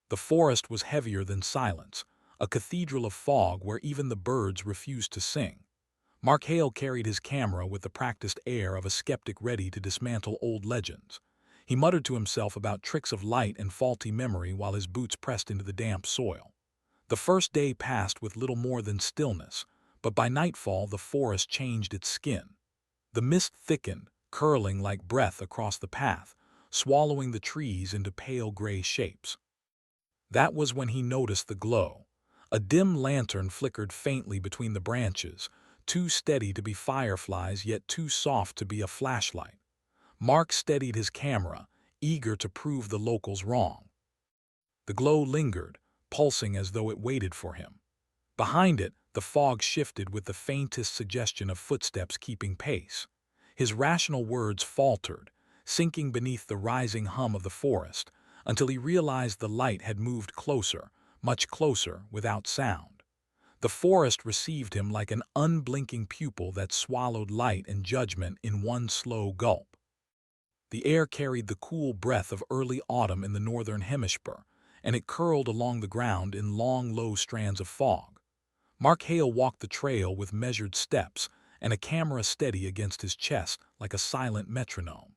The forest was heavier than silence, a cathedral of fog where even the birds refused to sing. Mark Hale carried his camera with the practiced air of a skeptic ready to dismantle old legends. He muttered to himself about tricks of light and faulty memory while his boots pressed into the damp soil. The first day passed with little more than stillness, but by nightfall the forest changed its skin. The mist thickened, curling like breath across the path, swallowing the trees into pale gray shapes. That was when he noticed the glow. A dim lantern flickered faintly between the branches, too steady to be fireflies yet too soft to be a flashlight. Mark steadied his camera, eager to prove the locals wrong. The glow lingered, pulsing as though it waited for him. Behind it, the fog shifted with the faintest suggestion of footsteps keeping pace. His rational words faltered, sinking beneath the rising hum of the forest, until he realized the light had moved closer, much closer, without sound. The forest received him like an unblinking pupil that swallowed light and judgment in one slow gulp. The air carried the cool breath of early autumn in the northern hemisphere, and it curled along the ground in long, low strands of fog. Mark Hale walked the trail with measured steps, and a camera steady against his chest like a silent metronome.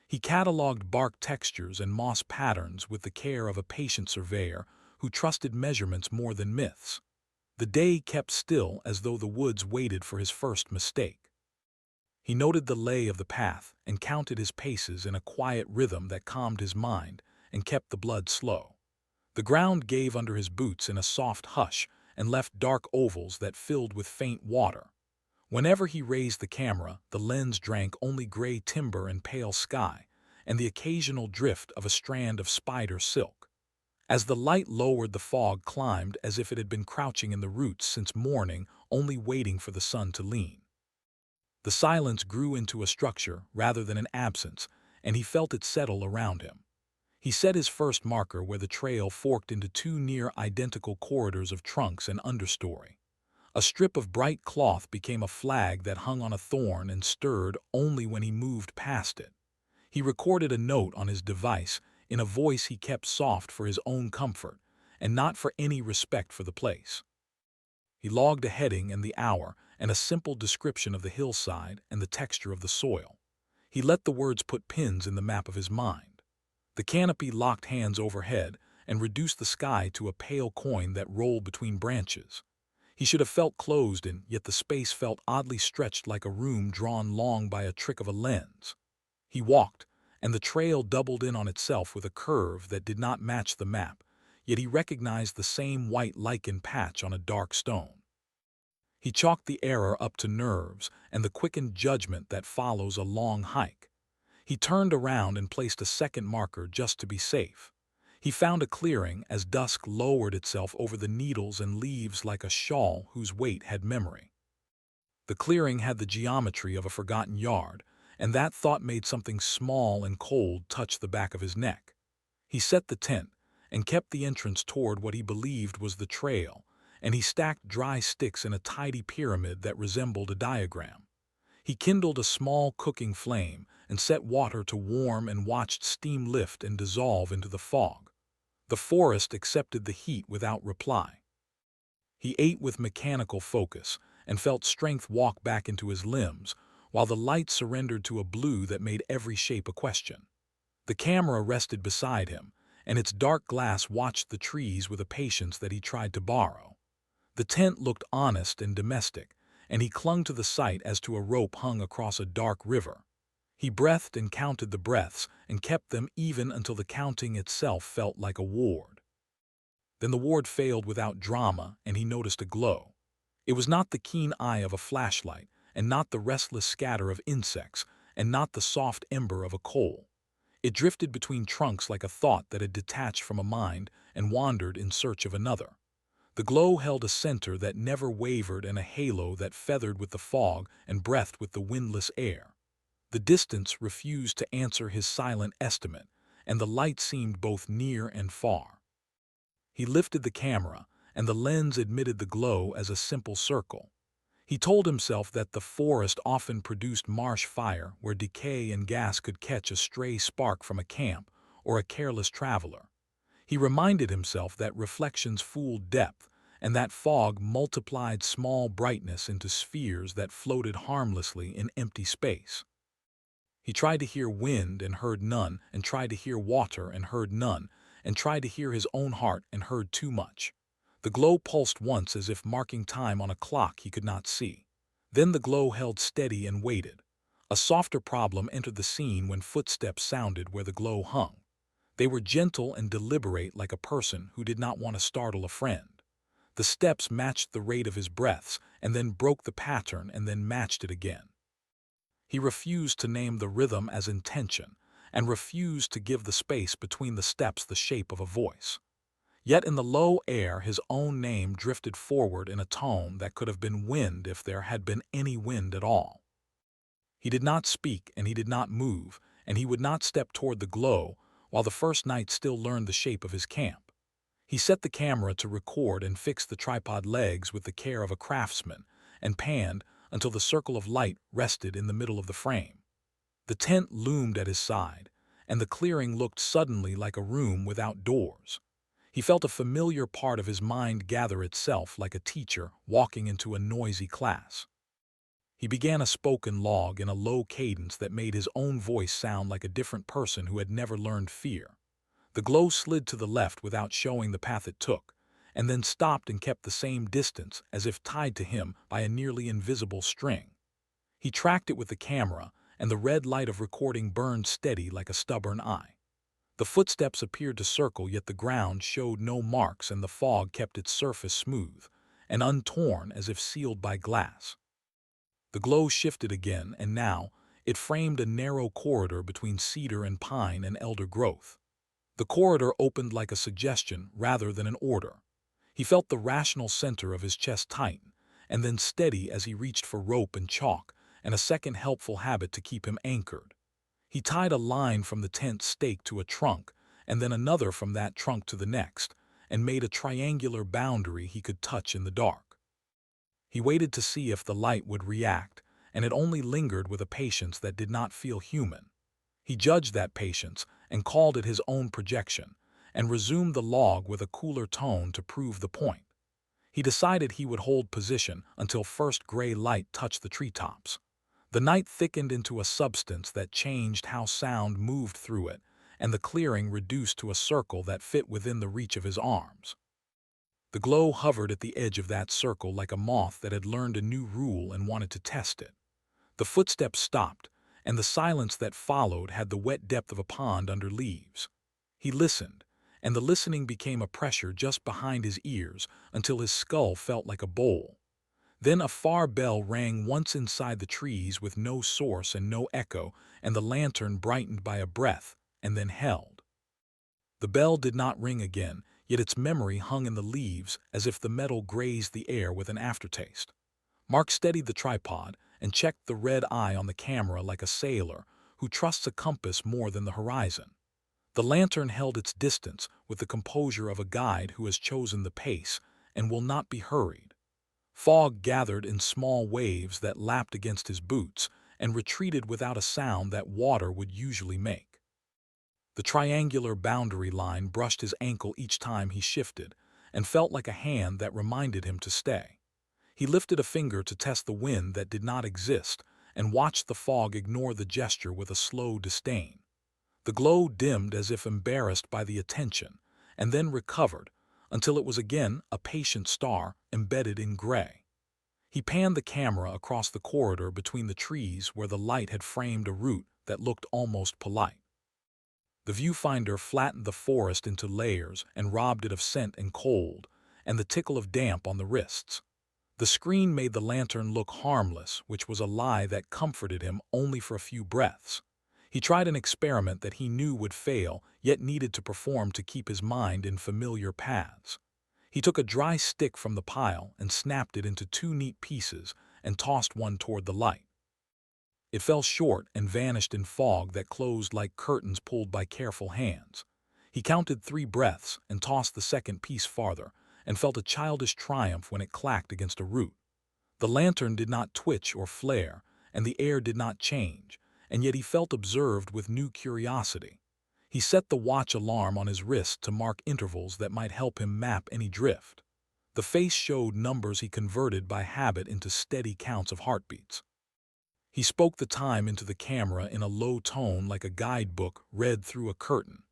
He catalogued bark textures and moss patterns with the care of a patient surveyor who trusted measurements more than myths. The day kept still as though the woods waited for his first mistake. He noted the lay of the path and counted his paces in a quiet rhythm that calmed his mind and kept the blood slow. The ground gave under his boots in a soft hush and left dark ovals that filled with faint water. Whenever he raised the camera, the lens drank only gray timber and pale sky, and the occasional drift of a strand of spider silk. As the light lowered, the fog climbed as if it had been crouching in the roots since morning, only waiting for the sun to lean. The silence grew into a structure rather than an absence, and he felt it settle around him. He set his first marker where the trail forked into two near-identical corridors of trunks and understory. A strip of bright cloth became a flag that hung on a thorn and stirred only when he moved past it. He recorded a note on his device in a voice he kept soft for his own comfort and not for any respect for the place. He logged a heading and the hour and a simple description of the hillside and the texture of the soil. He let the words put pins in the map of his mind. The canopy locked hands overhead and reduced the sky to a pale coin that rolled between branches. He should have felt closed in, yet the space felt oddly stretched like a room drawn long by a trick of a lens. He walked, and the trail doubled in on itself with a curve that did not match the map, yet he recognized the same white lichen patch on a dark stone. He chalked the error up to nerves and the quickened judgment that follows a long hike. He turned around and placed a second marker just to be safe. He found a clearing as dusk lowered itself over the needles and leaves like a shawl whose weight had memory. The clearing had the geometry of a forgotten yard, and that thought made something small and cold touch the back of his neck. He set the tent and kept the entrance toward what he believed was the trail, and he stacked dry sticks in a tidy pyramid that resembled a diagram. He kindled a small cooking flame and set water to warm and watched steam lift and dissolve into the fog. The forest accepted the heat without reply. He ate with mechanical focus and felt strength walk back into his limbs, while the light surrendered to a blue that made every shape a question. The camera rested beside him, and its dark glass watched the trees with a patience that he tried to borrow. The tent looked honest and domestic, and he clung to the site as to a rope hung across a dark river. He breathed and counted the breaths and kept them even until the counting itself felt like a ward. Then the ward failed without drama, and he noticed a glow. It was not the keen eye of a flashlight, and not the restless scatter of insects, and not the soft ember of a coal. It drifted between trunks like a thought that had detached from a mind and wandered in search of another. The glow held a center that never wavered and a halo that feathered with the fog and breathed with the windless air. The distance refused to answer his silent estimate, and the light seemed both near and far. He lifted the camera, and the lens admitted the glow as a simple circle. He told himself that the forest often produced marsh fire where decay and gas could catch a stray spark from a camp or a careless traveler. He reminded himself that reflections fooled depth, and that fog multiplied small brightness into spheres that floated harmlessly in empty space. He tried to hear wind and heard none, and tried to hear water and heard none, and tried to hear his own heart and heard too much. The glow pulsed once as if marking time on a clock he could not see. Then the glow held steady and waited. A softer problem entered the scene when footsteps sounded where the glow hung. They were gentle and deliberate, like a person who did not want to startle a friend. The steps matched the rate of his breaths, and then broke the pattern and then matched it again. He refused to name the rhythm as intention, and refused to give the space between the steps the shape of a voice. Yet in the low air his own name drifted forward in a tone that could have been wind if there had been any wind at all. He did not speak and he did not move, and he would not step toward the glow, while the first night still learned the shape of his camp. He set the camera to record and fixed the tripod legs with the care of a craftsman, and panned until the circle of light rested in the middle of the frame. The tent loomed at his side, and the clearing looked suddenly like a room without doors. He felt a familiar part of his mind gather itself like a teacher walking into a noisy class. He began a spoken log in a low cadence that made his own voice sound like a different person who had never learned fear. The glow slid to the left without showing the path it took, and then stopped and kept the same distance as if tied to him by a nearly invisible string. He tracked it with the camera, and the red light of recording burned steady like a stubborn eye. The footsteps appeared to circle, yet the ground showed no marks and the fog kept its surface smooth and untorn as if sealed by glass. The glow shifted again, and now it framed a narrow corridor between cedar and pine and elder growth. The corridor opened like a suggestion rather than an order. He felt the rational center of his chest tighten, and then steady as he reached for rope and chalk and a second helpful habit to keep him anchored. He tied a line from the tent stake to a trunk, and then another from that trunk to the next, and made a triangular boundary he could touch in the dark. He waited to see if the light would react, and it only lingered with a patience that did not feel human. He judged that patience and called it his own projection, and resumed the log with a cooler tone to prove the point. He decided he would hold position until first gray light touched the treetops. The night thickened into a substance that changed how sound moved through it, and the clearing reduced to a circle that fit within the reach of his arms. The glow hovered at the edge of that circle like a moth that had learned a new rule and wanted to test it. The footsteps stopped, and the silence that followed had the wet depth of a pond under leaves. He listened, and the listening became a pressure just behind his ears until his skull felt like a bowl. Then a far bell rang once inside the trees with no source and no echo, and the lantern brightened by a breath, and then held. The bell did not ring again, yet its memory hung in the leaves as if the metal grazed the air with an aftertaste. Mark steadied the tripod and checked the red eye on the camera like a sailor who trusts a compass more than the horizon. The lantern held its distance with the composure of a guide who has chosen the pace and will not be hurried. Fog gathered in small waves that lapped against his boots and retreated without a sound that water would usually make. The triangular boundary line brushed his ankle each time he shifted and felt like a hand that reminded him to stay. He lifted a finger to test the wind that did not exist and watched the fog ignore the gesture with a slow disdain. The glow dimmed as if embarrassed by the attention, and then recovered until it was again a patient star embedded in gray. He panned the camera across the corridor between the trees where the light had framed a route that looked almost polite. The viewfinder flattened the forest into layers and robbed it of scent and cold, and the tickle of damp on the wrists. The screen made the lantern look harmless, which was a lie that comforted him only for a few breaths. He tried an experiment that he knew would fail, yet needed to perform to keep his mind in familiar paths. He took a dry stick from the pile and snapped it into two neat pieces and tossed one toward the light. It fell short and vanished in fog that closed like curtains pulled by careful hands. He counted 3 breaths and tossed the second piece farther, and felt a childish triumph when it clacked against a root. The lantern did not twitch or flare, and the air did not change, and yet he felt observed with new curiosity. He He set the watch alarm on his wrist to mark intervals that might help him map any drift. The face showed numbers he converted by habit into steady counts of heartbeats. He spoke the time into the camera in a low tone like a guidebook read through a curtain.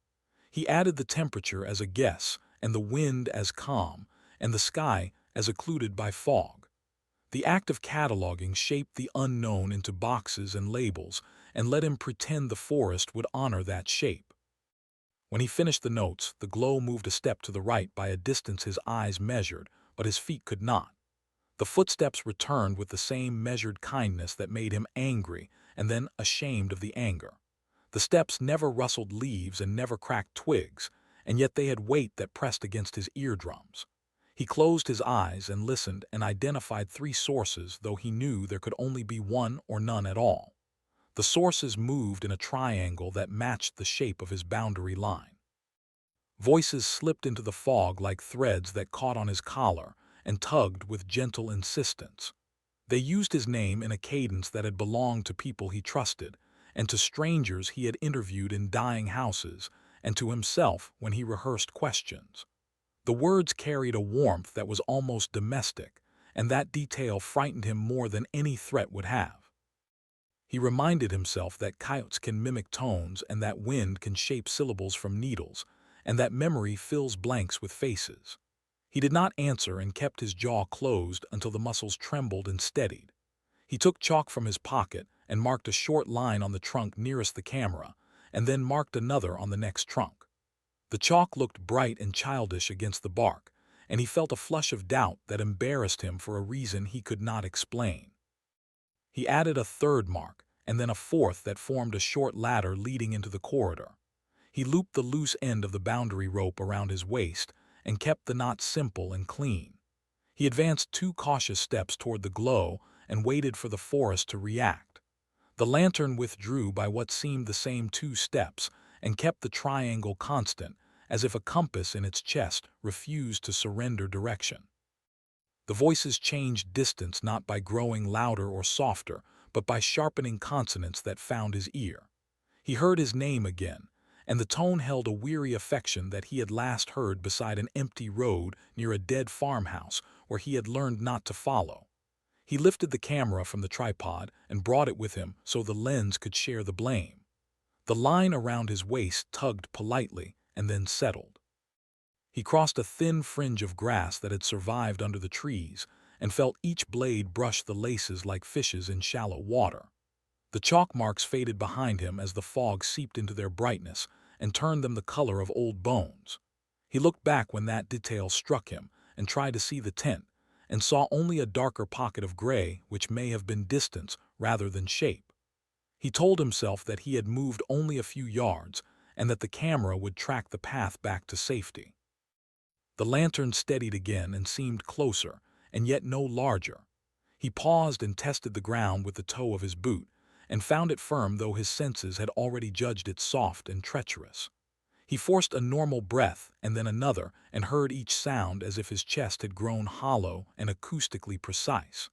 He added the temperature as a guess, and the wind as calm, and the sky as occluded by fog. The act of cataloging shaped the unknown into boxes and labels and let him pretend the forest would honor that shape. When he finished the notes, the glow moved a step to the right by a distance his eyes measured, but his feet could not. The footsteps returned with the same measured kindness that made him angry and then ashamed of the anger. The steps never rustled leaves and never cracked twigs, and yet they had weight that pressed against his eardrums. He closed his eyes and listened and identified 3 sources, though he knew there could only be one or none at all. The sources moved in a triangle that matched the shape of his boundary line. Voices slipped into the fog like threads that caught on his collar and tugged with gentle insistence. They used his name in a cadence that had belonged to people he trusted, and to strangers he had interviewed in dying houses, and to himself when he rehearsed questions. The words carried a warmth that was almost domestic, and that detail frightened him more than any threat would have. He reminded himself that coyotes can mimic tones and that wind can shape syllables from needles, and that memory fills blanks with faces. He did not answer and kept his jaw closed until the muscles trembled and steadied. He took chalk from his pocket and marked a short line on the trunk nearest the camera, and then marked another on the next trunk. The chalk looked bright and childish against the bark, and he felt a flush of doubt that embarrassed him for a reason he could not explain. He added a third mark, and then a fourth that formed a short ladder leading into the corridor. He looped the loose end of the boundary rope around his waist and kept the knot simple and clean. He advanced 2 cautious steps toward the glow and waited for the forest to react. The lantern withdrew by what seemed the same 2 steps and kept the triangle constant, as if a compass in its chest refused to surrender direction. The voices changed distance not by growing louder or softer, but by sharpening consonants that found his ear. He heard his name again, and the tone held a weary affection that he had last heard beside an empty road near a dead farmhouse where he had learned not to follow. He lifted the camera from the tripod and brought it with him so the lens could share the blame. The line around his waist tugged politely and then settled. He crossed a thin fringe of grass that had survived under the trees and felt each blade brush the laces like fishes in shallow water. The chalk marks faded behind him as the fog seeped into their brightness and turned them the color of old bones. He looked back when that detail struck him and tried to see the tint, and saw only a darker pocket of gray which may have been distance rather than shape. He told himself that he had moved only a few yards and that the camera would track the path back to safety. The lantern steadied again and seemed closer, and yet no larger. He paused and tested the ground with the toe of his boot, and found it firm though his senses had already judged it soft and treacherous. He forced a normal breath and then another and heard each sound as if his chest had grown hollow and acoustically precise.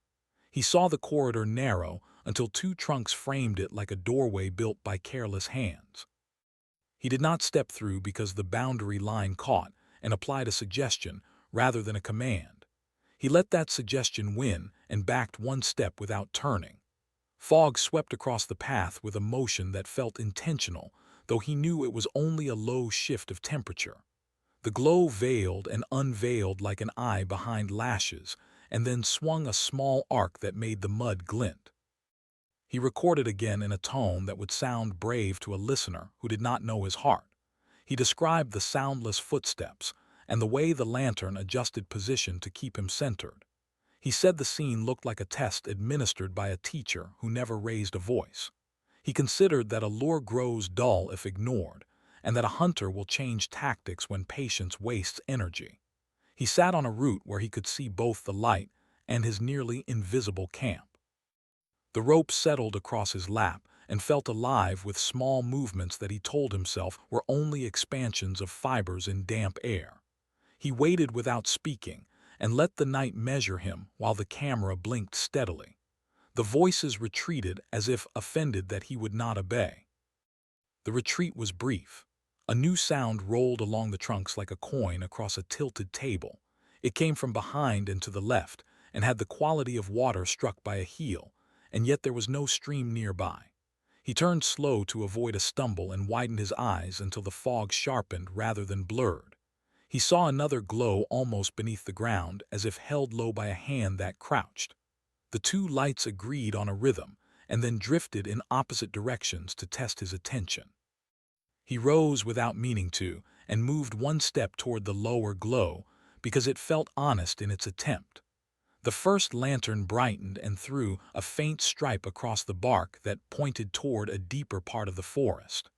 He saw the corridor narrow until 2 trunks framed it like a doorway built by careless hands. He did not step through because the boundary line caught and applied a suggestion rather than a command. He let that suggestion win and backed 1 step without turning. Fog swept across the path with a motion that felt intentional, though he knew it was only a low shift of temperature. The glow veiled and unveiled like an eye behind lashes, and then swung a small arc that made the mud glint. He recorded again in a tone that would sound brave to a listener who did not know his heart. He described the soundless footsteps and the way the lantern adjusted position to keep him centered. He said the scene looked like a test administered by a teacher who never raised a voice. He considered that a lure grows dull if ignored, and that a hunter will change tactics when patience wastes energy. He sat on a root where he could see both the light and his nearly invisible camp. The rope settled across his lap and felt alive with small movements that he told himself were only expansions of fibers in damp air. He waited without speaking and let the night measure him while the camera blinked steadily. The voices retreated as if offended that he would not obey. The retreat was brief. A new sound rolled along the trunks like a coin across a tilted table. It came from behind and to the left, and had the quality of water struck by a heel, and yet there was no stream nearby. He turned slow to avoid a stumble and widened his eyes until the fog sharpened rather than blurred. He saw another glow almost beneath the ground, as if held low by a hand that crouched. The two lights agreed on a rhythm, and then drifted in opposite directions to test his attention. He rose without meaning to, and moved one step toward the lower glow, because it felt honest in its attempt. The first lantern brightened and threw a faint stripe across the bark that pointed toward a deeper part of the forest.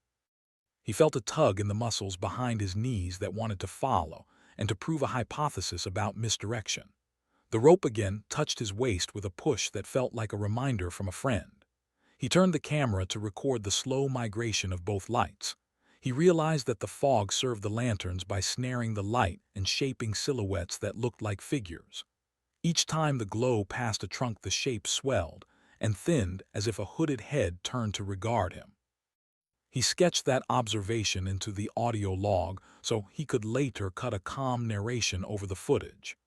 He felt a tug in the muscles behind his knees that wanted to follow and to prove a hypothesis about misdirection. The rope again touched his waist with a push that felt like a reminder from a friend. He turned the camera to record the slow migration of both lights. He realized that the fog served the lanterns by snaring the light and shaping silhouettes that looked like figures. Each time the glow passed a trunk, the shape swelled and thinned as if a hooded head turned to regard him. He sketched that observation into the audio log so he could later cut a calm narration over the footage.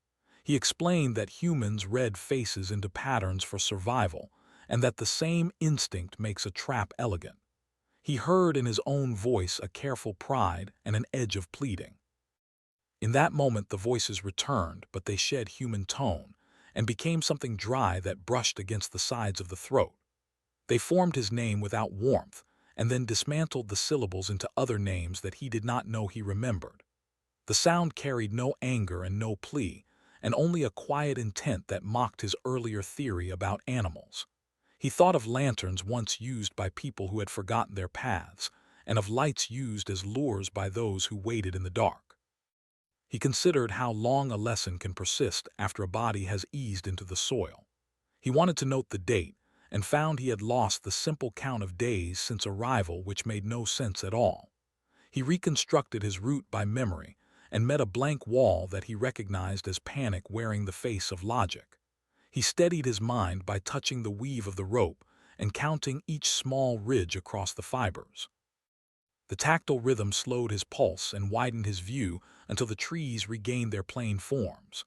He explained that humans read faces into patterns for survival, and that the same instinct makes a trap elegant. He heard in his own voice a careful pride and an edge of pleading. In that moment the voices returned, but they shed human tone, and became something dry that brushed against the sides of the throat. They formed his name without warmth, and then dismantled the syllables into other names that he did not know he remembered. The sound carried no anger and no plea, and only a quiet intent that mocked his earlier theory about animals. He thought of lanterns once used by people who had forgotten their paths, and of lights used as lures by those who waited in the dark. He considered how long a lesson can persist after a body has eased into the soil. He wanted to note the date, and found he had lost the simple count of days since arrival, which made no sense at all. He reconstructed his route by memory, and met a blank wall that he recognized as panic wearing the face of logic. He steadied his mind by touching the weave of the rope and counting each small ridge across the fibers. The tactile rhythm slowed his pulse and widened his view until the trees regained their plain forms.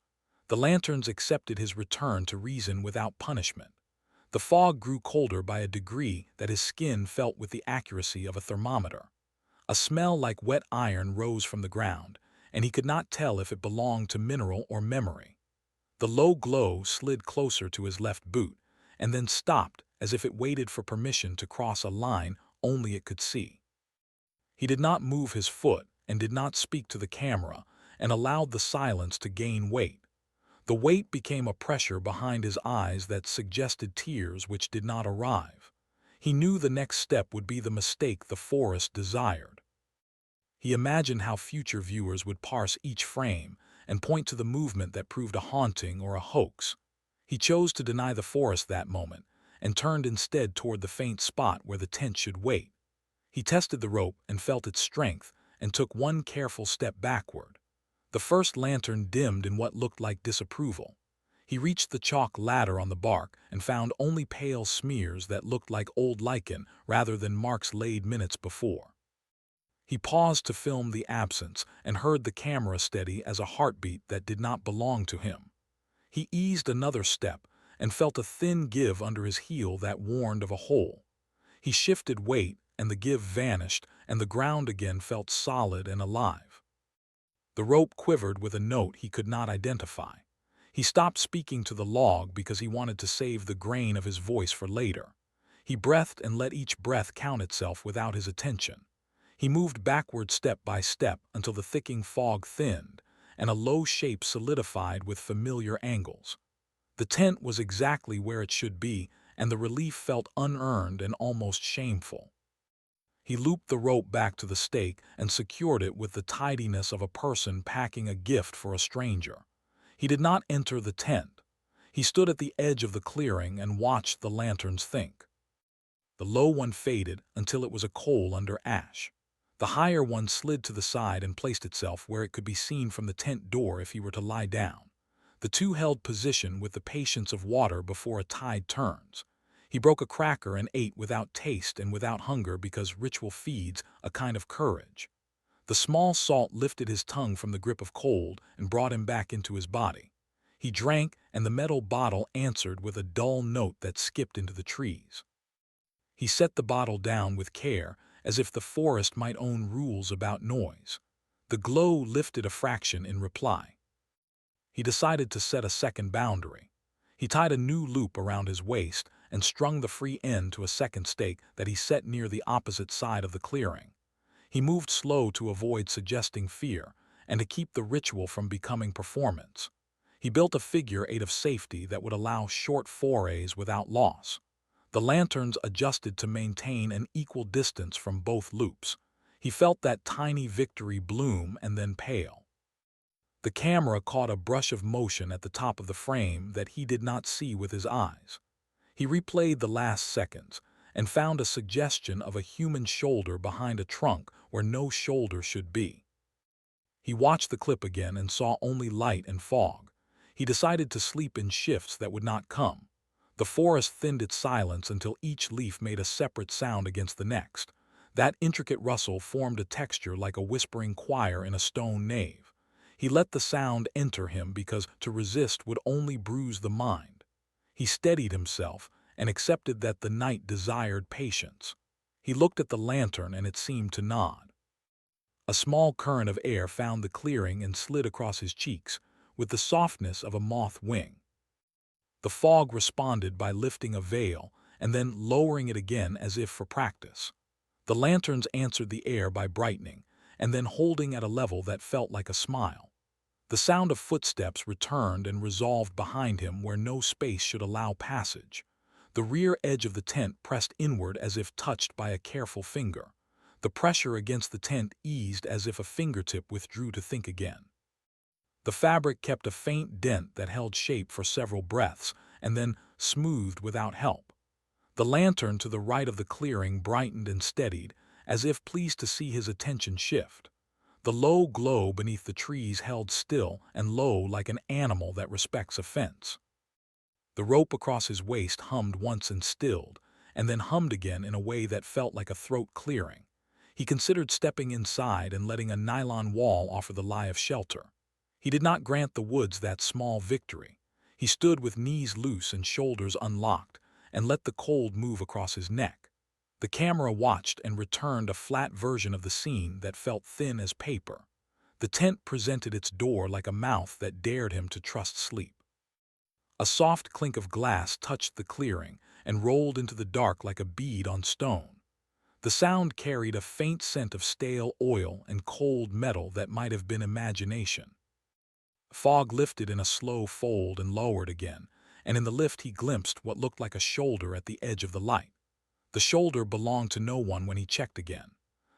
The lanterns accepted his return to reason without punishment. The fog grew colder by a degree that his skin felt with the accuracy of a thermometer. A smell like wet iron rose from the ground, and he could not tell if it belonged to mineral or memory. The low glow slid closer to his left boot, and then stopped as if it waited for permission to cross a line only it could see. He did not move his foot and did not speak to the camera, and allowed the silence to gain weight. The weight became a pressure behind his eyes that suggested tears which did not arrive. He knew the next step would be the mistake the forest desired. He imagined how future viewers would parse each frame and point to the movement that proved a haunting or a hoax. He chose to deny the forest that moment, and turned instead toward the faint spot where the tent should wait. He tested the rope and felt its strength, and took one careful step backward. The first lantern dimmed in what looked like disapproval. He reached the chalk ladder on the bark and found only pale smears that looked like old lichen rather than marks laid minutes before. He paused to film the absence and heard the camera steady as a heartbeat that did not belong to him. He eased another step and felt a thin give under his heel that warned of a hole. He shifted weight and the give vanished, and the ground again felt solid and alive. The rope quivered with a note he could not identify. He stopped speaking to the log because he wanted to save the grain of his voice for later. He breathed and let each breath count itself without his attention. He moved backward step by step until the thickening fog thinned, and a low shape solidified with familiar angles. The tent was exactly where it should be, and the relief felt unearned and almost shameful. He looped the rope back to the stake and secured it with the tidiness of a person packing a gift for a stranger. He did not enter the tent. He stood at the edge of the clearing and watched the lanterns think. The low one faded until it was a coal under ash. The higher one slid to the side and placed itself where it could be seen from the tent door if he were to lie down. The two held position with the patience of water before a tide turns. He broke a cracker and ate without taste and without hunger because ritual feeds a kind of courage. The small salt lifted his tongue from the grip of cold and brought him back into his body. He drank, and the metal bottle answered with a dull note that skipped into the trees. He set the bottle down with care, as if the forest might own rules about noise. The glow lifted a fraction in reply. He decided to set a second boundary. He tied a new loop around his waist and strung the free end to a second stake that he set near the opposite side of the clearing. He moved slow to avoid suggesting fear and to keep the ritual from becoming performance. He built a figure eight of safety that would allow short forays without loss. The lanterns adjusted to maintain an equal distance from both loops. He felt that tiny victory bloom and then pale. The camera caught a brush of motion at the top of the frame that he did not see with his eyes. He replayed the last seconds and found a suggestion of a human shoulder behind a trunk where no shoulder should be. He watched the clip again and saw only light and fog. He decided to sleep in shifts that would not come. The forest thinned its silence until each leaf made a separate sound against the next. That intricate rustle formed a texture like a whispering choir in a stone nave. He let the sound enter him because to resist would only bruise the mind. He steadied himself and accepted that the night desired patience. He looked at the lantern and it seemed to nod. A small current of air found the clearing and slid across his cheeks with the softness of a moth wing. The fog responded by lifting a veil and then lowering it again as if for practice. The lanterns answered the air by brightening and then holding at a level that felt like a smile. The sound of footsteps returned and resolved behind him where no space should allow passage. The rear edge of the tent pressed inward as if touched by a careful finger. The pressure against the tent eased as if a fingertip withdrew to think again. The fabric kept a faint dent that held shape for several breaths and then smoothed without help. The lantern to the right of the clearing brightened and steadied, as if pleased to see his attention shift. The low glow beneath the trees held still and low like an animal that respects a fence. The rope across his waist hummed once and stilled, and then hummed again in a way that felt like a throat clearing. He considered stepping inside and letting a nylon wall offer the lie of shelter. He did not grant the woods that small victory. He stood with knees loose and shoulders unlocked, and let the cold move across his neck. The camera watched and returned a flat version of the scene that felt thin as paper. The tent presented its door like a mouth that dared him to trust sleep. A soft clink of glass touched the clearing and rolled into the dark like a bead on stone. The sound carried a faint scent of stale oil and cold metal that might have been imagination. Fog lifted in a slow fold and lowered again, and in the lift he glimpsed what looked like a shoulder at the edge of the light. The shoulder belonged to no one when he checked again.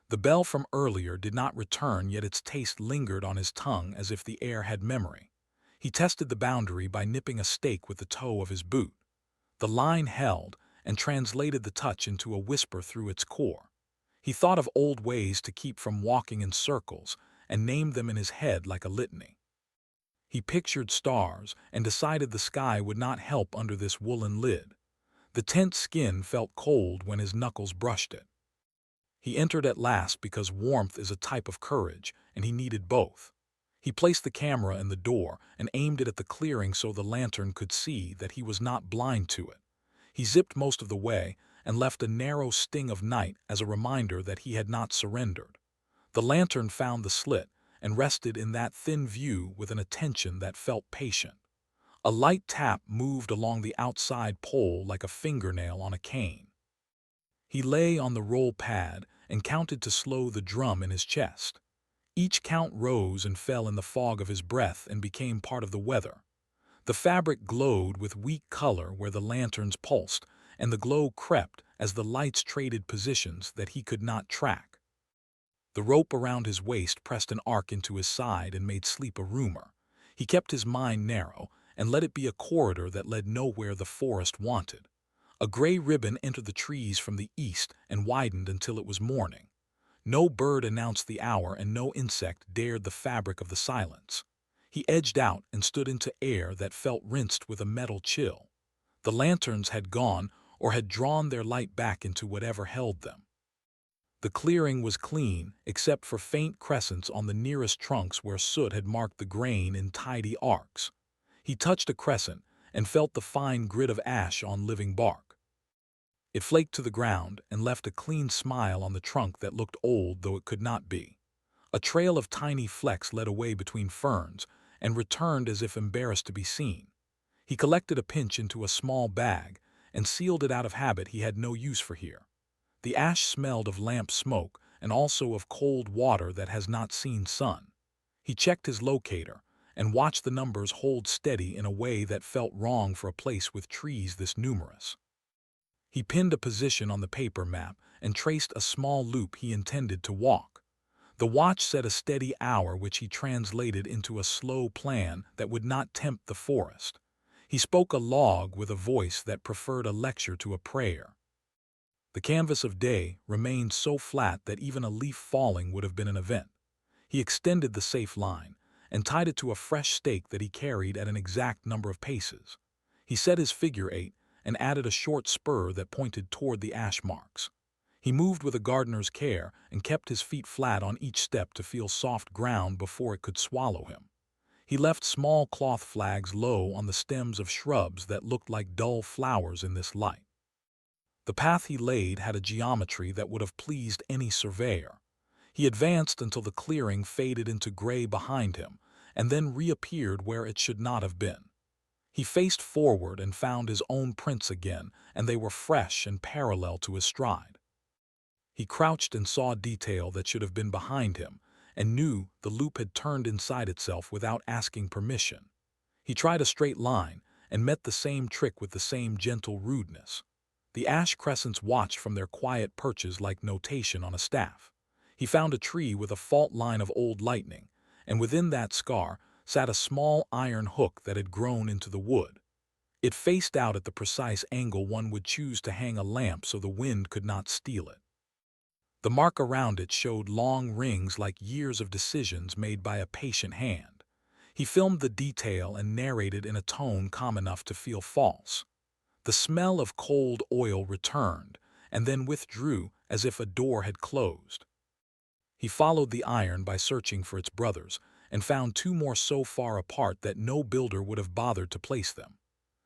The bell from earlier did not return, yet its taste lingered on his tongue as if the air had memory. He tested the boundary by nipping a stake with the toe of his boot. The line held and translated the touch into a whisper through its core. He thought of old ways to keep from walking in circles and named them in his head like a litany. He pictured stars and decided the sky would not help under this woolen lid. The tent skin felt cold when his knuckles brushed it. He entered at last because warmth is a type of courage, and he needed both. He placed the camera in the door and aimed it at the clearing so the lantern could see that he was not blind to it. He zipped most of the way and left a narrow sting of night as a reminder that he had not surrendered. The lantern found the slit and rested in that thin view with an attention that felt patient. A light tap moved along the outside pole like a fingernail on a cane. He lay on the roll pad and counted to slow the drum in his chest. Each count rose and fell in the fog of his breath and became part of the weather. The fabric glowed with weak color where the lanterns pulsed, and the glow crept as the lights traded positions that he could not track. The rope around his waist pressed an arc into his side and made sleep a rumor. He kept his mind narrow and let it be a corridor that led nowhere the forest wanted. A gray ribbon entered the trees from the east and widened until it was morning. No bird announced the hour and no insect dared the fabric of the silence. He edged out and stood into air that felt rinsed with a metal chill. The lanterns had gone or had drawn their light back into whatever held them. The clearing was clean, except for faint crescents on the nearest trunks where soot had marked the grain in tidy arcs. He touched a crescent and felt the fine grit of ash on living bark. It flaked to the ground and left a clean smile on the trunk that looked old though it could not be. A trail of tiny flecks led away between ferns and returned as if embarrassed to be seen. He collected a pinch into a small bag and sealed it out of habit. He had no use for here. The ash smelled of lamp smoke and also of cold water that has not seen sun. He checked his locator and watched the numbers hold steady in a way that felt wrong for a place with trees this numerous. He pinned a position on the paper map and traced a small loop he intended to walk. The watch said a steady hour, which he translated into a slow plan that would not tempt the forest. He spoke a log with a voice that preferred a lecture to a prayer. The canvas of day remained so flat that even a leaf falling would have been an event. He extended the safe line and tied it to a fresh stake that he carried at an exact number of paces. He set his figure 8 and added a short spur that pointed toward the ash marks. He moved with a gardener's care and kept his feet flat on each step to feel soft ground before it could swallow him. He left small cloth flags low on the stems of shrubs that looked like dull flowers in this light. The path he laid had a geometry that would have pleased any surveyor. He advanced until the clearing faded into gray behind him and then reappeared where it should not have been. He faced forward and found his own prints again, and they were fresh and parallel to his stride. He crouched and saw detail that should have been behind him, and knew the loop had turned inside itself without asking permission. He tried a straight line and met the same trick with the same gentle rudeness. The ash crescents watched from their quiet perches like notation on a staff. He found a tree with a fault line of old lightning, and within that scar sat a small iron hook that had grown into the wood. It faced out at the precise angle one would choose to hang a lamp so the wind could not steal it. The mark around it showed long rings like years of decisions made by a patient hand. He filmed the detail and narrated in a tone calm enough to feel false. The smell of cold oil returned, and then withdrew as if a door had closed. He followed the iron by searching for its brothers, and found 2 more so far apart that no builder would have bothered to place them.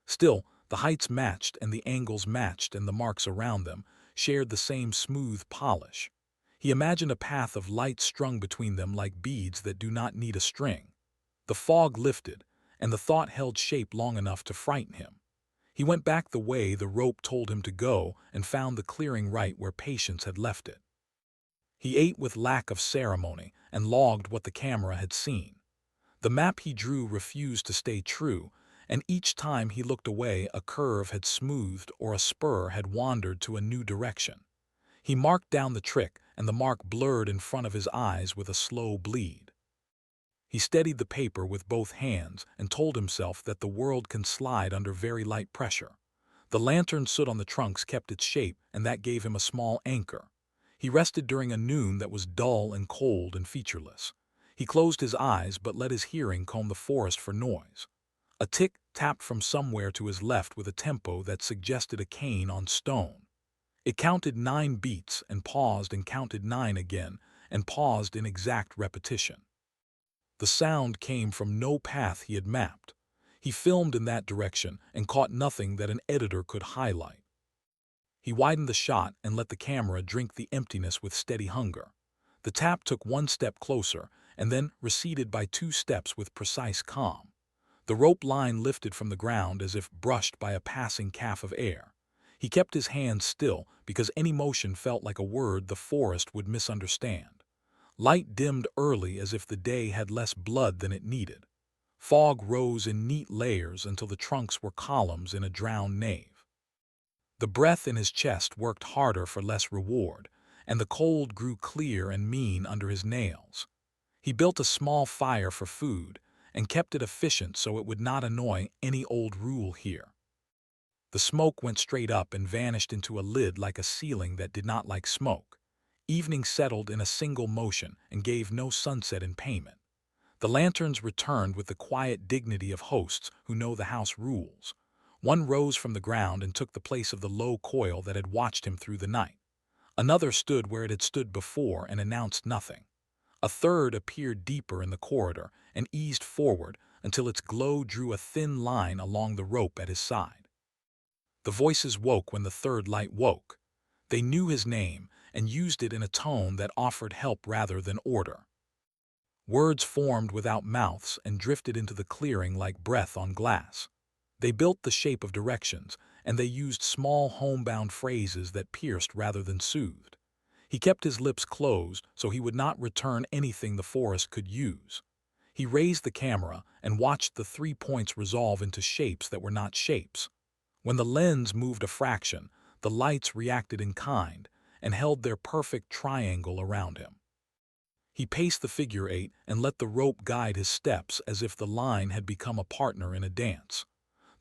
Still, the heights matched and the angles matched, and the marks around them shared the same smooth polish. He imagined a path of light strung between them like beads that do not need a string. The fog lifted, and the thought held shape long enough to frighten him. He went back the way the rope told him to go and found the clearing right where Patience had left it. He ate with lack of ceremony and logged what the camera had seen. The map he drew refused to stay true, and each time he looked away a curve had smoothed or a spur had wandered to a new direction. He marked down the trick, and the mark blurred in front of his eyes with a slow bleed. He steadied the paper with both hands and told himself that the world can slide under very light pressure. The lantern soot on the trunks kept its shape, and that gave him a small anchor. He rested during a noon that was dull and cold and featureless. He closed his eyes but let his hearing comb the forest for noise. A tick tapped from somewhere to his left with a tempo that suggested a cane on stone. It counted 9 beats and paused and counted 9 again and paused in exact repetition. The sound came from no path he had mapped. He filmed in that direction and caught nothing that an editor could highlight. He widened the shot and let the camera drink the emptiness with steady hunger. The tap took 1 step closer and then receded by 2 steps with precise calm. The rope line lifted from the ground as if brushed by a passing calf of air. He kept his hands still because any motion felt like a word the forest would misunderstand. Light dimmed early as if the day had less blood than it needed. Fog rose in neat layers until the trunks were columns in a drowned nave. The breath in his chest worked harder for less reward, and the cold grew clear and mean under his nails. He built a small fire for food and kept it efficient so it would not annoy any old rule here. The smoke went straight up and vanished into a lid like a ceiling that did not like smoke. Evening settled in a single motion and gave no sunset in payment. The lanterns returned with the quiet dignity of hosts who know the house rules. One rose from the ground and took the place of the low coil that had watched him through the night. Another stood where it had stood before and announced nothing. A third appeared deeper in the corridor and eased forward until its glow drew a thin line along the rope at his side. The voices woke when the third light woke. They knew his name and used it in a tone that offered help rather than order. Words formed without mouths and drifted into the clearing like breath on glass. They built the shape of directions, and they used small homebound phrases that pierced rather than soothed. He kept his lips closed so he would not return anything the forest could use. He raised the camera and watched the 3 points resolve into shapes that were not shapes. When the lens moved a fraction, the lights reacted in kind and held their perfect triangle around him. He paced the figure eight and let the rope guide his steps as if the line had become a partner in a dance.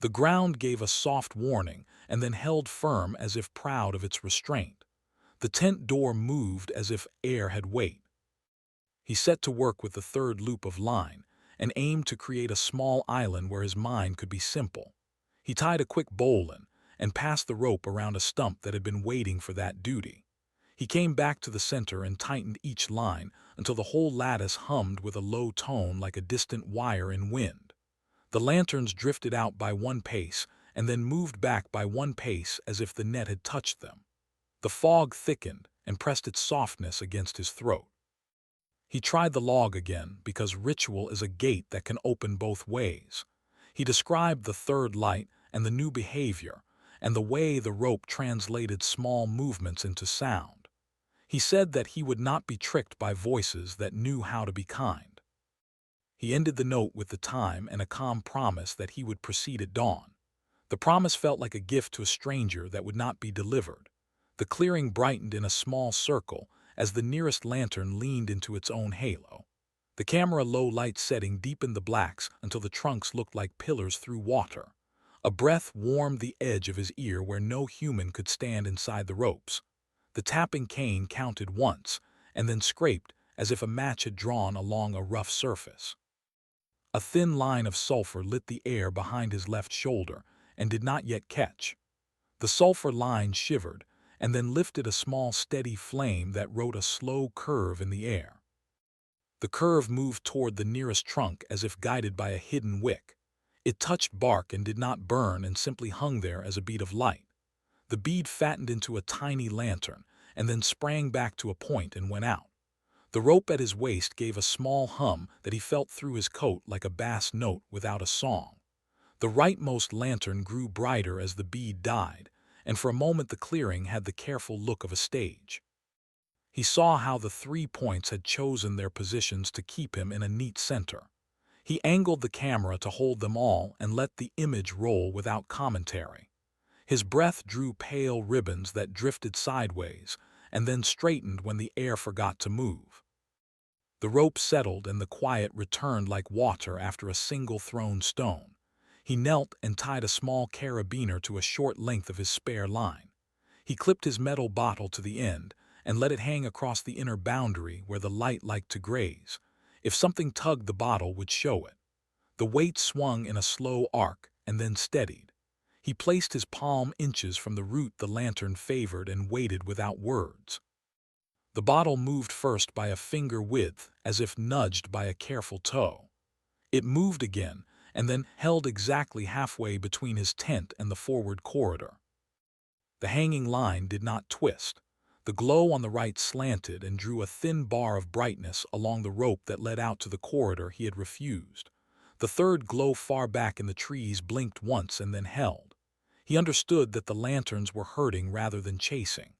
The ground gave a soft warning and then held firm as if proud of its restraint. The tent door moved as if air had weight. He set to work with the third loop of line and aimed to create a small island where his mind could be simple. He tied a quick bowline and passed the rope around a stump that had been waiting for that duty. He came back to the center and tightened each line until the whole lattice hummed with a low tone like a distant wire in wind. The lanterns drifted out by 1 pace and then moved back by 1 pace as if the net had touched them. The fog thickened and pressed its softness against his throat. He tried the log again because ritual is a gate that can open both ways. He described the third light and the new behavior and the way the rope translated small movements into sound. He said that he would not be tricked by voices that knew how to be kind. He ended the note with the time and a calm promise that he would proceed at dawn. The promise felt like a gift to a stranger that would not be delivered. The clearing brightened in a small circle as the nearest lantern leaned into its own halo. The camera low light setting deepened the blacks until the trunks looked like pillars through water. A breath warmed the edge of his ear where no human could stand inside the ropes. The tapping cane counted once, and then scraped as if a match had drawn along a rough surface. A thin line of sulfur lit the air behind his left shoulder and did not yet catch. The sulfur line shivered and then lifted a small steady flame that wrote a slow curve in the air. The curve moved toward the nearest trunk as if guided by a hidden wick. It touched bark and did not burn and simply hung there as a bead of light. The bead fattened into a tiny lantern and then sprang back to a point and went out. The rope at his waist gave a small hum that he felt through his coat like a bass note without a song. The rightmost lantern grew brighter as the bead died, and for a moment the clearing had the careful look of a stage. He saw how the 3 points had chosen their positions to keep him in a neat center. He angled the camera to hold them all and let the image roll without commentary. His breath drew pale ribbons that drifted sideways and then straightened when the air forgot to move. The rope settled and the quiet returned like water after a single thrown stone. He knelt and tied a small carabiner to a short length of his spare line. He clipped his metal bottle to the end and let it hang across the inner boundary where the light liked to graze. If something tugged, the bottle would show it. The weight swung in a slow arc and then steadied. He placed his palm inches from the route the lantern favored and waited without words. The bottle moved first by a finger width, as if nudged by a careful toe. It moved again, and then held exactly halfway between his tent and the forward corridor. The hanging line did not twist. The glow on the right slanted and drew a thin bar of brightness along the rope that led out to the corridor he had refused. The third glow far back in the trees blinked once and then held. He understood that the lanterns were herding rather than chasing.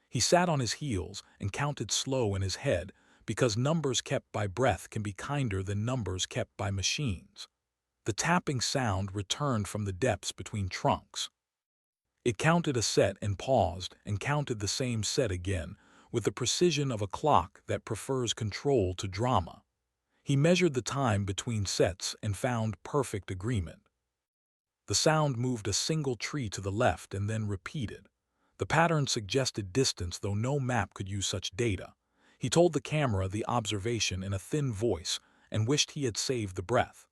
He sat on his heels and counted slow in his head because numbers kept by breath can be kinder than numbers kept by machines. The tapping sound returned from the depths between trunks. It counted a set and paused and counted the same set again with the precision of a clock that prefers control to drama. He measured the time between sets and found perfect agreement. The sound moved a single tree to the left and then repeated. The pattern suggested distance, though no map could use such data. He told the camera the observation in a thin voice and wished he had saved the breath.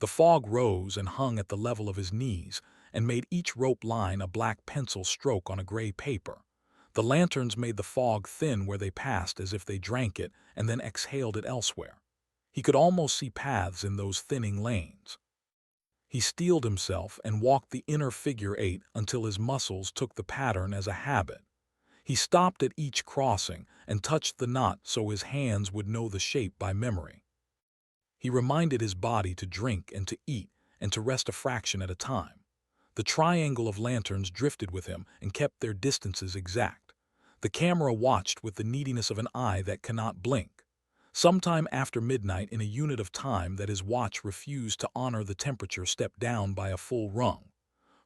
The fog rose and hung at the level of his knees and made each rope line a black pencil stroke on a gray paper. The lanterns made the fog thin where they passed as if they drank it and then exhaled it elsewhere. He could almost see paths in those thinning lanes. He steeled himself and walked the inner figure eight until his muscles took the pattern as a habit. He stopped at each crossing and touched the knot so his hands would know the shape by memory. He reminded his body to drink and to eat and to rest a fraction at a time. The triangle of lanterns drifted with him and kept their distances exact. The camera watched with the neediness of an eye that cannot blink. Sometime after midnight, in a unit of time that his watch refused to honor, the temperature stepped down by a full rung.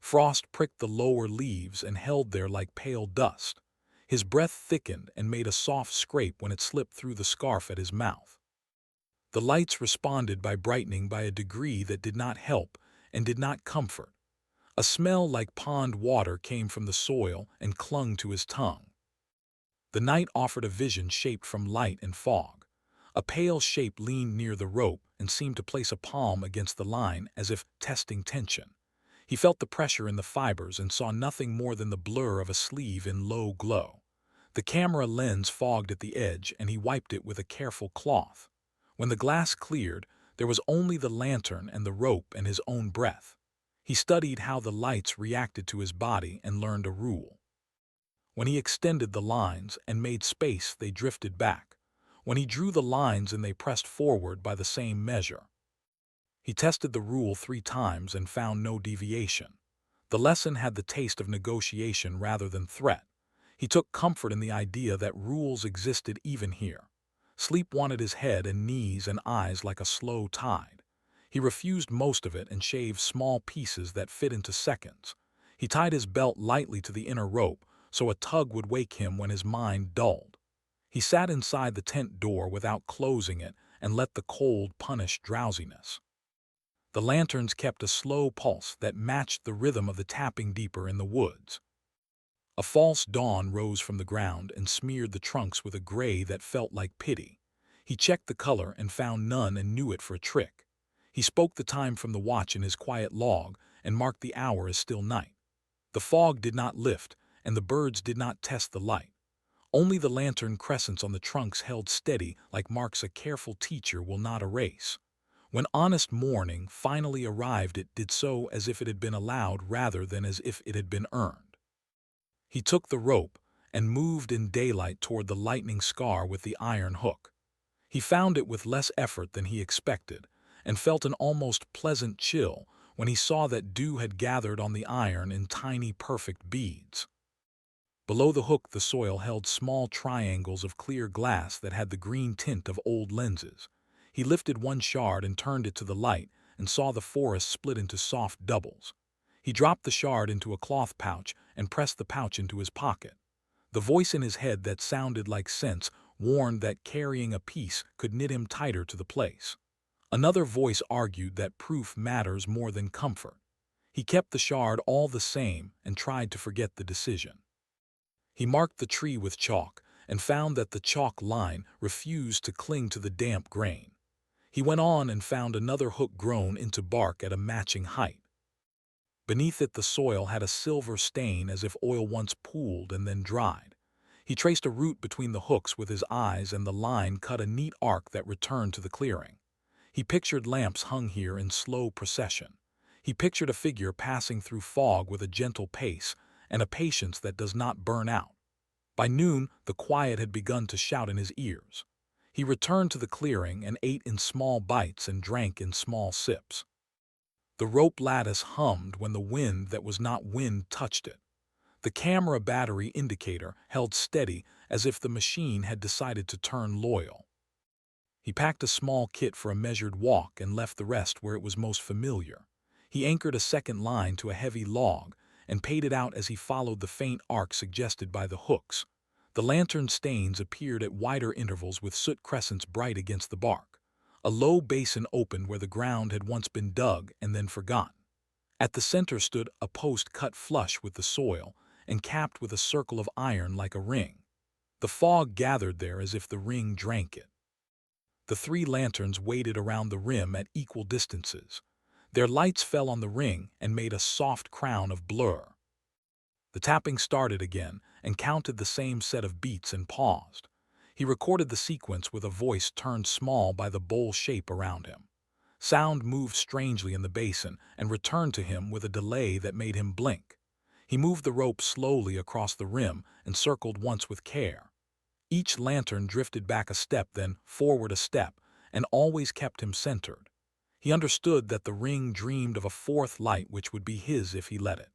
Frost pricked the lower leaves and held there like pale dust. His breath thickened and made a soft scrape when it slipped through the scarf at his mouth. The lights responded by brightening by a degree that did not help and did not comfort. A smell like pond water came from the soil and clung to his tongue. The night offered a vision shaped from light and fog. A pale shape leaned near the rope and seemed to place a palm against the line as if testing tension. He felt the pressure in the fibers and saw nothing more than the blur of a sleeve in low glow. The camera lens fogged at the edge and he wiped it with a careful cloth. When the glass cleared, there was only the lantern and the rope and his own breath. He studied how the lights reacted to his body and learned a rule. When he extended the lines and made space, they drifted back. When he drew the lines and they pressed forward by the same measure. He tested the rule 3 times and found no deviation. The lesson had the taste of negotiation rather than threat. He took comfort in the idea that rules existed even here. Sleep wanted his head and knees and eyes like a slow tide. He refused most of it and shaved small pieces that fit into seconds. He tied his belt lightly to the inner rope so a tug would wake him when his mind dulled. He sat inside the tent door without closing it and let the cold punish drowsiness. The lanterns kept a slow pulse that matched the rhythm of the tapping deeper in the woods. A false dawn rose from the ground and smeared the trunks with a gray that felt like pity. He checked the color and found none and knew it for a trick. He spoke the time from the watch in his quiet log and marked the hour as still night. The fog did not lift, and the birds did not test the light. Only the lantern crescents on the trunks held steady like marks a careful teacher will not erase. When honest morning finally arrived, it did so as if it had been allowed rather than as if it had been earned. He took the rope and moved in daylight toward the lightning scar with the iron hook. He found it with less effort than he expected and felt an almost pleasant chill when he saw that dew had gathered on the iron in tiny perfect beads. Below the hook, the soil held small triangles of clear glass that had the green tint of old lenses. He lifted one shard and turned it to the light and saw the forest split into soft doubles. He dropped the shard into a cloth pouch and pressed the pouch into his pocket. The voice in his head that sounded like sense warned that carrying a piece could knit him tighter to the place. Another voice argued that proof matters more than comfort. He kept the shard all the same and tried to forget the decision. He marked the tree with chalk and found that the chalk line refused to cling to the damp grain. He went on and found another hook grown into bark at a matching height. Beneath it, the soil had a silver stain as if oil once pooled and then dried. He traced a route between the hooks with his eyes and the line cut a neat arc that returned to the clearing. He pictured lamps hung here in slow procession. He pictured a figure passing through fog with a gentle pace and a patience that does not burn out. By noon, the quiet had begun to shout in his ears. He returned to the clearing and ate in small bites and drank in small sips. The rope lattice hummed when the wind that was not wind touched it. The camera battery indicator held steady as if the machine had decided to turn loyal. He packed a small kit for a measured walk and left the rest where it was most familiar. He anchored a second line to a heavy log and paid it out as he followed the faint arc suggested by the hooks. The lantern stains appeared at wider intervals with soot crescents bright against the bark. A low basin opened where the ground had once been dug and then forgotten. At the center stood a post cut flush with the soil and capped with a circle of iron like a ring. The fog gathered there as if the ring drank it. The 3 lanterns waited around the rim at equal distances. Their lights fell on the ring and made a soft crown of blur. The tapping started again and counted the same set of beats and paused. He recorded the sequence with a voice turned small by the bowl shape around him. Sound moved strangely in the basin and returned to him with a delay that made him blink. He moved the rope slowly across the rim and circled once with care. Each lantern drifted back a step, then forward a step, and always kept him centered. He understood that the ring dreamed of a fourth light which would be his if he let it.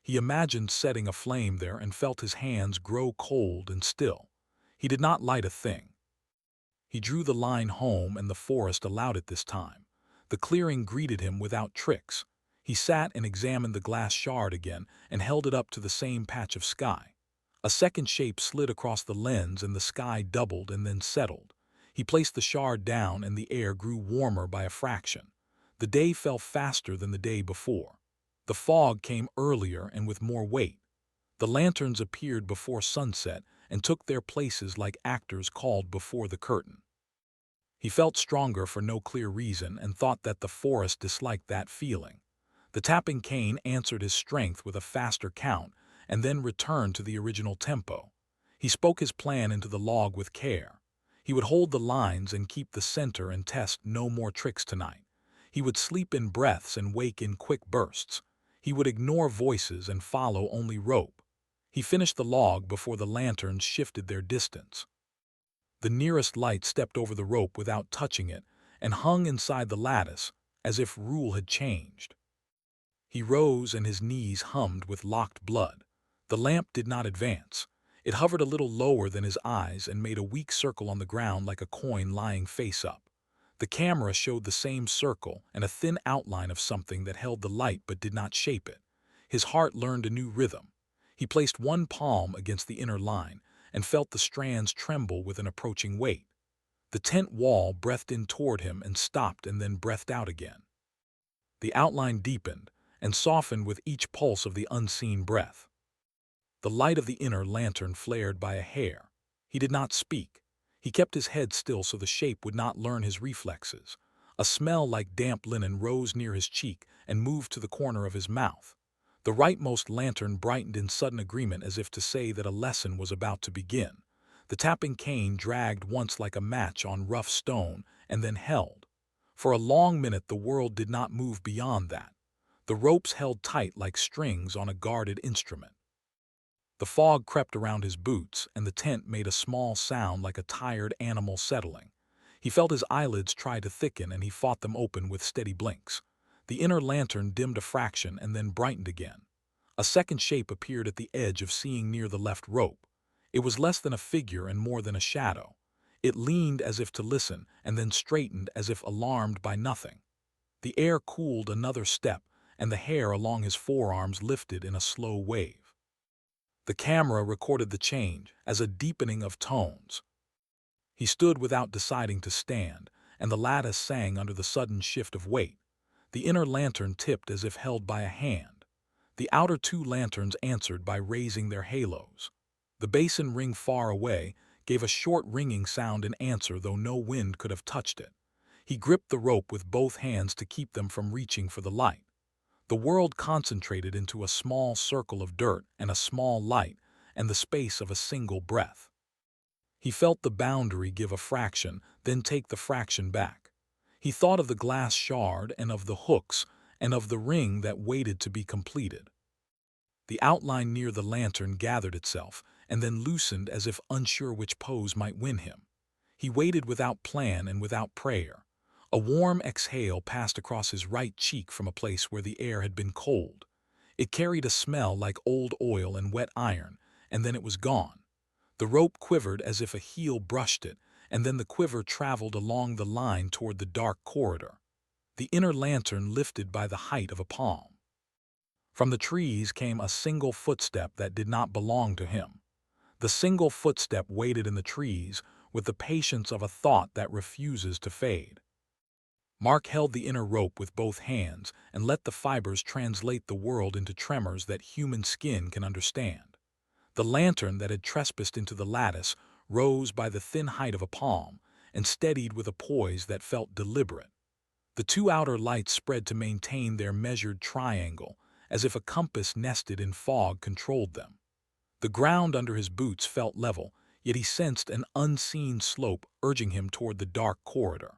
He imagined setting a flame there and felt his hands grow cold and still. He did not light a thing. He drew the line home, and the forest allowed it this time. The clearing greeted him without tricks. He sat and examined the glass shard again and held it up to the same patch of sky. A second shape slid across the lens and the sky doubled and then settled. He placed the shard down and the air grew warmer by a fraction. The day fell faster than the day before. The fog came earlier and with more weight. The lanterns appeared before sunset and took their places like actors called before the curtain. He felt stronger for no clear reason and thought that the forest disliked that feeling. The tapping cane answered his strength with a faster count and then returned to the original tempo. He spoke his plan into the log with care. He would hold the lines and keep the center and test no more tricks tonight. He would sleep in breaths and wake in quick bursts. He would ignore voices and follow only rope. He finished the log before the lanterns shifted their distance. The nearest light stepped over the rope without touching it and hung inside the lattice as if rule had changed. He rose and his knees hummed with locked blood. The lamp did not advance. It hovered a little lower than his eyes and made a weak circle on the ground like a coin lying face up. The camera showed the same circle and a thin outline of something that held the light but did not shape it. His heart learned a new rhythm. He placed one palm against the inner line and felt the strands tremble with an approaching weight. The tent wall breathed in toward him and stopped and then breathed out again. The outline deepened and softened with each pulse of the unseen breath. The light of the inner lantern flared by a hair. He did not speak. He kept his head still so the shape would not learn his reflexes. A smell like damp linen rose near his cheek and moved to the corner of his mouth. The rightmost lantern brightened in sudden agreement as if to say that a lesson was about to begin. The tapping cane dragged once like a match on rough stone and then held. For a long minute the world did not move beyond that. The ropes held tight like strings on a guarded instrument. The fog crept around his boots, and the tent made a small sound like a tired animal settling. He felt his eyelids try to thicken, and he fought them open with steady blinks. The inner lantern dimmed a fraction and then brightened again. A second shape appeared at the edge of seeing near the left rope. It was less than a figure and more than a shadow. It leaned as if to listen, and then straightened as if alarmed by nothing. The air cooled another step, and the hair along his forearms lifted in a slow wave. The camera recorded the change as a deepening of tones. He stood without deciding to stand, and the lattice sang under the sudden shift of weight. The inner lantern tipped as if held by a hand. The outer two lanterns answered by raising their halos. The basin ring far away gave a short ringing sound in answer, though no wind could have touched it. He gripped the rope with both hands to keep them from reaching for the light. The world concentrated into a small circle of dirt and a small light and the space of a single breath. He felt the boundary give a fraction, then take the fraction back. He thought of the glass shard and of the hooks and of the ring that waited to be completed. The outline near the lantern gathered itself and then loosened as if unsure which pose might win him. He waited without plan and without prayer. A warm exhale passed across his right cheek from a place where the air had been cold. It carried a smell like old oil and wet iron, and then it was gone. The rope quivered as if a heel brushed it, and then the quiver traveled along the line toward the dark corridor. The inner lantern lifted by the height of a palm. From the trees came a single footstep that did not belong to him. The single footstep waited in the trees with the patience of a thought that refuses to fade. Mark held the inner rope with both hands and let the fibers translate the world into tremors that human skin can understand. The lantern that had trespassed into the lattice rose by the thin height of a palm and steadied with a poise that felt deliberate. The two outer lights spread to maintain their measured triangle, as if a compass nested in fog controlled them. The ground under his boots felt level, yet he sensed an unseen slope urging him toward the dark corridor.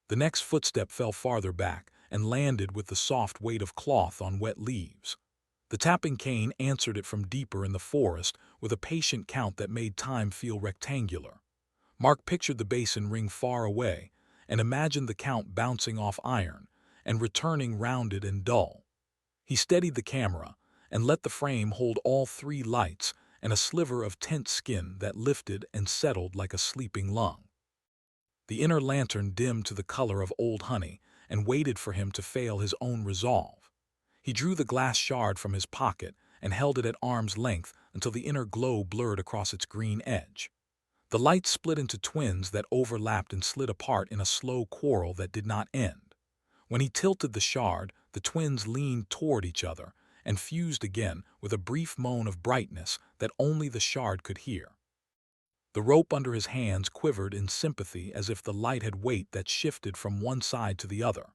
The next footstep fell farther back and landed with the soft weight of cloth on wet leaves. The tapping cane answered it from deeper in the forest with a patient count that made time feel rectangular. Mark pictured the basin ring far away and imagined the count bouncing off iron and returning rounded and dull. He steadied the camera and let the frame hold all three lights and a sliver of tense skin that lifted and settled like a sleeping lung. The inner lantern dimmed to the color of old honey and waited for him to fail his own resolve. He drew the glass shard from his pocket and held it at arm's length until the inner glow blurred across its green edge. The light split into twins that overlapped and slid apart in a slow quarrel that did not end. When he tilted the shard, the twins leaned toward each other and fused again with a brief moan of brightness that only the shard could hear. The rope under his hands quivered in sympathy as if the light had weight that shifted from one side to the other.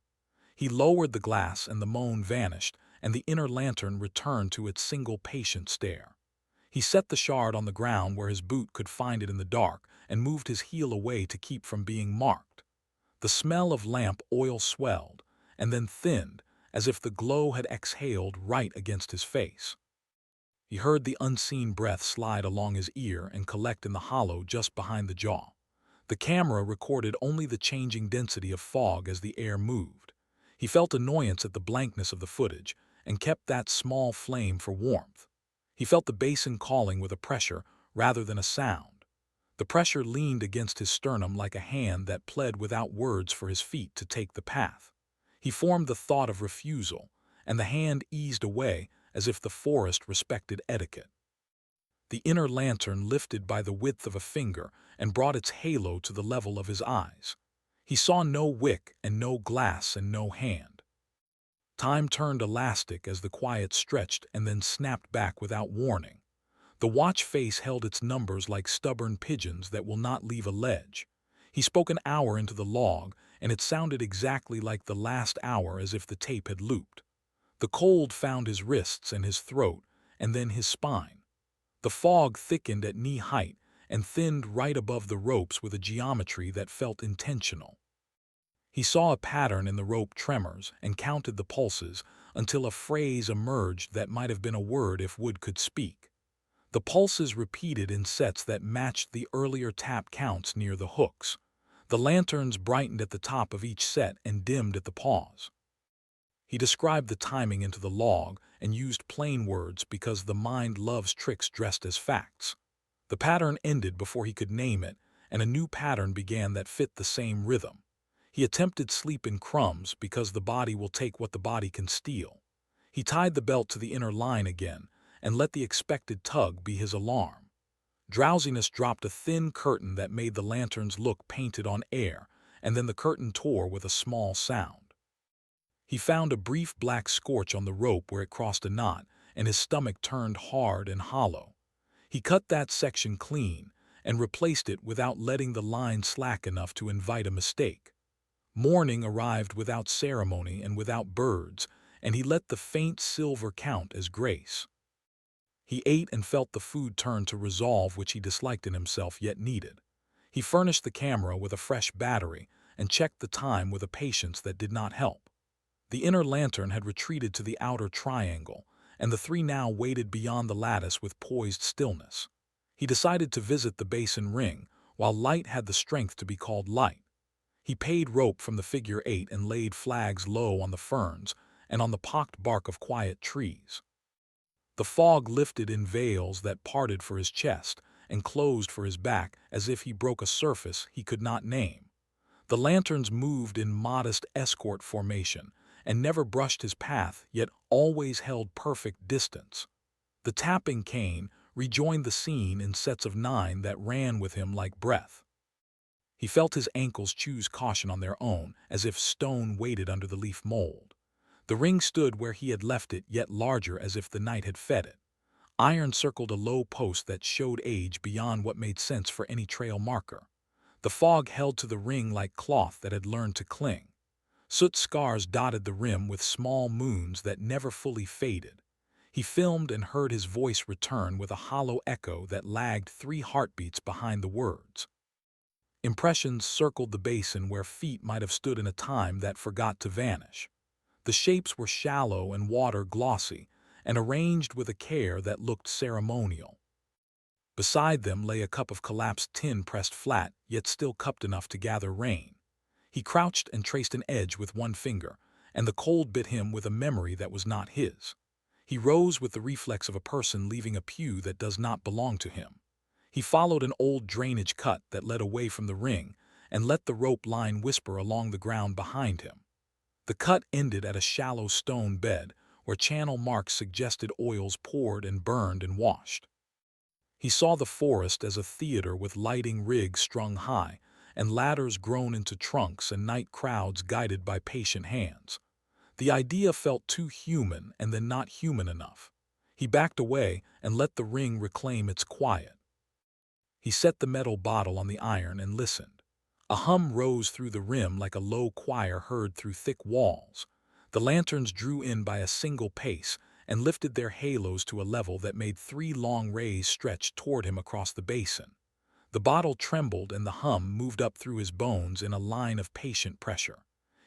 He lowered the glass and the moan vanished, and the inner lantern returned to its single patient stare. He set the shard on the ground where his boot could find it in the dark and moved his heel away to keep from being marked. The smell of lamp oil swelled and then thinned as if the glow had exhaled right against his face. He heard the unseen breath slide along his ear and collect in the hollow just behind the jaw. The camera recorded only the changing density of fog as the air moved. He felt annoyance at the blankness of the footage and kept that small flame for warmth. He felt the basin calling with a pressure rather than a sound. The pressure leaned against his sternum like a hand that pled without words for his feet to take the path. He formed the thought of refusal, and the hand eased away as if the forest respected etiquette. The inner lantern lifted by the width of a finger and brought its halo to the level of his eyes. He saw no wick and no glass and no hand. Time turned elastic as the quiet stretched and then snapped back without warning. The watch face held its numbers like stubborn pigeons that will not leave a ledge. He spoke an hour into the log, and it sounded exactly like the last hour, as if the tape had looped. The cold found his wrists and his throat, and then his spine. The fog thickened at knee height and thinned right above the ropes with a geometry that felt intentional. He saw a pattern in the rope tremors and counted the pulses until a phrase emerged that might have been a word if wood could speak. The pulses repeated in sets that matched the earlier tap counts near the hooks. The lanterns brightened at the top of each set and dimmed at the pause. He described the timing into the log and used plain words because the mind loves tricks dressed as facts. The pattern ended before he could name it, and a new pattern began that fit the same rhythm. He attempted sleep in crumbs because the body will take what the body can steal. He tied the belt to the inner line again and let the expected tug be his alarm. Drowsiness dropped a thin curtain that made the lanterns look painted on air, and then the curtain tore with a small sound. He found a brief black scorch on the rope where it crossed a knot, and his stomach turned hard and hollow. He cut that section clean and replaced it without letting the line slack enough to invite a mistake. Morning arrived without ceremony and without birds, and he let the faint silver count as grace. He ate and felt the food turn to resolve which he disliked in himself yet needed. He furnished the camera with a fresh battery and checked the time with a patience that did not help. The inner lantern had retreated to the outer triangle, and the three now waited beyond the lattice with poised stillness. He decided to visit the basin ring, while light had the strength to be called light. He paid rope from the figure 8 and laid flags low on the ferns and on the pocked bark of quiet trees. The fog lifted in veils that parted for his chest and closed for his back as if he broke a surface he could not name. The lanterns moved in modest escort formation and never brushed his path, yet always held perfect distance. The tapping cane rejoined the scene in sets of 9 that ran with him like breath. He felt his ankles choose caution on their own, as if stone waited under the leaf mold. The ring stood where he had left it, yet larger as if the night had fed it. Iron circled a low post that showed age beyond what made sense for any trail marker. The fog held to the ring like cloth that had learned to cling. Soot scars dotted the rim with small moons that never fully faded. He filmed and heard his voice return with a hollow echo that lagged 3 heartbeats behind the words. Impressions circled the basin where feet might have stood in a time that forgot to vanish. The shapes were shallow and water glossy, and arranged with a care that looked ceremonial. Beside them lay a cup of collapsed tin pressed flat, yet still cupped enough to gather rain. He crouched and traced an edge with one finger, and the cold bit him with a memory that was not his. He rose with the reflex of a person leaving a pew that does not belong to him. He followed an old drainage cut that led away from the ring and let the rope line whisper along the ground behind him. The cut ended at a shallow stone bed where channel marks suggested oils poured and burned and washed. He saw the forest as a theater with lighting rigs strung high and ladders grown into trunks and night crowds guided by patient hands. The idea felt too human and then not human enough. He backed away and let the ring reclaim its quiet. He set the metal bottle on the iron and listened. A hum rose through the rim like a low choir heard through thick walls. The lanterns drew in by a single pace and lifted their halos to a level that made 3 long rays stretch toward him across the basin. The bottle trembled and the hum moved up through his bones in a line of patient pressure.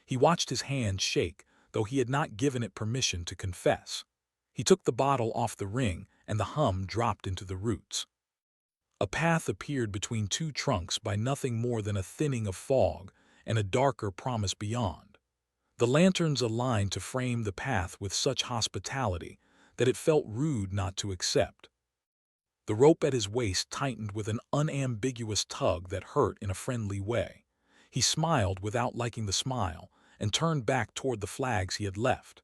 He watched his hand shake, though he had not given it permission to confess. He took the bottle off the ring and the hum dropped into the roots. A path appeared between 2 trunks by nothing more than a thinning of fog and a darker promise beyond. The lanterns aligned to frame the path with such hospitality that it felt rude not to accept. The rope at his waist tightened with an unambiguous tug that hurt in a friendly way. He smiled without liking the smile and turned back toward the flags he had left.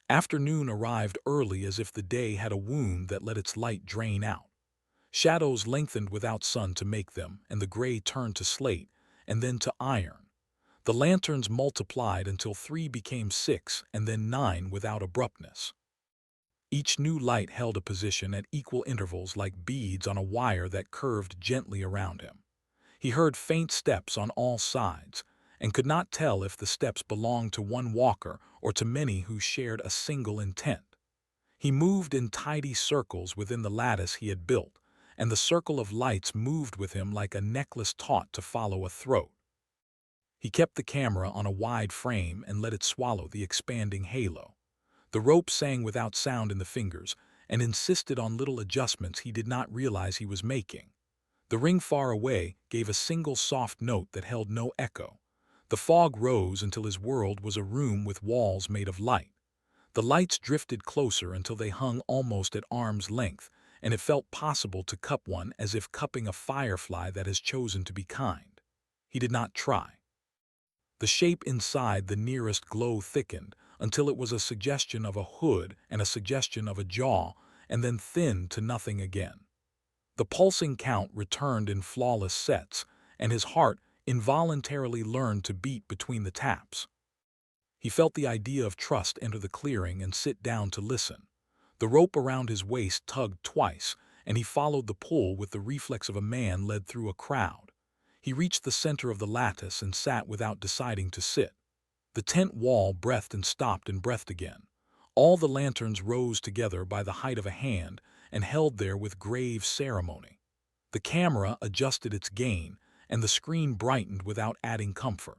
Afternoon arrived early as if the day had a wound that let its light drain out. Shadows lengthened without sun to make them, and the gray turned to slate, and then to iron. The lanterns multiplied until 3 became 6, and then 9 without abruptness. Each new light held a position at equal intervals like beads on a wire that curved gently around him. He heard faint steps on all sides, and could not tell if the steps belonged to one walker or to many who shared a single intent. He moved in tidy circles within the lattice he had built, and the circle of lights moved with him like a necklace taut to follow a throat. He kept the camera on a wide frame and let it swallow the expanding halo. The rope sang without sound in the fingers and insisted on little adjustments he did not realize he was making. The ring far away gave a single soft note that held no echo. The fog rose until his world was a room with walls made of light. The lights drifted closer until they hung almost at arm's length, and it felt possible to cup one as if cupping a firefly that has chosen to be kind. He did not try. The shape inside the nearest glow thickened until it was a suggestion of a hood and a suggestion of a jaw, and then thinned to nothing again. The pulsing count returned in flawless sets, and his heart involuntarily learned to beat between the taps. He felt the idea of trust enter the clearing and sit down to listen. The rope around his waist tugged twice, and he followed the pull with the reflex of a man led through a crowd. He reached the center of the lattice and sat without deciding to sit. The tent wall breathed and stopped and breathed again. All the lanterns rose together by the height of a hand and held there with grave ceremony. The camera adjusted its gain, and the screen brightened without adding comfort.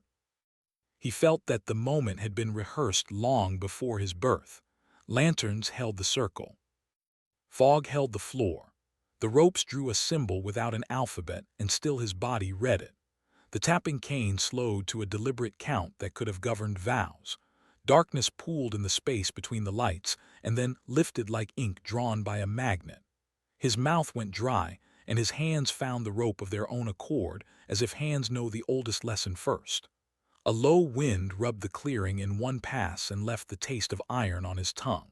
He felt that the moment had been rehearsed long before his birth. Lanterns held the circle. Fog held the floor. The ropes drew a symbol without an alphabet, and still his body read it. The tapping cane slowed to a deliberate count that could have governed vows. Darkness pooled in the space between the lights, and then lifted like ink drawn by a magnet. His mouth went dry, and his hands found the rope of their own accord, as if hands know the oldest lesson first. A low wind rubbed the clearing in one pass and left the taste of iron on his tongue.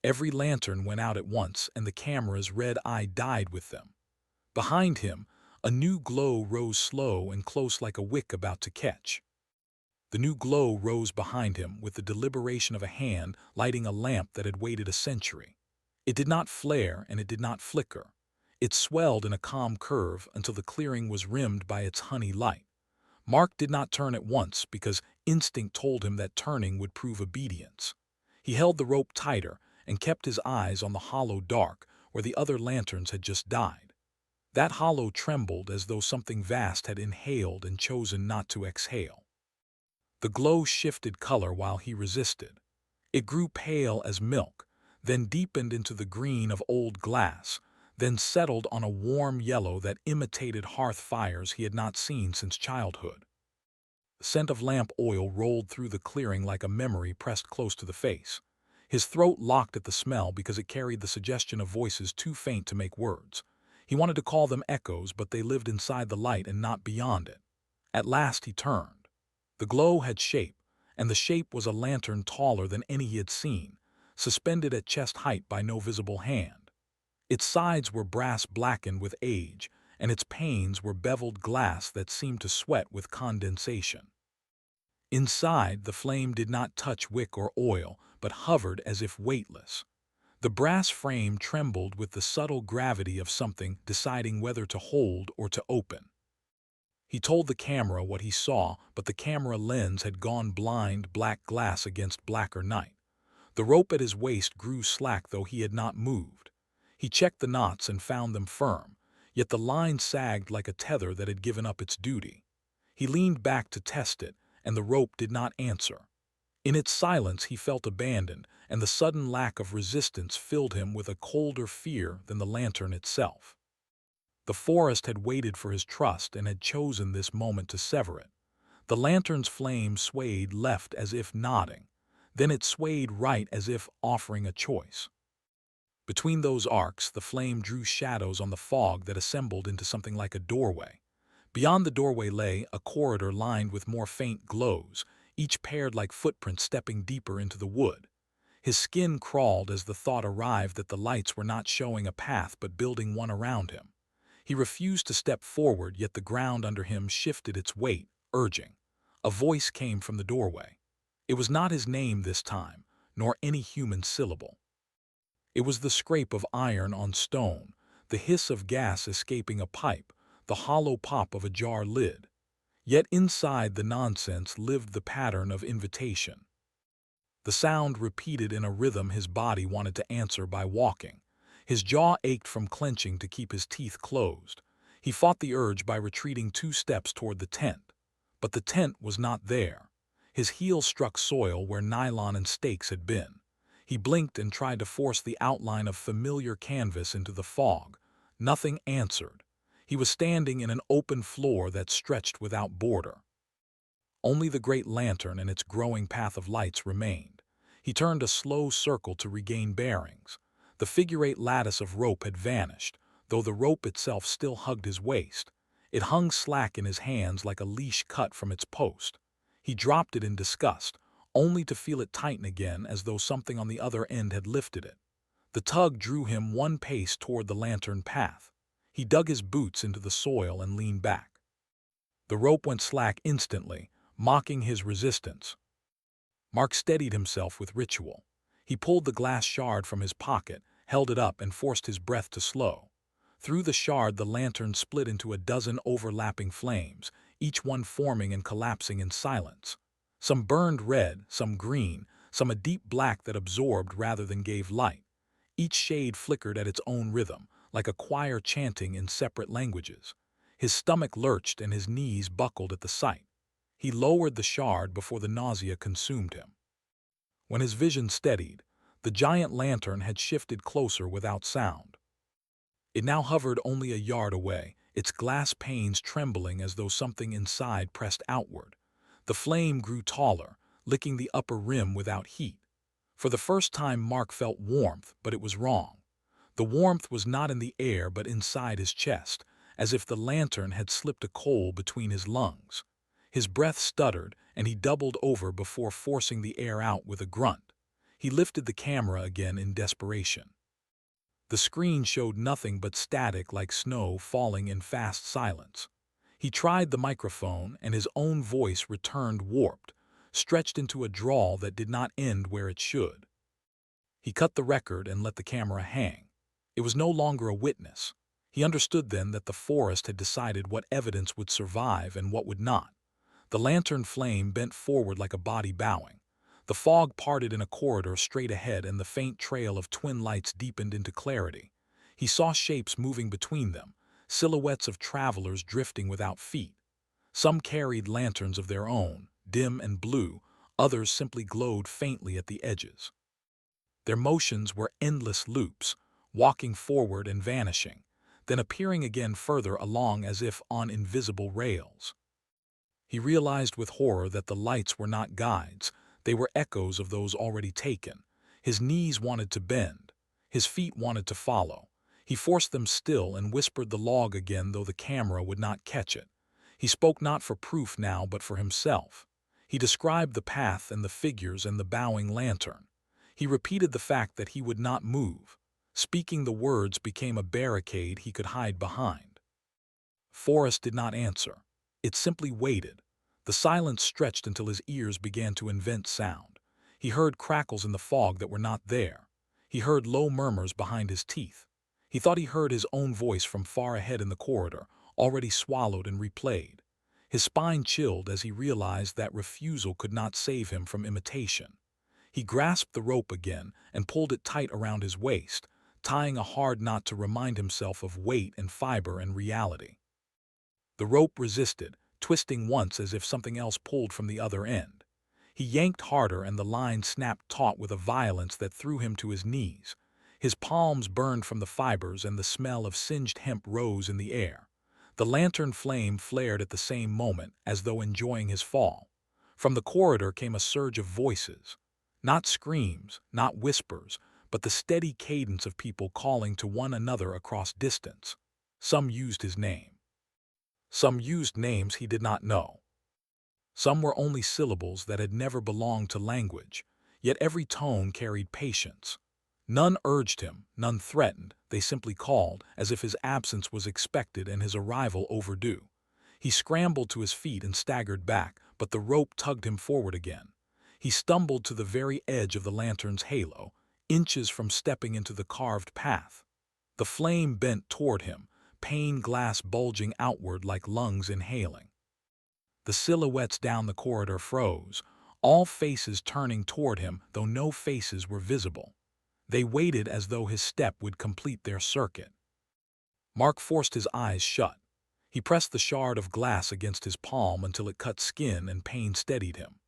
Every lantern went out at once, and the camera's red eye died with them. Behind him, a new glow rose slow and close like a wick about to catch. The new glow rose behind him with the deliberation of a hand lighting a lamp that had waited a century. It did not flare and it did not flicker. It swelled in a calm curve until the clearing was rimmed by its honey light. Mark did not turn at once because instinct told him that turning would prove obedience. He held the rope tighter and kept his eyes on the hollow dark where the other lanterns had just died. That hollow trembled as though something vast had inhaled and chosen not to exhale. The glow shifted color while he resisted. It grew pale as milk, then deepened into the green of old glass, then settled on a warm yellow that imitated hearth fires he had not seen since childhood. The scent of lamp oil rolled through the clearing like a memory pressed close to the face. His throat locked at the smell because it carried the suggestion of voices too faint to make words. He wanted to call them echoes, but they lived inside the light and not beyond it. At last he turned. The glow had shape, and the shape was a lantern taller than any he had seen, suspended at chest height by no visible hand. Its sides were brass blackened with age, and its panes were beveled glass that seemed to sweat with condensation. Inside, the flame did not touch wick or oil, but hovered as if weightless. The brass frame trembled with the subtle gravity of something deciding whether to hold or to open. He told the camera what he saw, but the camera lens had gone blind, black glass against blacker night. The rope at his waist grew slack though he had not moved. He checked the knots and found them firm, yet the line sagged like a tether that had given up its duty. He leaned back to test it, and the rope did not answer. In its silence he felt abandoned, and the sudden lack of resistance filled him with a colder fear than the lantern itself. The forest had waited for his trust and had chosen this moment to sever it. The lantern's flame swayed left as if nodding. Then it swayed right as if offering a choice. Between those arcs, the flame drew shadows on the fog that assembled into something like a doorway. Beyond the doorway lay a corridor lined with more faint glows, each paired like footprints stepping deeper into the wood. His skin crawled as the thought arrived that the lights were not showing a path but building one around him. He refused to step forward, yet the ground under him shifted its weight, urging. A voice came from the doorway. It was not his name this time, nor any human syllable. It was the scrape of iron on stone, the hiss of gas escaping a pipe, the hollow pop of a jar lid. Yet inside the nonsense lived the pattern of invitation. The sound repeated in a rhythm his body wanted to answer by walking. His jaw ached from clenching to keep his teeth closed. He fought the urge by retreating 2 steps toward the tent. But the tent was not there. His heels struck soil where nylon and stakes had been. He blinked and tried to force the outline of familiar canvas into the fog. Nothing answered. He was standing in an open floor that stretched without border. Only the great lantern and its growing path of lights remained. He turned a slow circle to regain bearings. The figure-8 lattice of rope had vanished, though the rope itself still hugged his waist. It hung slack in his hands like a leash cut from its post. He dropped it in disgust, only to feel it tighten again as though something on the other end had lifted it. The tug drew him 1 pace toward the lantern path. He dug his boots into the soil and leaned back. The rope went slack instantly, mocking his resistance. Mark steadied himself with ritual. He pulled the glass shard from his pocket, held it up, and forced his breath to slow. Through the shard, the lantern split into a dozen overlapping flames, each one forming and collapsing in silence. Some burned red, some green, some a deep black that absorbed rather than gave light. Each shade flickered at its own rhythm, like a choir chanting in separate languages. His stomach lurched and his knees buckled at the sight. He lowered the shard before the nausea consumed him. When his vision steadied, the giant lantern had shifted closer without sound. It now hovered only a yard away, its glass panes trembling as though something inside pressed outward. The flame grew taller, licking the upper rim without heat. For the first time Mark felt warmth, but it was wrong. The warmth was not in the air but inside his chest, as if the lantern had slipped a coal between his lungs. His breath stuttered, and he doubled over before forcing the air out with a grunt. He lifted the camera again in desperation. The screen showed nothing but static like snow falling in fast silence. He tried the microphone, and his own voice returned warped, stretched into a drawl that did not end where it should. He cut the record and let the camera hang. It was no longer a witness. He understood then that the forest had decided what evidence would survive and what would not. The lantern flame bent forward like a body bowing. The fog parted in a corridor straight ahead, and the faint trail of twin lights deepened into clarity. He saw shapes moving between them, silhouettes of travelers drifting without feet. Some carried lanterns of their own, dim and blue, others simply glowed faintly at the edges. Their motions were endless loops, walking forward and vanishing, then appearing again further along as if on invisible rails. He realized with horror that the lights were not guides, they were echoes of those already taken. His knees wanted to bend. His feet wanted to follow. He forced them still and whispered the log again, though the camera would not catch it. He spoke not for proof now, but for himself. He described the path and the figures and the bowing lantern. He repeated the fact that he would not move. Speaking the words became a barricade he could hide behind. Forrest did not answer. It simply waited. The silence stretched until his ears began to invent sound. He heard crackles in the fog that were not there. He heard low murmurs behind his teeth. He thought he heard his own voice from far ahead in the corridor, already swallowed and replayed. His spine chilled as he realized that refusal could not save him from imitation. He grasped the rope again and pulled it tight around his waist, tying a hard knot to remind himself of weight and fiber and reality. The rope resisted, twisting once as if something else pulled from the other end. He yanked harder and the line snapped taut with a violence that threw him to his knees. His palms burned from the fibers and the smell of singed hemp rose in the air. The lantern flame flared at the same moment, as though enjoying his fall. From the corridor came a surge of voices. Not screams, not whispers, but the steady cadence of people calling to one another across distance. Some used his name. Some used names he did not know. Some were only syllables that had never belonged to language, yet every tone carried patience. None urged him, none threatened, they simply called, as if his absence was expected and his arrival overdue. He scrambled to his feet and staggered back, but the rope tugged him forward again. He stumbled to the very edge of the lantern's halo, inches from stepping into the carved path. The flame bent toward him, pane glass bulging outward like lungs inhaling. The silhouettes down the corridor froze, all faces turning toward him, though no faces were visible. They waited as though his step would complete their circuit. Mark forced his eyes shut. He pressed the shard of glass against his palm until it cut skin and pain steadied him.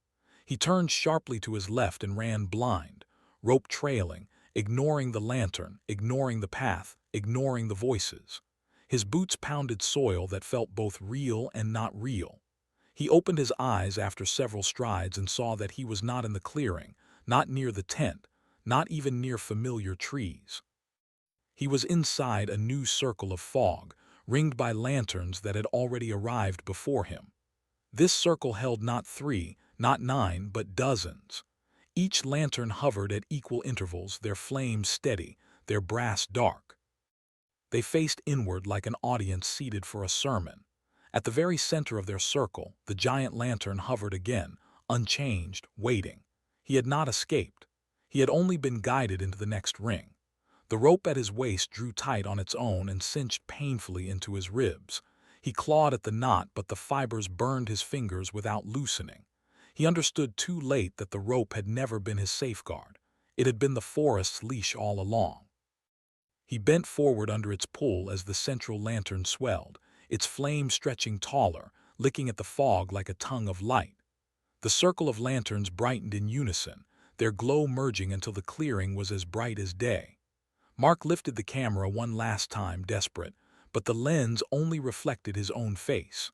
He turned sharply to his left and ran blind, rope trailing, ignoring the lantern, ignoring the path, ignoring the voices. His boots pounded soil that felt both real and not real. He opened his eyes after several strides and saw that he was not in the clearing, not near the tent, not even near familiar trees. He was inside a new circle of fog, ringed by lanterns that had already arrived before him. This circle held not 3, not 9, but dozens. Each lantern hovered at equal intervals, their flames steady, their brass dark. They faced inward like an audience seated for a sermon. At the very center of their circle, the giant lantern hovered again, unchanged, waiting. He had not escaped. He had only been guided into the next ring. The rope at his waist drew tight on its own and cinched painfully into his ribs. He clawed at the knot, but the fibers burned his fingers without loosening. He understood too late that the rope had never been his safeguard. It had been the forest's leash all along. He bent forward under its pull as the central lantern swelled, its flame stretching taller, licking at the fog like a tongue of light. The circle of lanterns brightened in unison, their glow merging until the clearing was as bright as day. Mark lifted the camera one last time, desperate, but the lens only reflected his own face.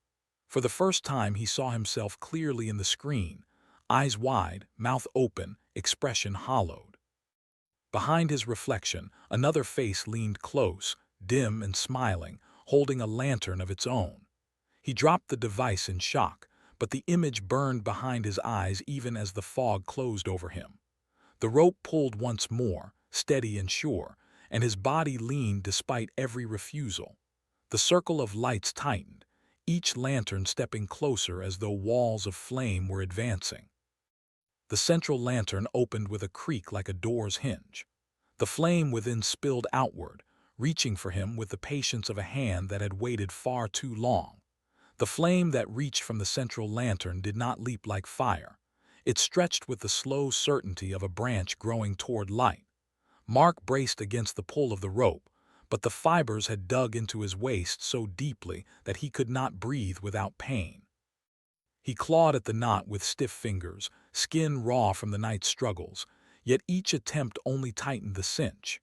For the first time he saw himself clearly in the screen, eyes wide, mouth open, expression hollowed. Behind his reflection, another face leaned close, dim and smiling, holding a lantern of its own. He dropped the device in shock, but the image burned behind his eyes even as the fog closed over him. The rope pulled once more, steady and sure, and his body leaned despite every refusal. The circle of lights tightened, each lantern stepping closer as though walls of flame were advancing. The central lantern opened with a creak like a door's hinge. The flame within spilled outward, reaching for him with the patience of a hand that had waited far too long. The flame that reached from the central lantern did not leap like fire. It stretched with the slow certainty of a branch growing toward light. Mark braced against the pull of the rope, but the fibers had dug into his waist so deeply that he could not breathe without pain. He clawed at the knot with stiff fingers, skin raw from the night's struggles, yet each attempt only tightened the cinch.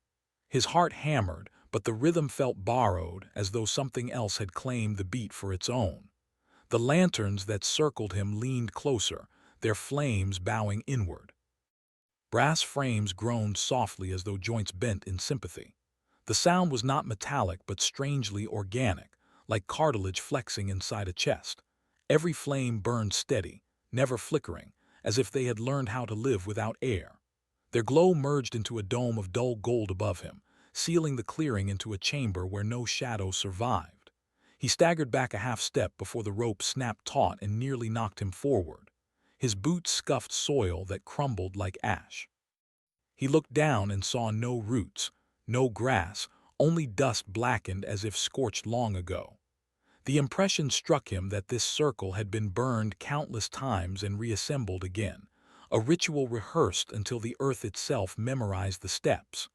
His heart hammered, but the rhythm felt borrowed, as though something else had claimed the beat for its own. The lanterns that circled him leaned closer, their flames bowing inward. Brass frames groaned softly as though joints bent in sympathy. The sound was not metallic but strangely organic, like cartilage flexing inside a chest. Every flame burned steady, never flickering, as if they had learned how to live without air. Their glow merged into a dome of dull gold above him, sealing the clearing into a chamber where no shadow survived. He staggered back a half-step before the rope snapped taut and nearly knocked him forward. His boots scuffed soil that crumbled like ash. He looked down and saw no roots, no grass, only dust blackened as if scorched long ago. The impression struck him that this circle had been burned countless times and reassembled again, a ritual rehearsed until the earth itself memorized the steps.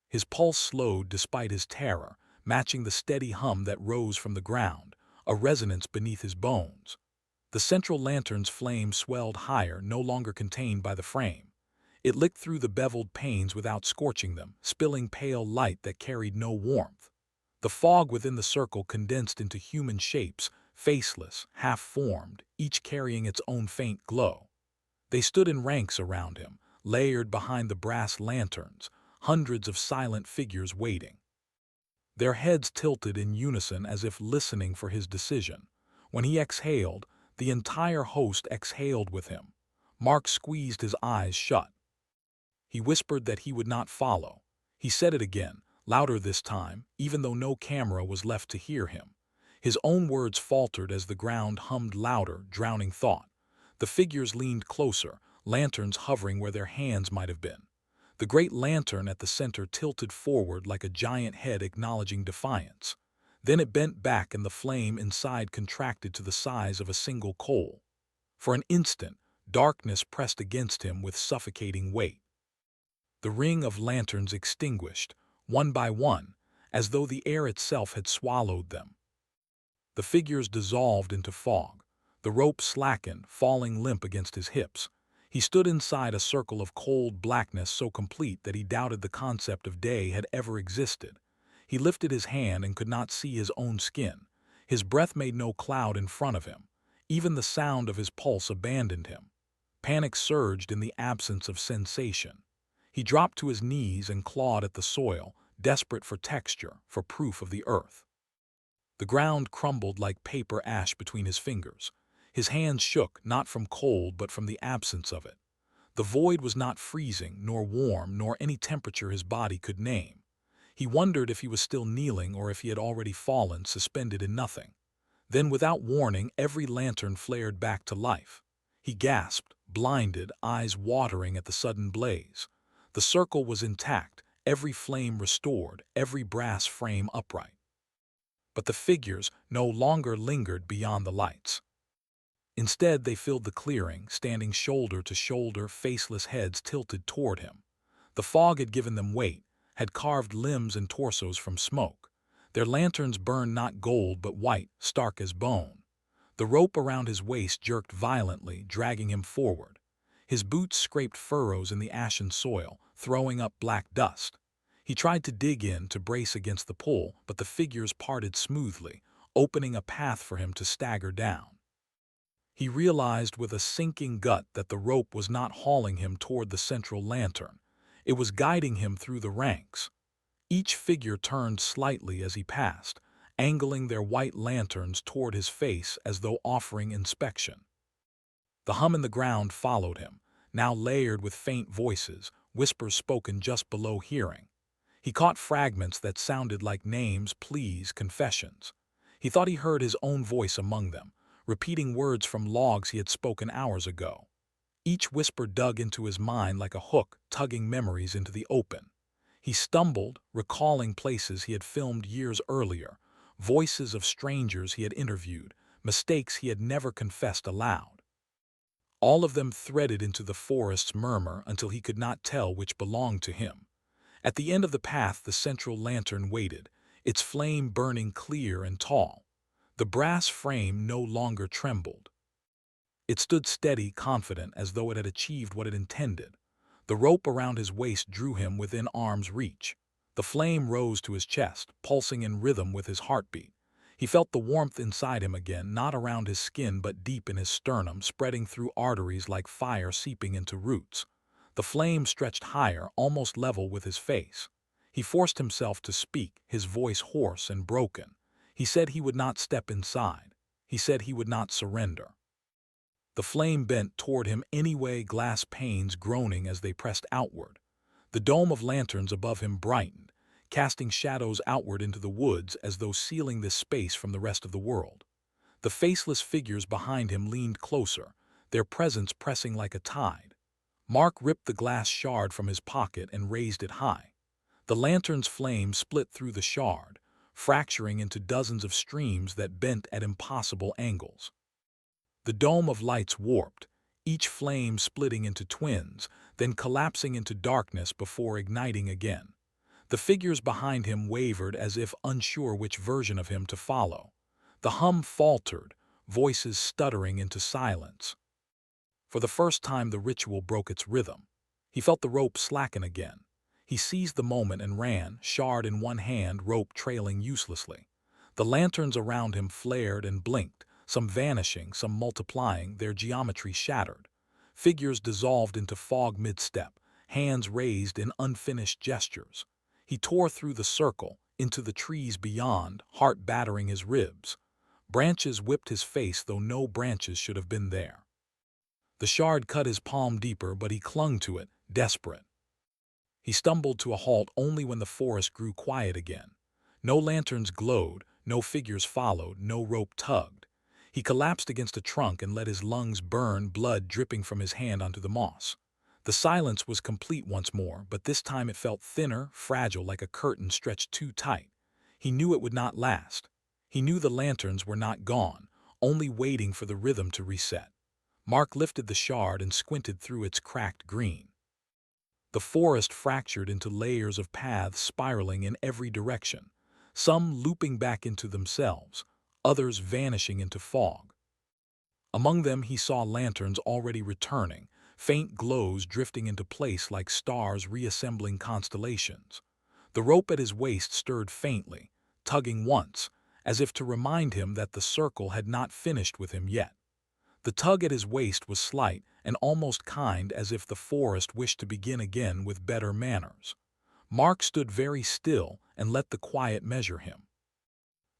His pulse slowed despite his terror, matching the steady hum that rose from the ground, a resonance beneath his bones. The central lantern's flame swelled higher, no longer contained by the frame. It licked through the beveled panes without scorching them, spilling pale light that carried no warmth. The fog within the circle condensed into human shapes, faceless, half-formed, each carrying its own faint glow. They stood in ranks around him, layered behind the brass lanterns, hundreds of silent figures waiting. Their heads tilted in unison as if listening for his decision. When he exhaled, the entire host exhaled with him. Mark squeezed his eyes shut. He whispered that he would not follow. He said it again, louder this time, even though no camera was left to hear him. His own words faltered as the ground hummed louder, drowning thought. The figures leaned closer, lanterns hovering where their hands might have been. The great lantern at the center tilted forward like a giant head acknowledging defiance. Then it bent back and the flame inside contracted to the size of a single coal. For an instant, darkness pressed against him with suffocating weight. The ring of lanterns extinguished, one by one, as though the air itself had swallowed them. The figures dissolved into fog. The rope slackened, falling limp against his hips. He stood inside a circle of cold blackness so complete that he doubted the concept of day had ever existed. He lifted his hand and could not see his own skin. His breath made no cloud in front of him. Even the sound of his pulse abandoned him. Panic surged in the absence of sensation. He dropped to his knees and clawed at the soil, desperate for texture, for proof of the earth. The ground crumbled like paper ash between his fingers. His hands shook, not from cold but from the absence of it. The void was not freezing, nor warm, nor any temperature his body could name. He wondered if he was still kneeling or if he had already fallen, suspended in nothing. Then, without warning, every lantern flared back to life. He gasped, blinded, eyes watering at the sudden blaze. The circle was intact, every flame restored, every brass frame upright. But the figures no longer lingered beyond the lights. Instead, they filled the clearing, standing shoulder to shoulder, faceless heads tilted toward him. The fog had given them weight, had carved limbs and torsos from smoke. Their lanterns burned not gold but white, stark as bone. The rope around his waist jerked violently, dragging him forward. His boots scraped furrows in the ashen soil, throwing up black dust. He tried to dig in, to brace against the pull, but the figures parted smoothly, opening a path for him to stagger down. He realized with a sinking gut that the rope was not hauling him toward the central lantern. It was guiding him through the ranks. Each figure turned slightly as he passed, angling their white lanterns toward his face as though offering inspection. The hum in the ground followed him, now layered with faint voices, whispers spoken just below hearing. He caught fragments that sounded like names, pleas, confessions. He thought he heard his own voice among them, repeating words from logs he had spoken hours ago. Each whisper dug into his mind like a hook, tugging memories into the open. He stumbled, recalling places he had filmed years earlier, voices of strangers he had interviewed, mistakes he had never confessed aloud. All of them threaded into the forest's murmur until he could not tell which belonged to him. At the end of the path the central lantern waited, its flame burning clear and tall. The brass frame no longer trembled. It stood steady, confident, as though it had achieved what it intended. The rope around his waist drew him within arm's reach. The flame rose to his chest, pulsing in rhythm with his heartbeat. He felt the warmth inside him again, not around his skin but deep in his sternum, spreading through arteries like fire seeping into roots. The flame stretched higher, almost level with his face. He forced himself to speak, his voice hoarse and broken. He said he would not step inside. He said he would not surrender. The flame bent toward him anyway, glass panes groaning as they pressed outward. The dome of lanterns above him brightened, casting shadows outward into the woods as though sealing this space from the rest of the world. The faceless figures behind him leaned closer, their presence pressing like a tide. Mark ripped the glass shard from his pocket and raised it high. The lantern's flame split through the shard, fracturing into dozens of streams that bent at impossible angles. The dome of lights warped, each flame splitting into twins, then collapsing into darkness before igniting again. The figures behind him wavered as if unsure which version of him to follow. The hum faltered, voices stuttering into silence. For the first time the ritual broke its rhythm. He felt the rope slacken again. He seized the moment and ran, shard in one hand, rope trailing uselessly. The lanterns around him flared and blinked, some vanishing, some multiplying, their geometry shattered. Figures dissolved into fog mid-step, hands raised in unfinished gestures. He tore through the circle, into the trees beyond, heart battering his ribs. Branches whipped his face, though no branches should have been there. The shard cut his palm deeper, but he clung to it, desperate. He stumbled to a halt only when the forest grew quiet again. No lanterns glowed, no figures followed, no rope tugged. He collapsed against a trunk and let his lungs burn, blood dripping from his hand onto the moss. The silence was complete once more, but this time it felt thinner, fragile, like a curtain stretched too tight. He knew it would not last. He knew the lanterns were not gone, only waiting for the rhythm to reset. Mark lifted the shard and squinted through its cracked green. The forest fractured into layers of paths spiraling in every direction, some looping back into themselves, others vanishing into fog. Among them he saw lanterns already returning, faint glows drifting into place like stars reassembling constellations. The rope at his waist stirred faintly, tugging once, as if to remind him that the circle had not finished with him yet. The tug at his waist was slight and almost kind, as if the forest wished to begin again with better manners. Mark stood very still and let the quiet measure him.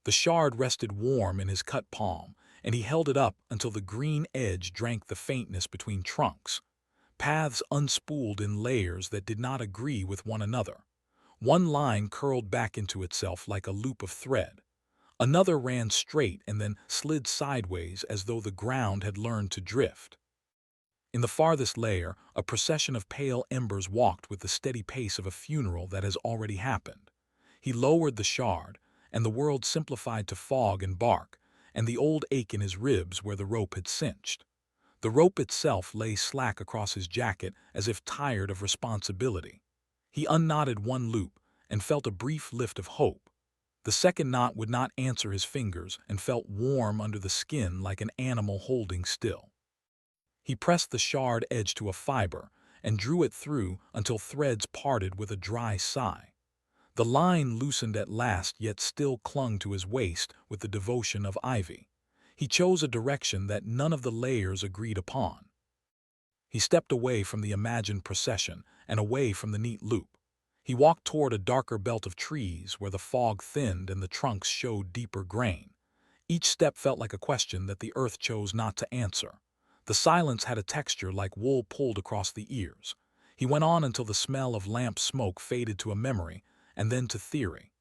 The shard rested warm in his cut palm, and he held it up until the green edge drank the faintness between trunks. Paths unspooled in layers that did not agree with one another. One line curled back into itself like a loop of thread. Another ran straight and then slid sideways as though the ground had learned to drift. In the farthest layer, a procession of pale embers walked with the steady pace of a funeral that has already happened. He lowered the shard, and the world simplified to fog and bark, and the old ache in his ribs where the rope had cinched. The rope itself lay slack across his jacket as if tired of responsibility. He unknotted one loop and felt a brief lift of hope. The second knot would not answer his fingers and felt warm under the skin like an animal holding still. He pressed the shard edge to a fiber and drew it through until threads parted with a dry sigh. The line loosened at last, yet still clung to his waist with the devotion of ivy. He chose a direction that none of the layers agreed upon. He stepped away from the imagined procession and away from the neat loop. He walked toward a darker belt of trees where the fog thinned and the trunks showed deeper grain. Each step felt like a question that the earth chose not to answer. The silence had a texture like wool pulled across the ears. He went on until the smell of lamp smoke faded to a memory, and then to theory.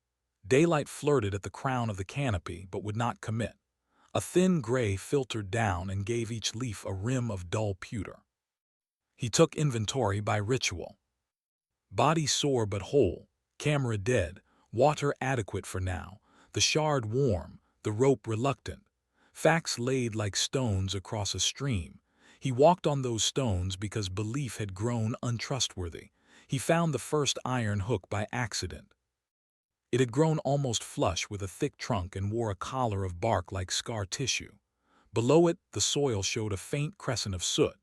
Daylight flirted at the crown of the canopy but would not commit. A thin gray filtered down and gave each leaf a rim of dull pewter. He took inventory by ritual. Body sore but whole, camera dead, water adequate for now, the shard warm, the rope reluctant. Facts laid like stones across a stream. He walked on those stones because belief had grown untrustworthy. He found the first iron hook by accident. It had grown almost flush with a thick trunk and wore a collar of bark like scar tissue. Below it, the soil showed a faint crescent of soot.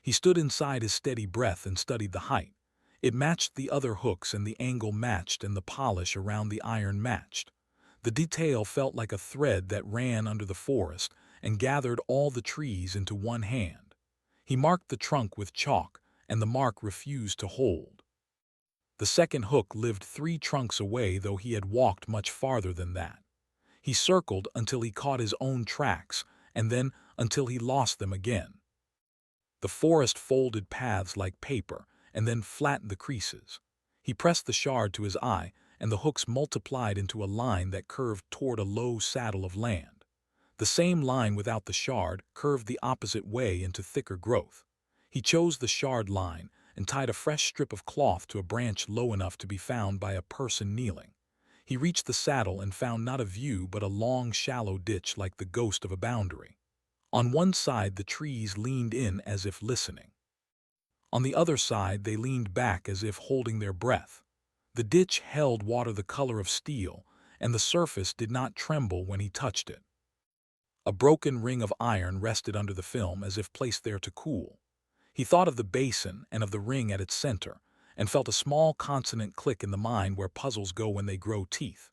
He stood inside his steady breath and studied the height. It matched the other hooks, and the angle matched, and the polish around the iron matched. The detail felt like a thread that ran under the forest and gathered all the trees into one hand. He marked the trunk with chalk, and the mark refused to hold. The second hook lived 3 trunks away, though he had walked much farther than that. He circled until he caught his own tracks, and then until he lost them again. The forest folded paths like paper, and then flattened the creases. He pressed the shard to his eye, and the hooks multiplied into a line that curved toward a low saddle of land. The same line without the shard curved the opposite way into thicker growth. He chose the shard line and tied a fresh strip of cloth to a branch low enough to be found by a person kneeling. He reached the saddle and found not a view but a long, shallow ditch like the ghost of a boundary. On one side the trees leaned in as if listening. On the other side they leaned back as if holding their breath. The ditch held water the color of steel, and the surface did not tremble when he touched it. A broken ring of iron rested under the film as if placed there to cool. He thought of the basin and of the ring at its center, and felt a small consonant click in the mind where puzzles go when they grow teeth.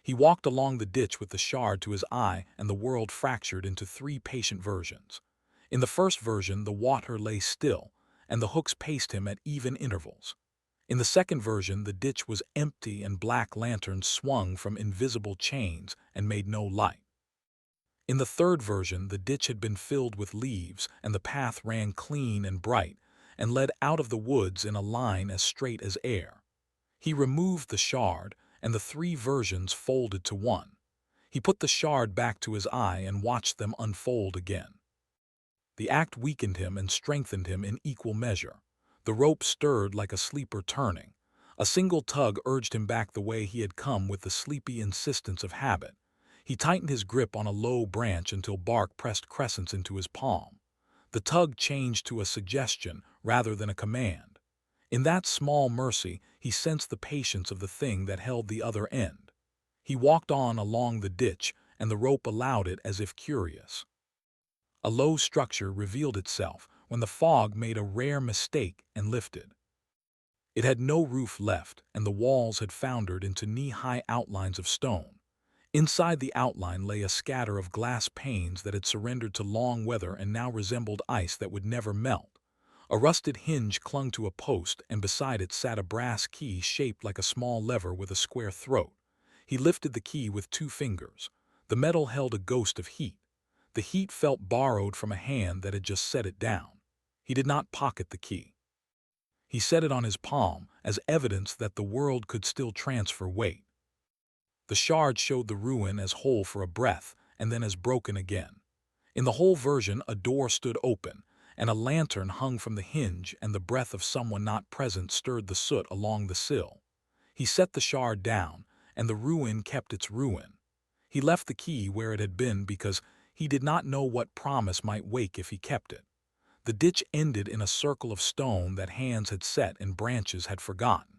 He walked along the ditch with the shard to his eye, and the world fractured into 3 patient versions. In the first version, the water lay still, and the hooks paced him at even intervals. In the second version, the ditch was empty and black lanterns swung from invisible chains and made no light. In the third version, the ditch had been filled with leaves, and the path ran clean and bright, and led out of the woods in a line as straight as air. He removed the shard, and the 3 versions folded to one. He put the shard back to his eye and watched them unfold again. The act weakened him and strengthened him in equal measure. The rope stirred like a sleeper turning. A single tug urged him back the way he had come with the sleepy insistence of habit. He tightened his grip on a low branch until bark pressed crescents into his palm. The tug changed to a suggestion rather than a command. In that small mercy, he sensed the patience of the thing that held the other end. He walked on along the ditch, and the rope allowed it as if curious. A low structure revealed itself when the fog made a rare mistake and lifted. It had no roof left, and the walls had foundered into knee-high outlines of stone. Inside the outline lay a scatter of glass panes that had surrendered to long weather and now resembled ice that would never melt. A rusted hinge clung to a post, and beside it sat a brass key shaped like a small lever with a square throat. He lifted the key with 2 fingers. The metal held a ghost of heat. The heat felt borrowed from a hand that had just set it down. He did not pocket the key. He set it on his palm as evidence that the world could still transfer weight. The shard showed the ruin as whole for a breath, and then as broken again. In the whole version, a door stood open, and a lantern hung from the hinge, and the breath of someone not present stirred the soot along the sill. He set the shard down, and the ruin kept its ruin. He left the key where it had been because he did not know what promise might wake if he kept it. The ditch ended in a circle of stone that hands had set and branches had forgotten.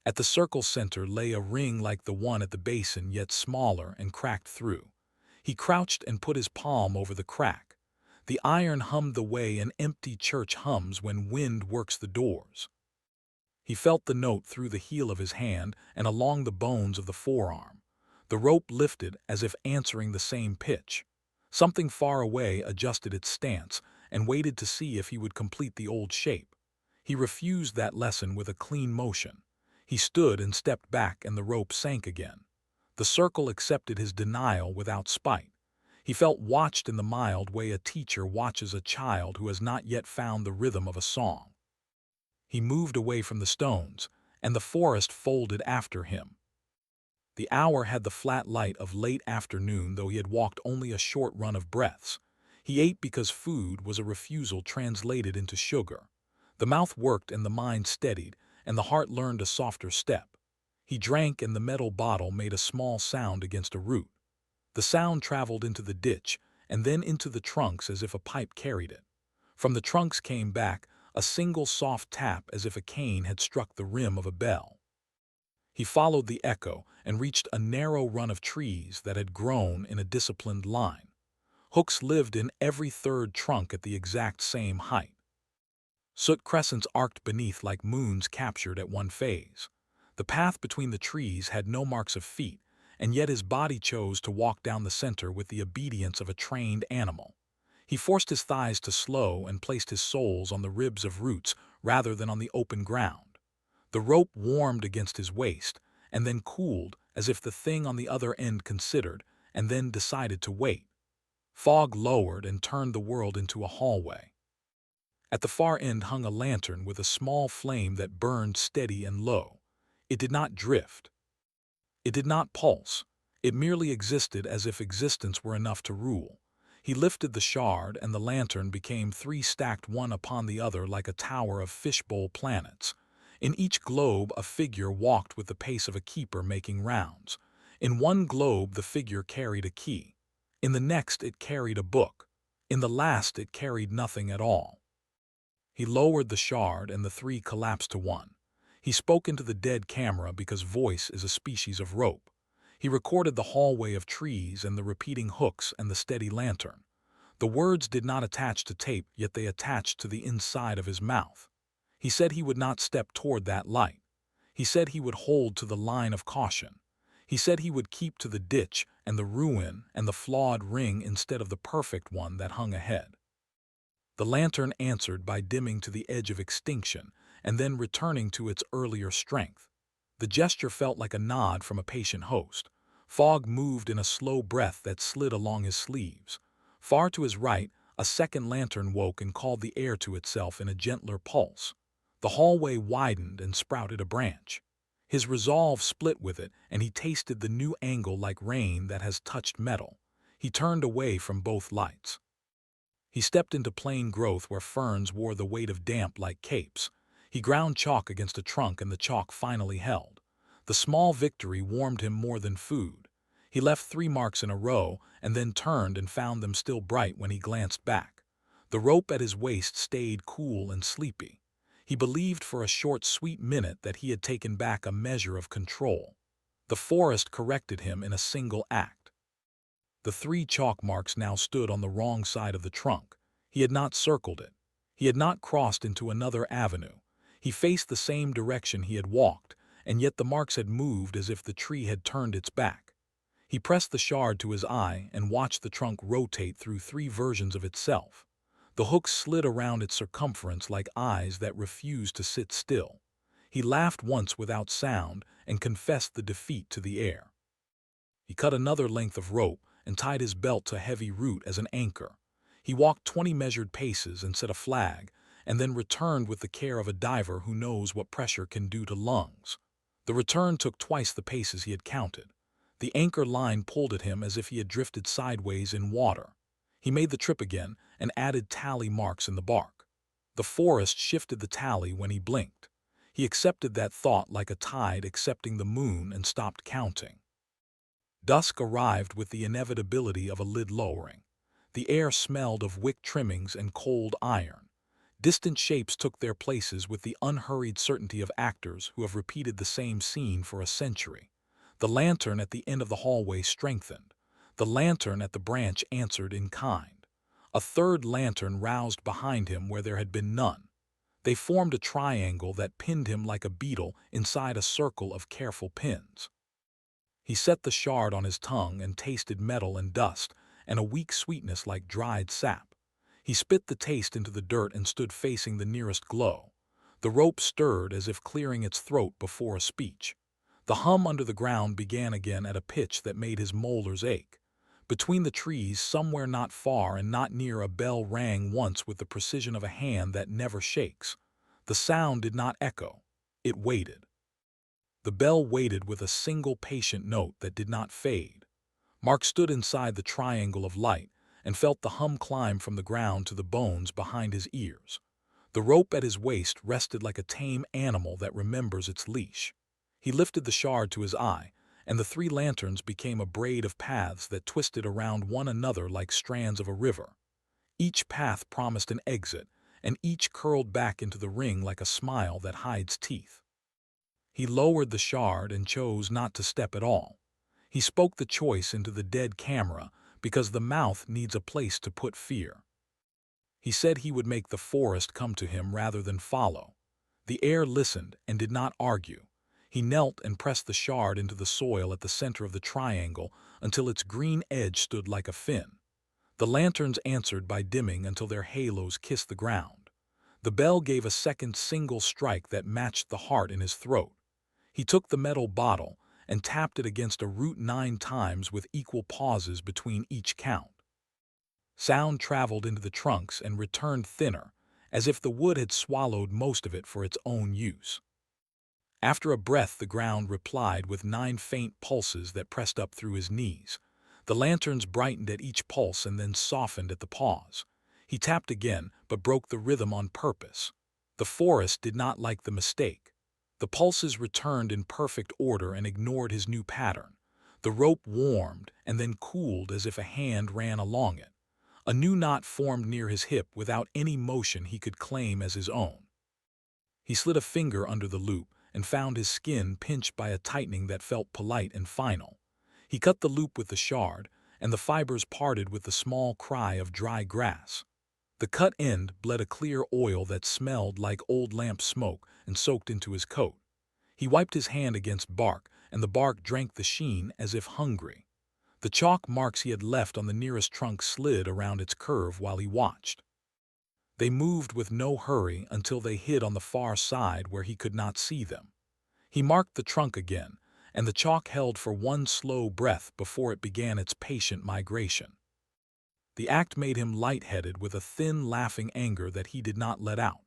At the circle's center lay a ring like the one at the basin, yet smaller and cracked through. He crouched and put his palm over the crack. The iron hummed the way an empty church hums when wind works the doors. He felt the note through the heel of his hand and along the bones of the forearm. The rope lifted as if answering the same pitch. Something far away adjusted its stance and waited to see if he would complete the old shape. He refused that lesson with a clean motion. He stood and stepped back, and the rope sank again. The circle accepted his denial without spite. He felt watched in the mild way a teacher watches a child who has not yet found the rhythm of a song. He moved away from the stones, and the forest folded after him. The hour had the flat light of late afternoon, though he had walked only a short run of breaths. He ate because food was a refusal translated into sugar. The mouth worked and the mind steadied, and the heart learned a softer step. He drank, and the metal bottle made a small sound against a root. The sound traveled into the ditch and then into the trunks as if a pipe carried it. From the trunks came back a single soft tap as if a cane had struck the rim of a bell. He followed the echo and reached a narrow run of trees that had grown in a disciplined line. Hooks lived in every third trunk at the exact same height. Soot crescents arced beneath like moons captured at one phase. The path between the trees had no marks of feet, and yet his body chose to walk down the center with the obedience of a trained animal. He forced his thighs to slow and placed his soles on the ribs of roots rather than on the open ground. The rope warmed against his waist, and then cooled as if the thing on the other end considered, and then decided to wait. Fog lowered and turned the world into a hallway. At the far end hung a lantern with a small flame that burned steady and low. It did not drift. It did not pulse. It merely existed as if existence were enough to rule. He lifted the shard, and the lantern became three stacked one upon the other like a tower of fishbowl planets. In each globe a figure walked with the pace of a keeper making rounds. In one globe the figure carried a key. In the next it carried a book. In the last it carried nothing at all. He lowered the shard and the three collapsed to one. He spoke into the dead camera because voice is a species of rope. He recorded the hallway of trees and the repeating hooks and the steady lantern. The words did not attach to tape, yet they attached to the inside of his mouth. He said he would not step toward that light. He said he would hold to the line of caution. He said he would keep to the ditch and the ruin and the flawed ring instead of the perfect one that hung ahead. The lantern answered by dimming to the edge of extinction and then returning to its earlier strength. The gesture felt like a nod from a patient host. Fog moved in a slow breath that slid along his sleeves. Far to his right, a second lantern woke and called the air to itself in a gentler pulse. The hallway widened and sprouted a branch. His resolve split with it, and he tasted the new angle like rain that has touched metal. He turned away from both lights. He stepped into plain growth where ferns wore the weight of damp like capes. He ground chalk against a trunk and the chalk finally held. The small victory warmed him more than food. He left 3 marks in a row and then turned and found them still bright when he glanced back. The rope at his waist stayed cool and sleepy. He believed for a short, sweet minute that he had taken back a measure of control. The forest corrected him in a single act. The 3 chalk marks now stood on the wrong side of the trunk. He had not circled it. He had not crossed into another avenue. He faced the same direction he had walked, and yet the marks had moved as if the tree had turned its back. He pressed the shard to his eye and watched the trunk rotate through 3 versions of itself. The hooks slid around its circumference like eyes that refused to sit still. He laughed once without sound and confessed the defeat to the air. He cut another length of rope and tied his belt to a heavy root as an anchor. He walked 20 measured paces and set a flag, and then returned with the care of a diver who knows what pressure can do to lungs. The return took twice the paces he had counted. The anchor line pulled at him as if he had drifted sideways in water. He made the trip again and added tally marks in the bark. The forest shifted the tally when he blinked. He accepted that thought like a tide accepting the moon and stopped counting. Dusk arrived with the inevitability of a lid lowering. The air smelled of wick trimmings and cold iron. Distant shapes took their places with the unhurried certainty of actors who have repeated the same scene for a century. The lantern at the end of the hallway strengthened. The lantern at the branch answered in kind. A third lantern roused behind him where there had been none. They formed a triangle that pinned him like a beetle inside a circle of careful pins. He set the shard on his tongue and tasted metal and dust, and a weak sweetness like dried sap. He spit the taste into the dirt and stood facing the nearest glow. The rope stirred as if clearing its throat before a speech. The hum under the ground began again at a pitch that made his molars ache. Between the trees, somewhere not far and not near, a bell rang once with the precision of a hand that never shakes. The sound did not echo. It waited. The bell waited with a single patient note that did not fade. Mark stood inside the triangle of light and felt the hum climb from the ground to the bones behind his ears. The rope at his waist rested like a tame animal that remembers its leash. He lifted the shard to his eye, and the three lanterns became a braid of paths that twisted around one another like strands of a river. Each path promised an exit, and each curled back into the ring like a smile that hides teeth. He lowered the shard and chose not to step at all. He spoke the choice into the dead camera because the mouth needs a place to put fear. He said he would make the forest come to him rather than follow. The air listened and did not argue. He knelt and pressed the shard into the soil at the center of the triangle until its green edge stood like a fin. The lanterns answered by dimming until their halos kissed the ground. The bell gave a second single strike that matched the heart in his throat. He took the metal bottle and tapped it against a root 9 times with equal pauses between each count. Sound traveled into the trunks and returned thinner, as if the wood had swallowed most of it for its own use. After a breath, the ground replied with 9 faint pulses that pressed up through his knees. The lanterns brightened at each pulse and then softened at the pause. He tapped again, but broke the rhythm on purpose. The forest did not like the mistake. The pulses returned in perfect order and ignored his new pattern. The rope warmed and then cooled as if a hand ran along it. A new knot formed near his hip without any motion he could claim as his own. He slid a finger under the loop and found his skin pinched by a tightening that felt polite and final. He cut the loop with the shard, and the fibers parted with the small cry of dry grass. The cut end bled a clear oil that smelled like old lamp smoke and soaked into his coat. He wiped his hand against bark, and the bark drank the sheen as if hungry. The chalk marks he had left on the nearest trunk slid around its curve while he watched. They moved with no hurry until they hid on the far side where he could not see them. He marked the trunk again, and the chalk held for one slow breath before it began its patient migration. The act made him lightheaded with a thin, laughing anger that he did not let out.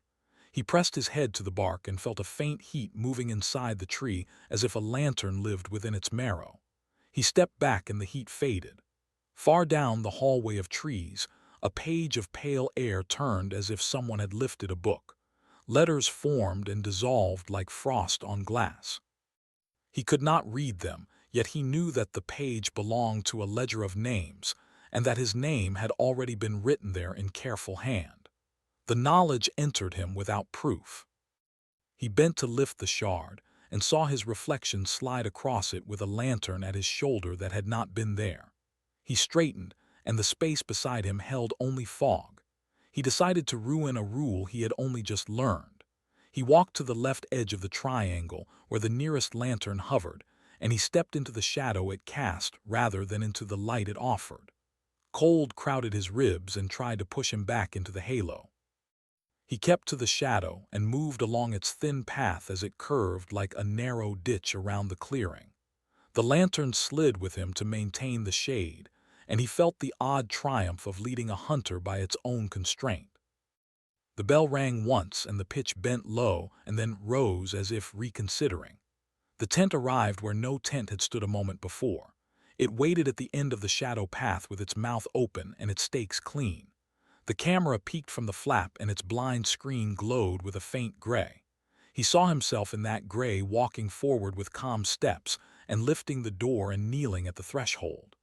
He pressed his head to the bark and felt a faint heat moving inside the tree as if a lantern lived within its marrow. He stepped back and the heat faded. Far down the hallway of trees, a page of pale air turned as if someone had lifted a book. Letters formed and dissolved like frost on glass. He could not read them, yet he knew that the page belonged to a ledger of names, and that his name had already been written there in careful hand. The knowledge entered him without proof. He bent to lift the shard, and saw his reflection slide across it with a lantern at his shoulder that had not been there. He straightened, and the space beside him held only fog. He decided to ruin a rule he had only just learned. He walked to the left edge of the triangle where the nearest lantern hovered, and he stepped into the shadow it cast rather than into the light it offered. Cold crowded his ribs and tried to push him back into the halo. He kept to the shadow and moved along its thin path as it curved like a narrow ditch around the clearing. The lantern slid with him to maintain the shade, and he felt the odd triumph of leading a hunter by its own constraint. The bell rang once and the pitch bent low and then rose as if reconsidering. The tent arrived where no tent had stood a moment before. It waited at the end of the shadow path with its mouth open and its stakes clean. The camera peeked from the flap and its blind screen glowed with a faint gray. He saw himself in that gray walking forward with calm steps and lifting the door and kneeling at the threshold.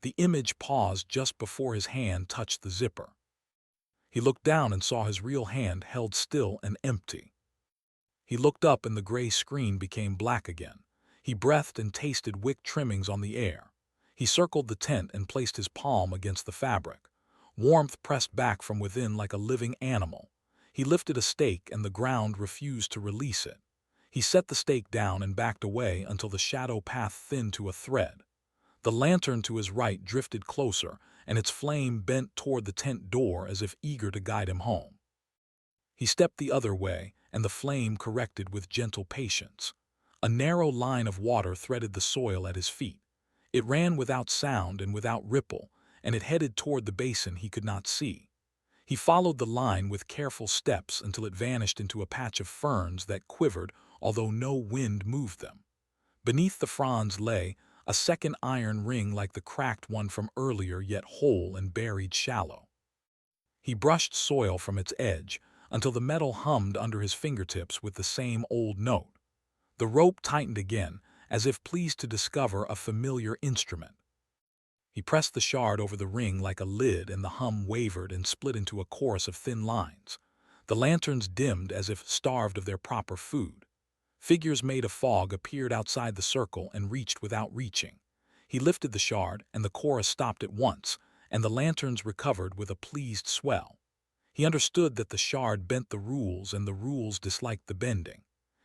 The image paused just before his hand touched the zipper. He looked down and saw his real hand held still and empty. He looked up and the gray screen became black again. He breathed and tasted wick trimmings on the air. He circled the tent and placed his palm against the fabric. Warmth pressed back from within like a living animal. He lifted a stake and the ground refused to release it. He set the stake down and backed away until the shadow path thinned to a thread. The lantern to his right drifted closer, and its flame bent toward the tent door as if eager to guide him home. He stepped the other way, and the flame corrected with gentle patience. A narrow line of water threaded the soil at his feet. It ran without sound and without ripple, and it headed toward the basin he could not see. He followed the line with careful steps until it vanished into a patch of ferns that quivered although no wind moved them. Beneath the fronds lay a second iron ring like the cracked one from earlier, yet whole and buried shallow. He brushed soil from its edge until the metal hummed under his fingertips with the same old note. The rope tightened again, as if pleased to discover a familiar instrument. He pressed the shard over the ring like a lid, and the hum wavered and split into a chorus of thin lines. The lanterns dimmed as if starved of their proper food. Figures made of fog appeared outside the circle and reached without reaching. He lifted the shard, and the chorus stopped at once, and the lanterns recovered with a pleased swell. He understood that the shard bent the rules and the rules disliked the bending.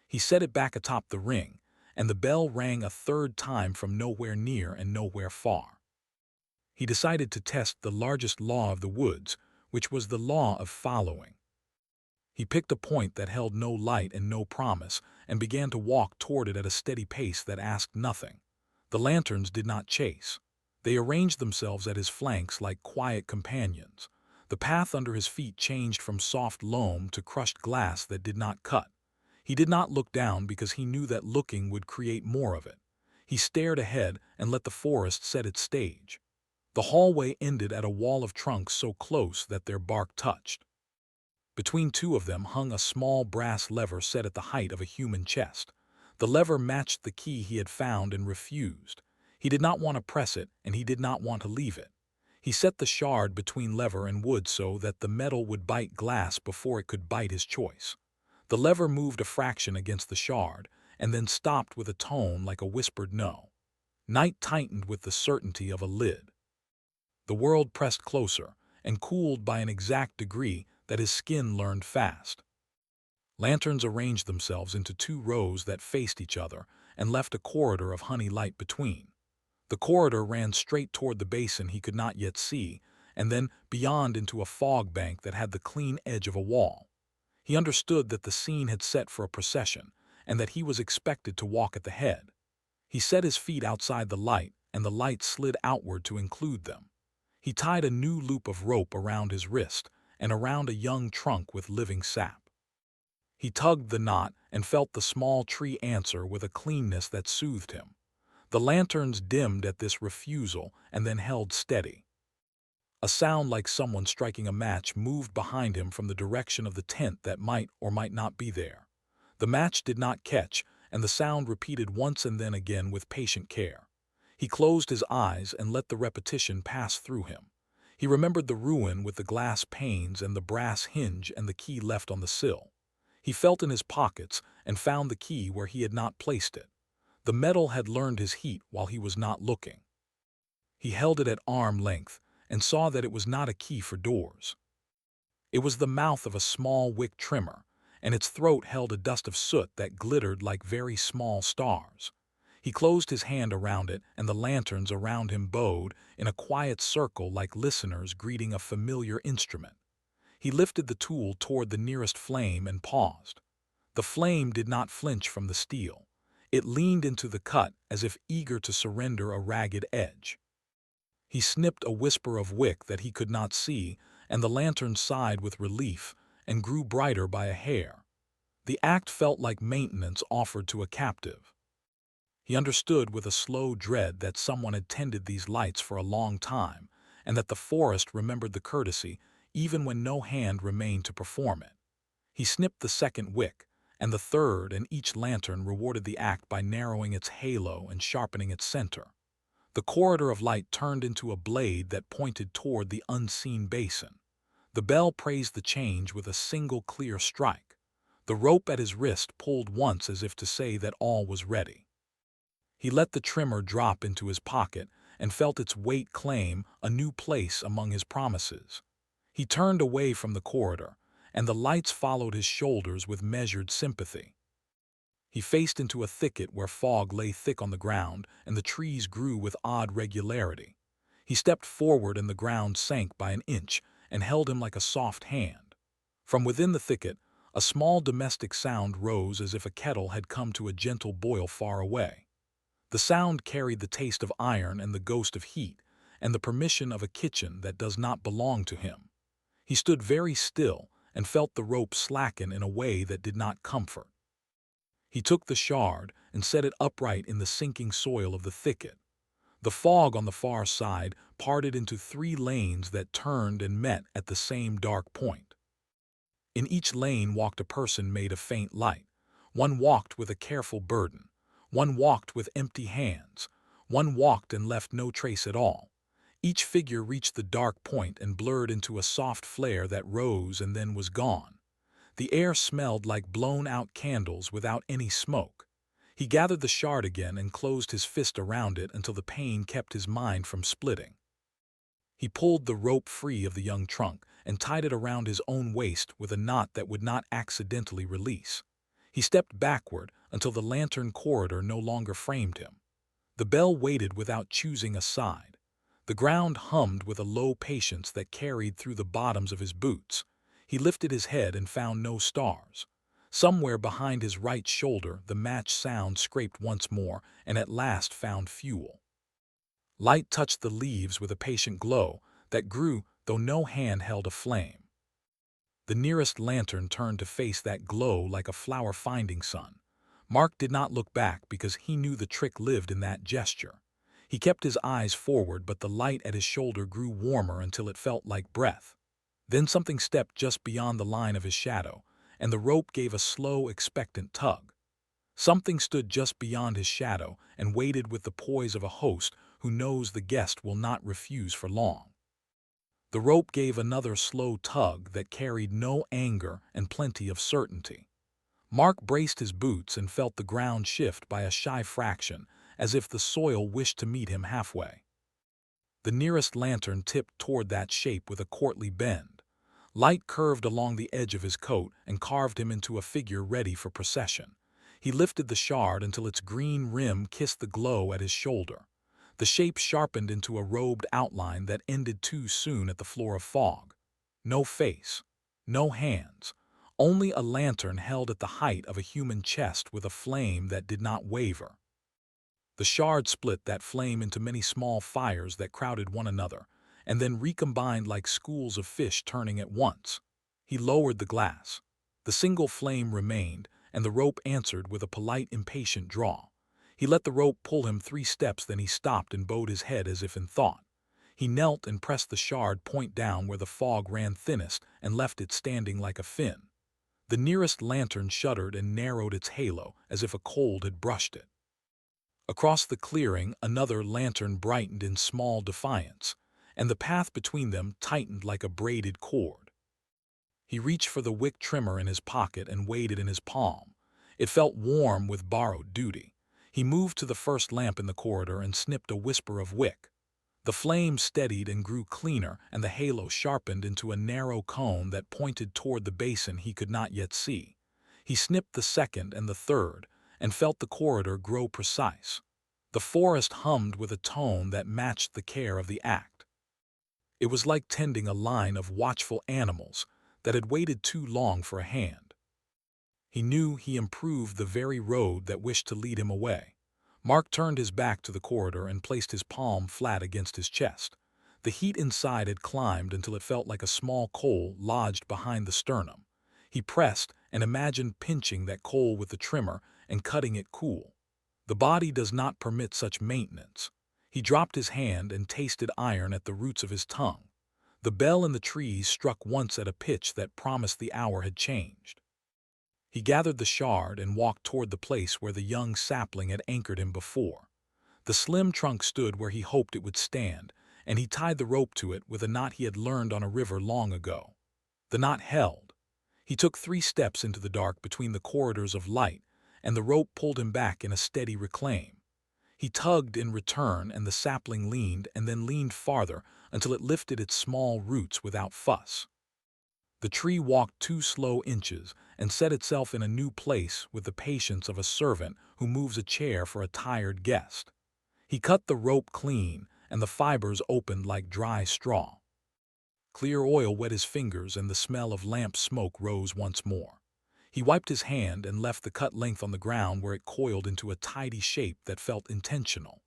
He set it back atop the ring, and the bell rang a third time from nowhere near and nowhere far. He decided to test the largest law of the woods, which was the law of following. He picked a point that held no light and no promise, and began to walk toward it at a steady pace that asked nothing. The lanterns did not chase. They arranged themselves at his flanks like quiet companions. The path under his feet changed from soft loam to crushed glass that did not cut. He did not look down because he knew that looking would create more of it. He stared ahead and let the forest set its stage. The hallway ended at a wall of trunks so close that their bark touched. Between two of them hung a small brass lever set at the height of a human chest. The lever matched the key he had found and refused. He did not want to press it, and he did not want to leave it. He set the shard between lever and wood so that the metal would bite glass before it could bite his choice. The lever moved a fraction against the shard, and then stopped with a tone like a whispered no. Night tightened with the certainty of a lid. The world pressed closer, and cooled by an exact degree that his skin learned fast. Lanterns arranged themselves into two rows that faced each other and left a corridor of honey light between. The corridor ran straight toward the basin he could not yet see, and then beyond into a fog bank that had the clean edge of a wall. He understood that the scene had set for a procession, and that he was expected to walk at the head. He set his feet outside the light, and the light slid outward to include them. He tied a new loop of rope around his wrist and around a young trunk with living sap. He tugged the knot and felt the small tree answer with a cleanness that soothed him. The lanterns dimmed at this refusal and then held steady. A sound like someone striking a match moved behind him from the direction of the tent that might or might not be there. The match did not catch, and the sound repeated once and then again with patient care. He closed his eyes and let the repetition pass through him. He remembered the ruin with the glass panes and the brass hinge and the key left on the sill. He felt in his pockets and found the key where he had not placed it. The metal had learned his heat while he was not looking. He held it at arm length and saw that it was not a key for doors. It was the mouth of a small wick trimmer, and its throat held a dust of soot that glittered like very small stars. He closed his hand around it, and the lanterns around him bowed in a quiet circle like listeners greeting a familiar instrument. He lifted the tool toward the nearest flame and paused. The flame did not flinch from the steel. It leaned into the cut as if eager to surrender a ragged edge. He snipped a whisper of wick that he could not see, and the lantern sighed with relief and grew brighter by a hair. The act felt like maintenance offered to a captive. He understood with a slow dread that someone had tended these lights for a long time, and that the forest remembered the courtesy even when no hand remained to perform it. He snipped the second wick, and the third, and each lantern rewarded the act by narrowing its halo and sharpening its center. The corridor of light turned into a blade that pointed toward the unseen basin. The bell praised the change with a single clear strike. The rope at his wrist pulled once as if to say that all was ready. He let the trimmer drop into his pocket and felt its weight claim a new place among his promises. He turned away from the corridor, and the lights followed his shoulders with measured sympathy. He faced into a thicket where fog lay thick on the ground and the trees grew with odd regularity. He stepped forward and the ground sank by an inch and held him like a soft hand. From within the thicket, a small domestic sound rose as if a kettle had come to a gentle boil far away. The sound carried the taste of iron and the ghost of heat, and the permission of a kitchen that does not belong to him. He stood very still and felt the rope slacken in a way that did not comfort. He took the shard and set it upright in the sinking soil of the thicket. The fog on the far side parted into 3 lanes that turned and met at the same dark point. In each lane walked a person made of faint light. One walked with a careful burden. One walked with empty hands. One walked and left no trace at all. Each figure reached the dark point and blurred into a soft flare that rose and then was gone. The air smelled like blown-out candles without any smoke. He gathered the shard again and closed his fist around it until the pain kept his mind from splitting. He pulled the rope free of the young trunk and tied it around his own waist with a knot that would not accidentally release. He stepped backward until the lantern corridor no longer framed him. The bell waited without choosing a side. The ground hummed with a low patience that carried through the bottoms of his boots. He lifted his head and found no stars. Somewhere behind his right shoulder, the match sound scraped once more and at last found fuel. Light touched the leaves with a patient glow that grew though no hand held a flame. The nearest lantern turned to face that glow like a flower finding sun. Mark did not look back because he knew the trick lived in that gesture. He kept his eyes forward, but the light at his shoulder grew warmer until it felt like breath. Then something stepped just beyond the line of his shadow, and the rope gave a slow, expectant tug. Something stood just beyond his shadow and waited with the poise of a host who knows the guest will not refuse for long. The rope gave another slow tug that carried no anger and plenty of certainty. Mark braced his boots and felt the ground shift by a shy fraction, as if the soil wished to meet him halfway. The nearest lantern tipped toward that shape with a courtly bend. Light curved along the edge of his coat and carved him into a figure ready for procession. He lifted the shard until its green rim kissed the glow at his shoulder. The shape sharpened into a robed outline that ended too soon at the floor of fog. No face, no hands, only a lantern held at the height of a human chest with a flame that did not waver. The shard split that flame into many small fires that crowded one another, and then recombined like schools of fish turning at once. He lowered the glass. The single flame remained, and the rope answered with a polite, impatient draw. He let the rope pull him 3 steps, then he stopped and bowed his head as if in thought. He knelt and pressed the shard point down where the fog ran thinnest and left it standing like a fin. The nearest lantern shuddered and narrowed its halo as if a cold had brushed it. Across the clearing, another lantern brightened in small defiance, and the path between them tightened like a braided cord. He reached for the wick trimmer in his pocket and weighed it in his palm. It felt warm with borrowed duty. He moved to the first lamp in the corridor and snipped a wisper of wick. The flame steadied and grew cleaner, and the halo sharpened into a narrow cone that pointed toward the basin he could not yet see. He snipped the second and the third, and felt the corridor grow precise. The forest hummed with a tone that matched the care of the act. It was like tending a line of watchful animals that had waited too long for a hand. He knew he improved the very road that wished to lead him away. Mark turned his back to the corridor and placed his palm flat against his chest. The heat inside had climbed until it felt like a small coal lodged behind the sternum. He pressed and imagined pinching that coal with the trimmer and cutting it cool. The body does not permit such maintenance. He dropped his hand and tasted iron at the roots of his tongue. The bell in the trees struck once at a pitch that promised the hour had changed. He gathered the shard and walked toward the place where the young sapling had anchored him before. The slim trunk stood where he hoped it would stand, and he tied the rope to it with a knot he had learned on a river long ago. The knot held. He took 3 steps into the dark between the corridors of light, and the rope pulled him back in a steady reclaim. He tugged in return, and the sapling leaned and then leaned farther until it lifted its small roots without fuss. The tree walked 2 slow inches and set itself in a new place with the patience of a servant who moves a chair for a tired guest. He cut the rope clean, and the fibers opened like dry straw. Clear oil wet his fingers, and the smell of lamp smoke rose once more. He wiped his hand and left the cut length on the ground where it coiled into a tidy shape that felt intentional.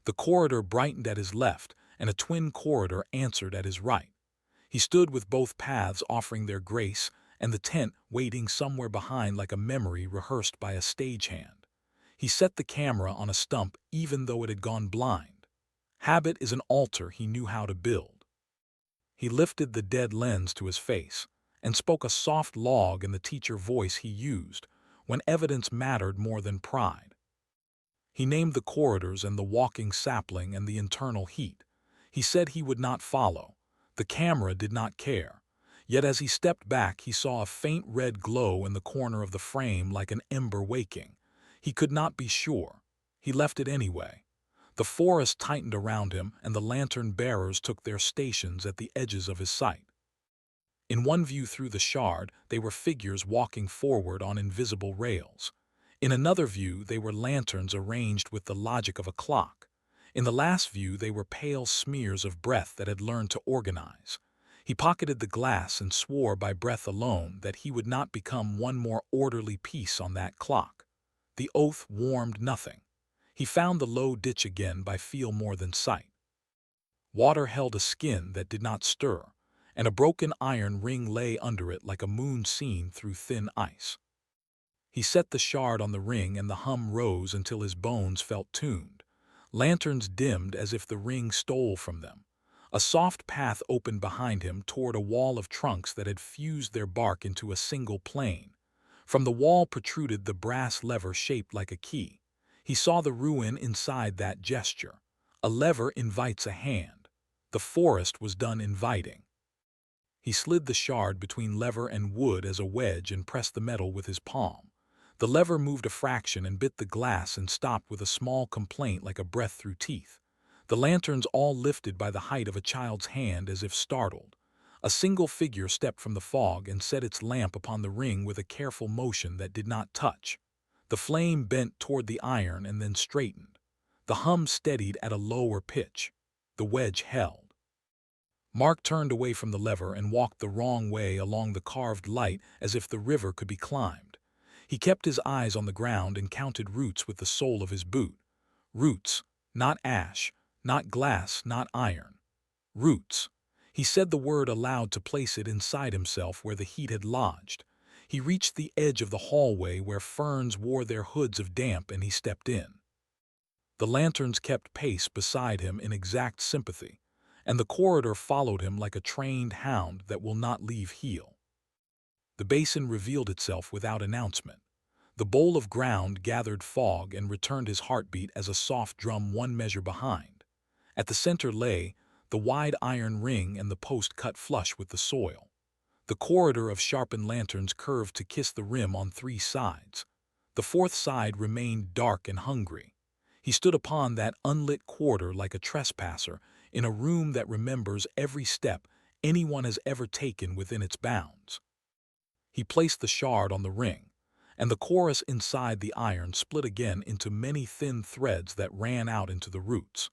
The corridor brightened at his left, and a twin corridor answered at his right. He stood with both paths offering their grace, and the tent waiting somewhere behind like a memory rehearsed by a stagehand. He set the camera on a stump even though it had gone blind. Habit is an altar he knew how to build. He lifted the dead lens to his face and spoke a soft log in the teacher voice he used when evidence mattered more than pride. He named the corridors and the walking sapling and the internal heat. He said he would not follow. The camera did not care. Yet as he stepped back, he saw a faint red glow in the corner of the frame like an ember waking. He could not be sure. He left it anyway. The forest tightened around him, and the lantern bearers took their stations at the edges of his sight. In one view through the shard, they were figures walking forward on invisible rails. In another view, they were lanterns arranged with the logic of a clock. In the last view, they were pale smears of breath that had learned to organize. He pocketed the glass and swore by breath alone that he would not become one more orderly piece on that clock. The oath warmed nothing. He found the low ditch again by feel more than sight. Water held a skin that did not stir, and a broken iron ring lay under it like a moon seen through thin ice. He set the shard on the ring, and the hum rose until his bones felt tuned. Lanterns dimmed as if the ring stole from them. A soft path opened behind him toward a wall of trunks that had fused their bark into a single plane. From the wall protruded the brass lever shaped like a key. He saw the ruin inside that gesture. A lever invites a hand. The forest was done inviting. He slid the shard between lever and wood as a wedge and pressed the metal with his palm. The lever moved a fraction and bit the glass and stopped with a small complaint like a breath through teeth. The lanterns all lifted by the height of a child's hand as if startled. A single figure stepped from the fog and set its lamp upon the ring with a careful motion that did not touch. The flame bent toward the iron and then straightened. The hum steadied at a lower pitch. The wedge held. Mark turned away from the lever and walked the wrong way along the carved light as if the river could be climbed. He kept his eyes on the ground and counted roots with the sole of his boot. Roots, not ash, not glass, not iron. Roots. He said the word aloud to place it inside himself where the heat had lodged. He reached the edge of the hallway where ferns wore their hoods of damp, and he stepped in. The lanterns kept pace beside him in exact sympathy, and the corridor followed him like a trained hound that will not leave heel. The basin revealed itself without announcement. The bowl of ground gathered fog and returned his heartbeat as a soft drum one measure behind. At the center lay the wide iron ring and the post cut flush with the soil. The corridor of sharpened lanterns curved to kiss the rim on 3 sides. The 4th side remained dark and hungry. He stood upon that unlit quarter like a trespasser in a room that remembers every step anyone has ever taken within its bounds. He placed the shard on the ring, and the chorus inside the iron split again into many thin threads that ran out into the roots.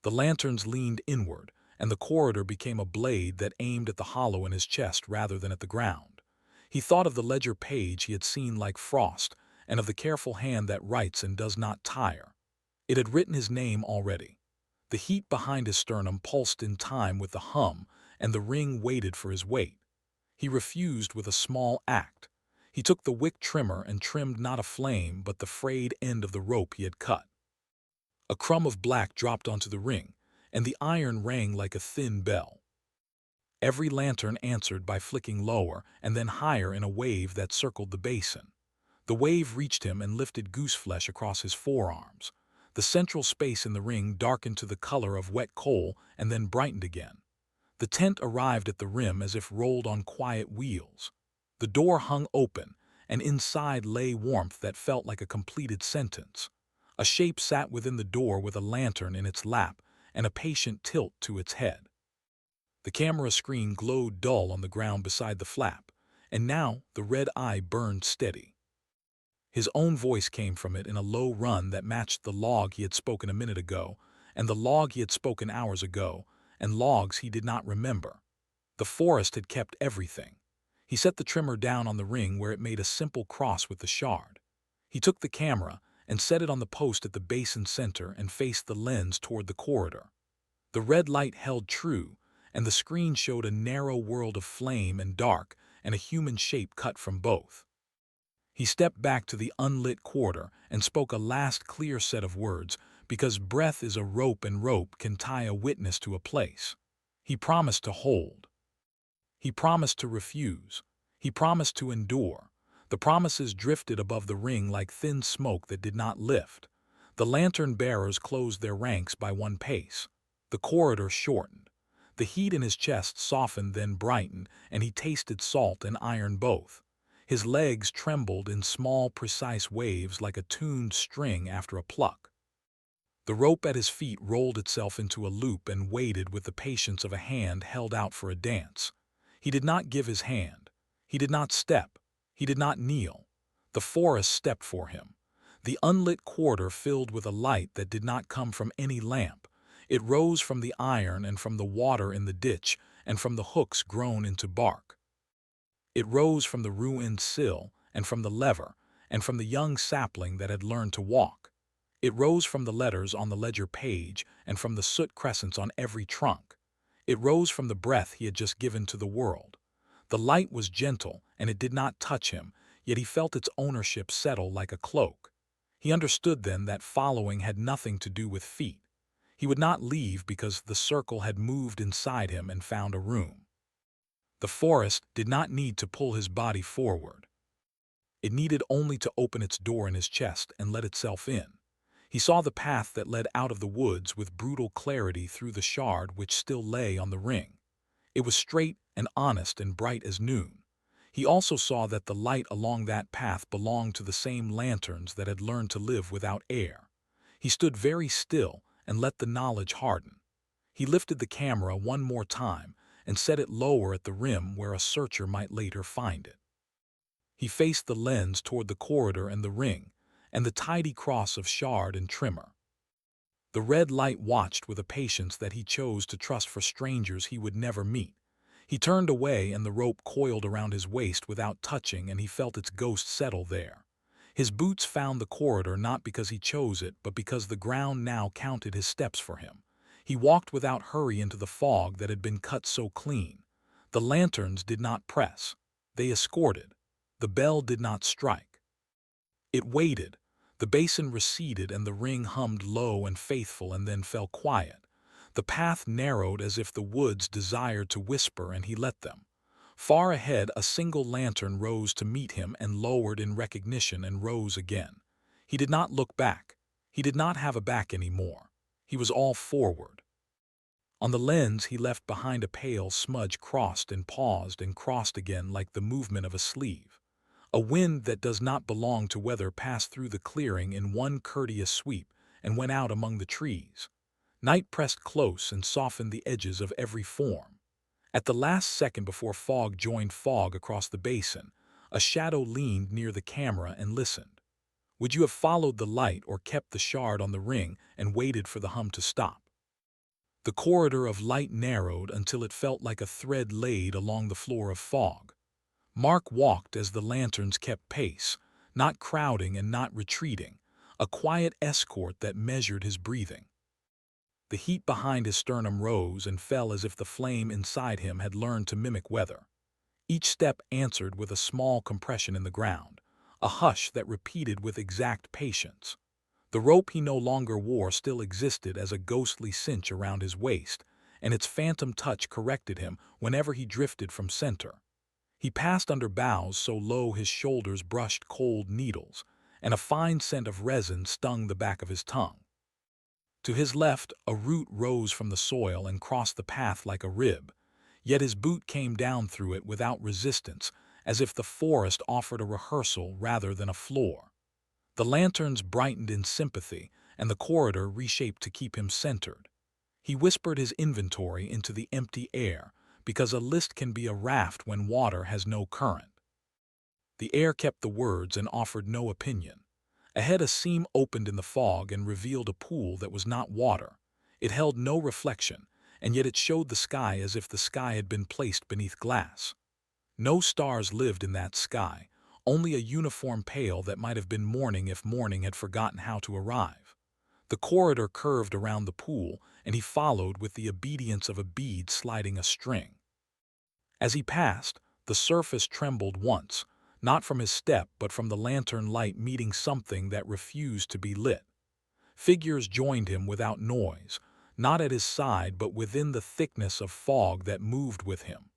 The lanterns leaned inward, and the corridor became a blade that aimed at the hollow in his chest rather than at the ground. He thought of the ledger page he had seen like frost, and of the careful hand that writes and does not tire. It had written his name already. The heat behind his sternum pulsed in time with the hum, and the ring waited for his weight. He refused with a small act. He took the wick trimmer and trimmed not a flame but the frayed end of the rope he had cut. A crumb of black dropped onto the ring, and the iron rang like a thin bell. Every lantern answered by flicking lower and then higher in a wave that circled the basin. The wave reached him and lifted gooseflesh across his forearms. The central space in the ring darkened to the color of wet coal and then brightened again. The tent arrived at the rim as if rolled on quiet wheels. The door hung open, and inside lay warmth that felt like a completed sentence. A shape sat within the door with a lantern in its lap and a patient tilt to its head. The camera screen glowed dull on the ground beside the flap, and now the red eye burned steady. His own voice came from it in a low run that matched the log he had spoken a minute ago, and the log he had spoken hours ago, and logs he did not remember. The forest had kept everything. He set the trimmer down on the ring where it made a simple cross with the shard. He took the camera and set it on the post at the basin center and faced the lens toward the corridor. The red light held true, and the screen showed a narrow world of flame and dark and a human shape cut from both. He stepped back to the unlit corridor and spoke a last clear set of words, because breath is a rope and rope can tie a witness to a place. He promised to hold. He promised to refuse. He promised to endure. The promises drifted above the ring like thin smoke that did not lift. The lantern-bearers closed their ranks by one pace. The corridor shortened. The heat in his chest softened then brightened, and he tasted salt and iron both. His legs trembled in small, precise waves like a tuned string after a pluck. The rope at his feet rolled itself into a loop and waited with the patience of a hand held out for a dance. He did not give his hand. He did not step. He did not kneel. The forest stepped for him. The unlit corridor filled with a light that did not come from any lamp. It rose from the iron and from the water in the ditch and from the hooks grown into bark. It rose from the ruined sill and from the lever and from the young sapling that had learned to walk. It rose from the letters on the ledger page and from the soot crescents on every trunk. It rose from the breath he had just given to the world. The light was gentle and it did not touch him, yet he felt its ownership settle like a cloak. He understood then that following had nothing to do with feet. He would not leave because the circle had moved inside him and found a room. The forest did not need to pull his body forward. It needed only to open its door in his chest and let itself in. He saw the path that led out of the woods with brutal clarity through the shard which still lay on the ring. It was straight and honest and bright as noon. He also saw that the light along that path belonged to the same lanterns that had learned to live without air. He stood very still and let the knowledge harden. He lifted the camera one more time and set it lower at the rim where a searcher might later find it. He faced the lens toward the corridor and the ring, and the tidy cross of shard and trimmer. The red light watched with a patience that he chose to trust for strangers he would never meet. He turned away and the rope coiled around his waist without touching, and he felt its ghost settle there. His boots found the corridor not because he chose it, but because the ground now counted his steps for him. He walked without hurry into the fog that had been cut so clean. The lanterns did not press. They escorted. The bell did not strike. It waited. The basin receded and the ring hummed low and faithful and then fell quiet. The path narrowed as if the woods desired to whisper, and he let them. Far ahead, a single lantern rose to meet him and lowered in recognition and rose again. He did not look back. He did not have a back anymore. He was all forward. On the lens he left behind a pale smudge crossed and paused and crossed again like the movement of a sleeve. A wind that does not belong to weather passed through the clearing in one courteous sweep and went out among the trees. Night pressed close and softened the edges of every form. At the last second before fog joined fog across the basin, a shadow leaned near the camera and listened. Would you have followed the light or kept the shard on the ring and waited for the hum to stop? The corridor of light narrowed until it felt like a thread laid along the floor of fog. Mark walked as the lanterns kept pace, not crowding and not retreating, a quiet escort that measured his breathing. The heat behind his sternum rose and fell as if the flame inside him had learned to mimic weather. Each step answered with a small compression in the ground, a hush that repeated with exact patience. The rope he no longer wore still existed as a ghostly cinch around his waist, and its phantom touch corrected him whenever he drifted from center. He passed under boughs so low his shoulders brushed cold needles, and a fine scent of resin stung the back of his tongue. To his left, a root rose from the soil and crossed the path like a rib, yet his boot came down through it without resistance, as if the forest offered a rehearsal rather than a floor. The lanterns brightened in sympathy, and the corridor reshaped to keep him centered. He whispered his inventory into the empty air, because a list can be a raft when water has no current. The air kept the words and offered no opinion. Ahead, a seam opened in the fog and revealed a pool that was not water. It held no reflection, and yet it showed the sky as if the sky had been placed beneath glass. No stars lived in that sky, only a uniform pale that might have been morning if morning had forgotten how to arrive. The corridor curved around the pool, and he followed with the obedience of a bead sliding a string. As he passed, the surface trembled once, not from his step but from the lantern light meeting something that refused to be lit. Figures joined him without noise, not at his side but within the thickness of fog that moved with him.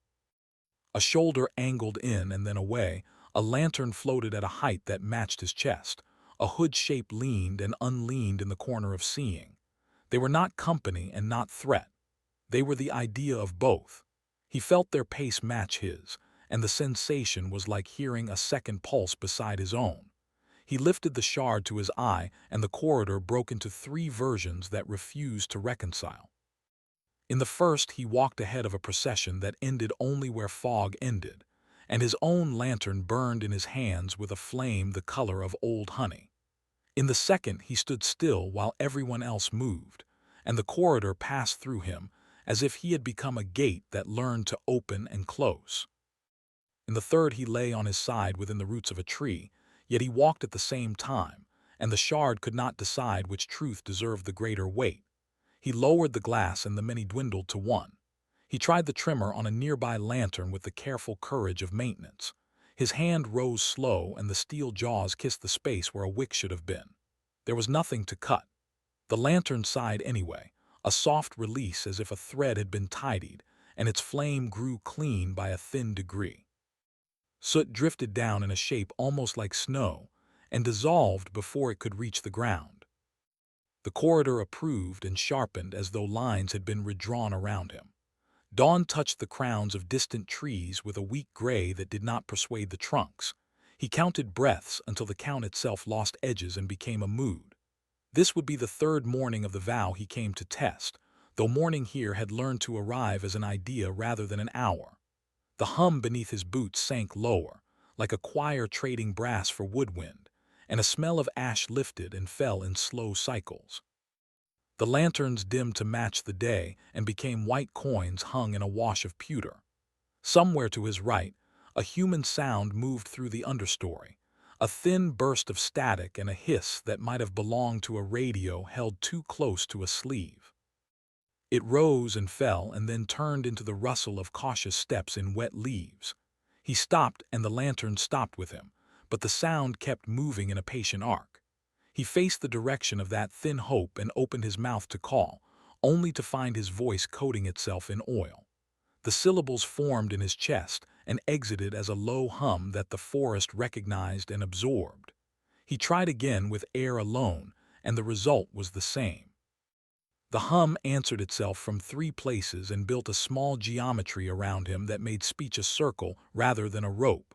A shoulder angled in and then away, a lantern floated at a height that matched his chest. A hood shape leaned and unleaned in the corner of seeing. They were not company and not threat. They were the idea of both. He felt their pace match his, and the sensation was like hearing a second pulse beside his own. He lifted the shard to his eye, and the corridor broke into three versions that refused to reconcile. In the first, he walked ahead of a procession that ended only where fog ended, and his own lantern burned in his hands with a flame the color of old honey. In the second, he stood still while everyone else moved, and the corridor passed through him as if he had become a gate that learned to open and close. In the third, he lay on his side within the roots of a tree, yet he walked at the same time, and the shard could not decide which truth deserved the greater weight. He lowered the glass and the many dwindled to one. He tried the trimmer on a nearby lantern with the careful courage of maintenance. His hand rose slow and the steel jaws kissed the space where a wick should have been. There was nothing to cut. The lantern sighed anyway, a soft release as if a thread had been tidied, and its flame grew clean by a thin degree. Soot drifted down in a shape almost like snow, and dissolved before it could reach the ground. The corridor approved and sharpened as though lines had been redrawn around him. Dawn touched the crowns of distant trees with a weak gray that did not persuade the trunks. He counted breaths until the count itself lost edges and became a mood. This would be the third morning of the vow he came to test, though morning here had learned to arrive as an idea rather than an hour. The hum beneath his boots sank lower, like a choir trading brass for woodwind, and a smell of ash lifted and fell in slow cycles. The lanterns dimmed to match the day and became white coins hung in a wash of pewter. Somewhere to his right, a human sound moved through the understory, a thin burst of static and a hiss that might have belonged to a radio held too close to a sleeve. It rose and fell and then turned into the rustle of cautious steps in wet leaves. He stopped and the lantern stopped with him, but the sound kept moving in a patient arc. He faced the direction of that thin hope and opened his mouth to call, only to find his voice coating itself in oil. The syllables formed in his chest and exited as a low hum that the forest recognized and absorbed. He tried again with air alone, and the result was the same. The hum answered itself from three places and built a small geometry around him that made speech a circle rather than a rope.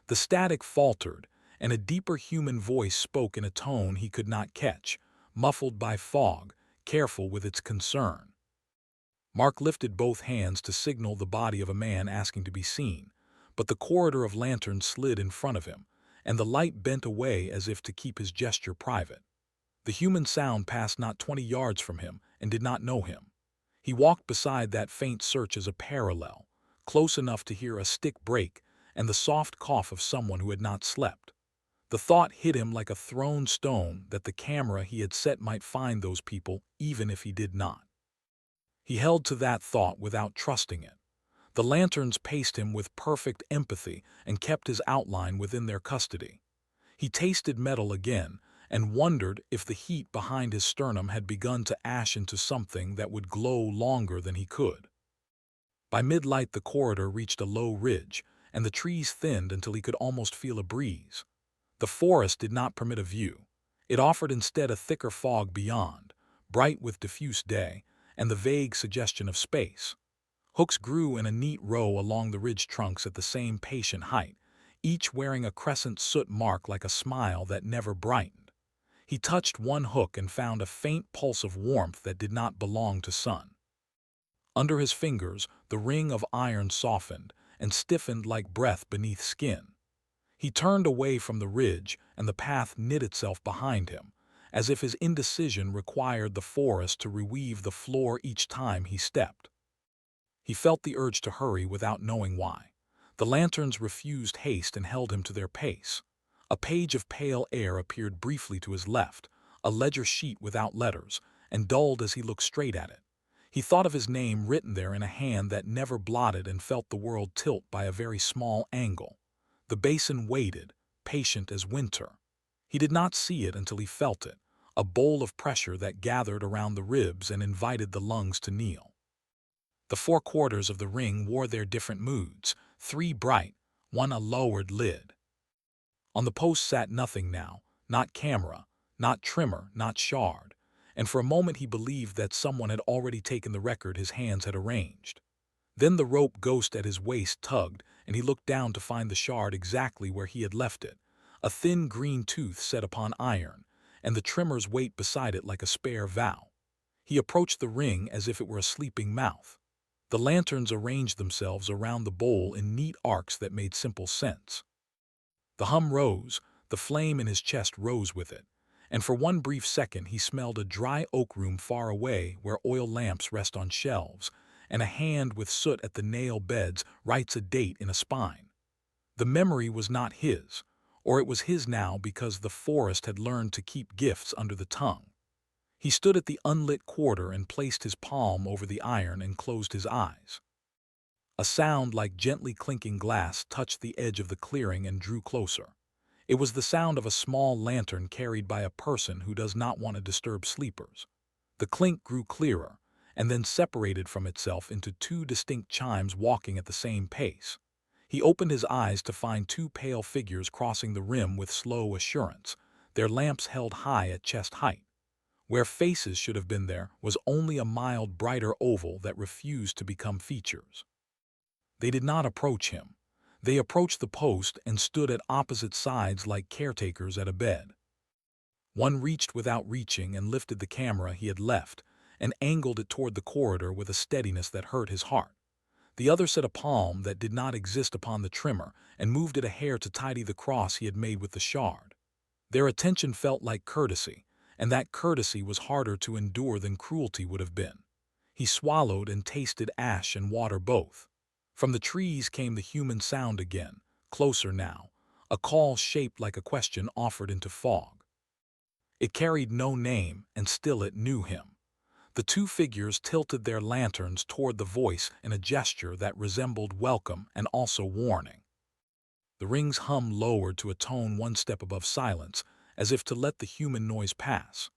The static faltered, and a deeper human voice spoke in a tone he could not catch, muffled by fog, careful with its concern. Mark lifted both hands to signal the body of a man asking to be seen, but the corridor of lanterns slid in front of him, and the light bent away as if to keep his gesture private. The human sound passed not 20 yards from him and did not know him. He walked beside that faint search as a parallel, close enough to hear a stick break and the soft cough of someone who had not slept. The thought hit him like a thrown stone that the camera he had set might find those people even if he did not. He held to that thought without trusting it. The lanterns paced him with perfect empathy and kept his outline within their custody. He tasted metal again and wondered if the heat behind his sternum had begun to ash into something that would glow longer than he could. By midlight, the corridor reached a low ridge, and the trees thinned until he could almost feel a breeze. The forest did not permit a view. It offered instead a thicker fog beyond, bright with diffuse day, and the vague suggestion of space. Hooks grew in a neat row along the ridge trunks at the same patient height, each wearing a crescent soot mark like a smile that never brightened. He touched one hook and found a faint pulse of warmth that did not belong to sun. Under his fingers, the ring of iron softened and stiffened like breath beneath skin. He turned away from the ridge, and the path knit itself behind him, as if his indecision required the forest to reweave the floor each time he stepped. He felt the urge to hurry without knowing why. The lanterns refused haste and held him to their pace. A page of pale air appeared briefly to his left, a ledger sheet without letters, and dulled as he looked straight at it. He thought of his name written there in a hand that never blotted and felt the world tilt by a very small angle. The basin waited, patient as winter. He did not see it until he felt it, a bowl of pressure that gathered around the ribs and invited the lungs to kneel. The four quarters of the ring wore their different moods, three bright, one a lowered lid. On the post sat nothing now, not camera, not trimmer, not shard, and for a moment he believed that someone had already taken the record his hands had arranged. Then the rope ghost at his waist tugged, and he looked down to find the shard exactly where he had left it, a thin green tooth set upon iron, and the trimmer's weight beside it like a spare vow. He approached the ring as if it were a sleeping mouth. The lanterns arranged themselves around the bowl in neat arcs that made simple sense. The hum rose, the flame in his chest rose with it, and for one brief second he smelled a dry oak room far away where oil lamps rest on shelves, and a hand with soot at the nail beds writes a date in a spine. The memory was not his, or it was his now because the forest had learned to keep gifts under the tongue. He stood at the unlit quarter and placed his palm over the iron and closed his eyes. A sound like gently clinking glass touched the edge of the clearing and drew closer. It was the sound of a small lantern carried by a person who does not want to disturb sleepers. The clink grew clearer, and then separated from itself into two distinct chimes walking at the same pace. He opened his eyes to find two pale figures crossing the rim with slow assurance, their lamps held high at chest height. Where faces should have been there was only a mild, brighter oval that refused to become features. They did not approach him. They approached the post and stood at opposite sides like caretakers at a bed. One reached without reaching and lifted the camera he had left and angled it toward the corridor with a steadiness that hurt his heart. The other set a palm that did not exist upon the trimmer and moved it a hair to tidy the cross he had made with the shard. Their attention felt like courtesy, and that courtesy was harder to endure than cruelty would have been. He swallowed and tasted ash and water both. From the trees came the human sound again, closer now, a call shaped like a question offered into fog. It carried no name, and still it knew him. The two figures tilted their lanterns toward the voice in a gesture that resembled welcome and also warning. The ring's hum lowered to a tone one step above silence, as if to let the human noise pass.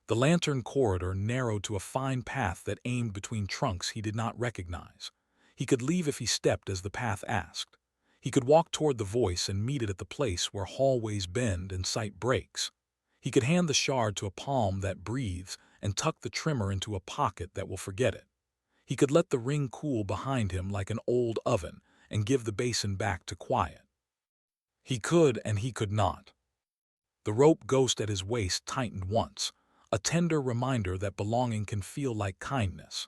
The lantern corridor narrowed to a fine path that aimed between trunks he did not recognize. He could leave if he stepped as the path asked. He could walk toward the voice and meet it at the place where hallways bend and sight breaks. He could hand the shard to a palm that breathes and tuck the trimmer into a pocket that will forget it. He could let the ring cool behind him like an old oven and give the basin back to quiet. He could and he could not. The rope ghost at his waist tightened once, a tender reminder that belonging can feel like kindness.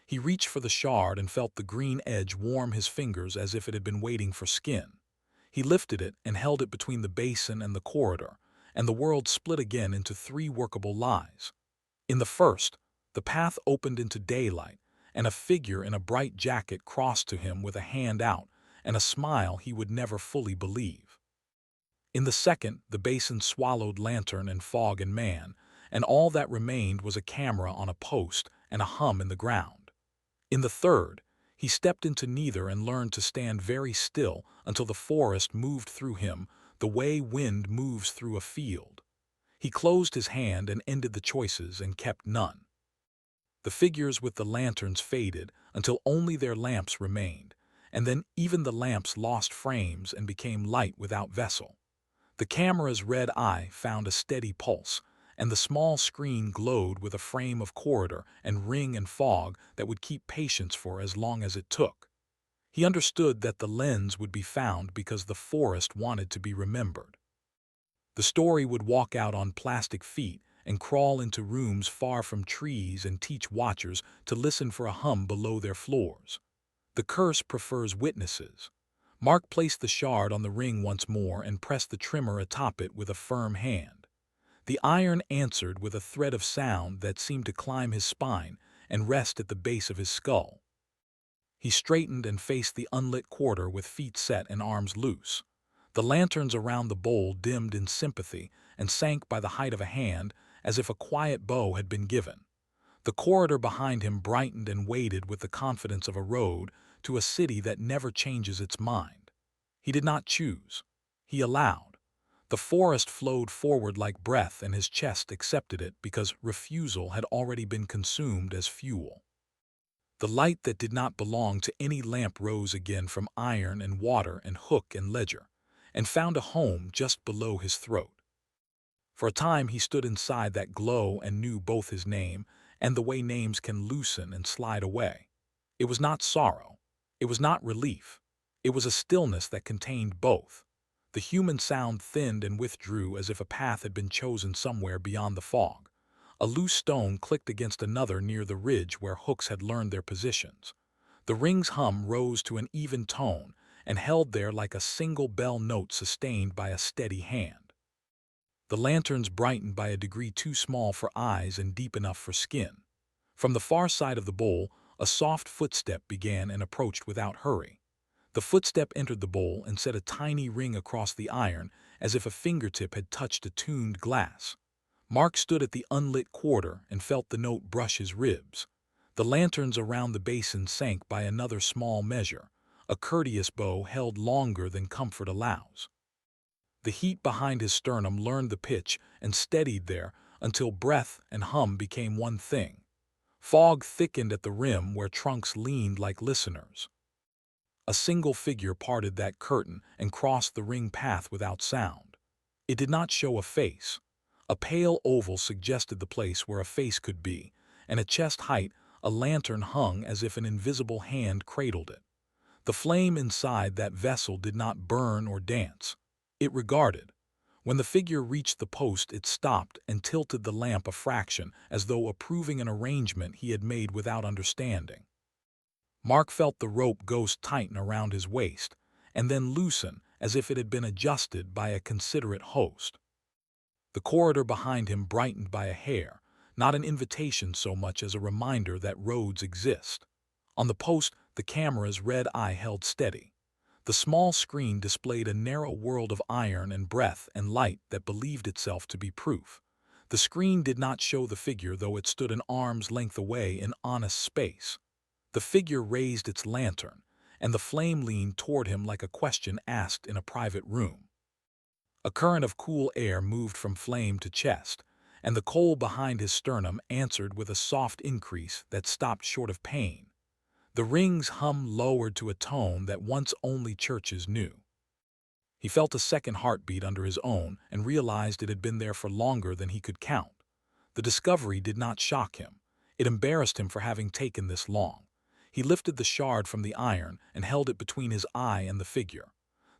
He reached for the shard and felt the green edge warm his fingers as if it had been waiting for skin. He lifted it and held it between the basin and the corridor, and the world split again into three workable lies. In the first, the path opened into daylight, and a figure in a bright jacket crossed to him with a hand out and a smile he would never fully believe. In the second, the basin swallowed lantern and fog and man, and all that remained was a camera on a post and a hum in the ground. In the third, he stepped into neither and learned to stand very still until the forest moved through him the way wind moves through a field. He closed his hand and ended the choices and kept none. The figures with the lanterns faded until only their lamps remained, and then even the lamps lost frames and became light without vessel. The camera's red eye found a steady pulse, and the small screen glowed with a frame of corridor and ring and fog that would keep patience for as long as it took. He understood that the lens would be found because the forest wanted to be remembered. The story would walk out on plastic feet and crawl into rooms far from trees and teach watchers to listen for a hum below their floors. The curse prefers witnesses. Mark placed the shard on the ring once more and pressed the trimmer atop it with a firm hand. The iron answered with a thread of sound that seemed to climb his spine and rest at the base of his skull. He straightened and faced the unlit quarter with feet set and arms loose. The lanterns around the bowl dimmed in sympathy and sank by the height of a hand as if a quiet bow had been given. The corridor behind him brightened and waited with the confidence of a road to a city that never changes its mind. He did not choose. He allowed. The forest flowed forward like breath and his chest accepted it because refusal had already been consumed as fuel. The light that did not belong to any lamp rose again from iron and water and hook and ledger, and found a home just below his throat. For a time he stood inside that glow and knew both his name and the way names can loosen and slide away. It was not sorrow. It was not relief. It was a stillness that contained both. The human sound thinned and withdrew as if a path had been chosen somewhere beyond the fog. A loose stone clicked against another near the ridge where hooks had learned their positions. The ring's hum rose to an even tone and held there like a single bell note sustained by a steady hand. The lanterns brightened by a degree too small for eyes and deep enough for skin. From the far side of the bowl, a soft footstep began and approached without hurry. The footstep entered the bowl and set a tiny ring across the iron as if a fingertip had touched a tuned glass. Mark stood at the unlit quarter and felt the note brush his ribs. The lanterns around the basin sank by another small measure, a courteous bow held longer than comfort allows. The heat behind his sternum learned the pitch and steadied there until breath and hum became one thing. Fog thickened at the rim where trunks leaned like listeners. A single figure parted that curtain and crossed the ring path without sound. It did not show a face. A pale oval suggested the place where a face could be, and at chest height a lantern hung as if an invisible hand cradled it. The flame inside that vessel did not burn or dance. It regarded. When the figure reached the post, it stopped and tilted the lamp a fraction, as though approving an arrangement he had made without understanding. Mark felt the rope ghost tighten around his waist, and then loosen as if it had been adjusted by a considerate host. The corridor behind him brightened by a hair, not an invitation so much as a reminder that roads exist. On the post, the camera's red eye held steady. The small screen displayed a narrow world of iron and breath and light that believed itself to be proof. The screen did not show the figure, though it stood an arm's length away in honest space. The figure raised its lantern, and the flame leaned toward him like a question asked in a private room. A current of cool air moved from flame to chest, and the coal behind his sternum answered with a soft increase that stopped short of pain. The ring's hum lowered to a tone that once only churches knew. He felt a second heartbeat under his own and realized it had been there for longer than he could count. The discovery did not shock him. It embarrassed him for having taken this long. He lifted the shard from the iron and held it between his eye and the figure.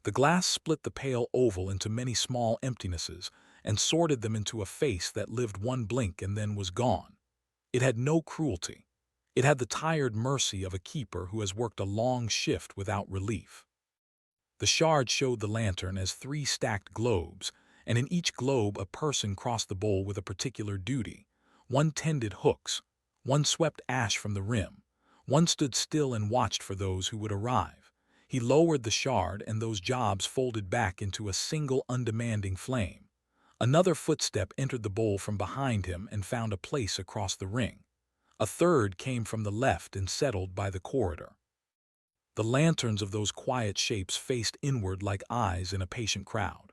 The glass split the pale oval into many small emptinesses and sorted them into a face that lived one blink and then was gone. It had no cruelty. It had the tired mercy of a keeper who has worked a long shift without relief. The shard showed the lantern as 3 stacked globes, and in each globe a person crossed the bowl with a particular duty. One tended hooks, one swept ash from the rim, one stood still and watched for those who would arrive. He lowered the shard, and those jobs folded back into a single undemanding flame. Another footstep entered the bowl from behind him and found a place across the ring. A third came from the left and settled by the corridor. The lanterns of those quiet shapes faced inward like eyes in a patient crowd.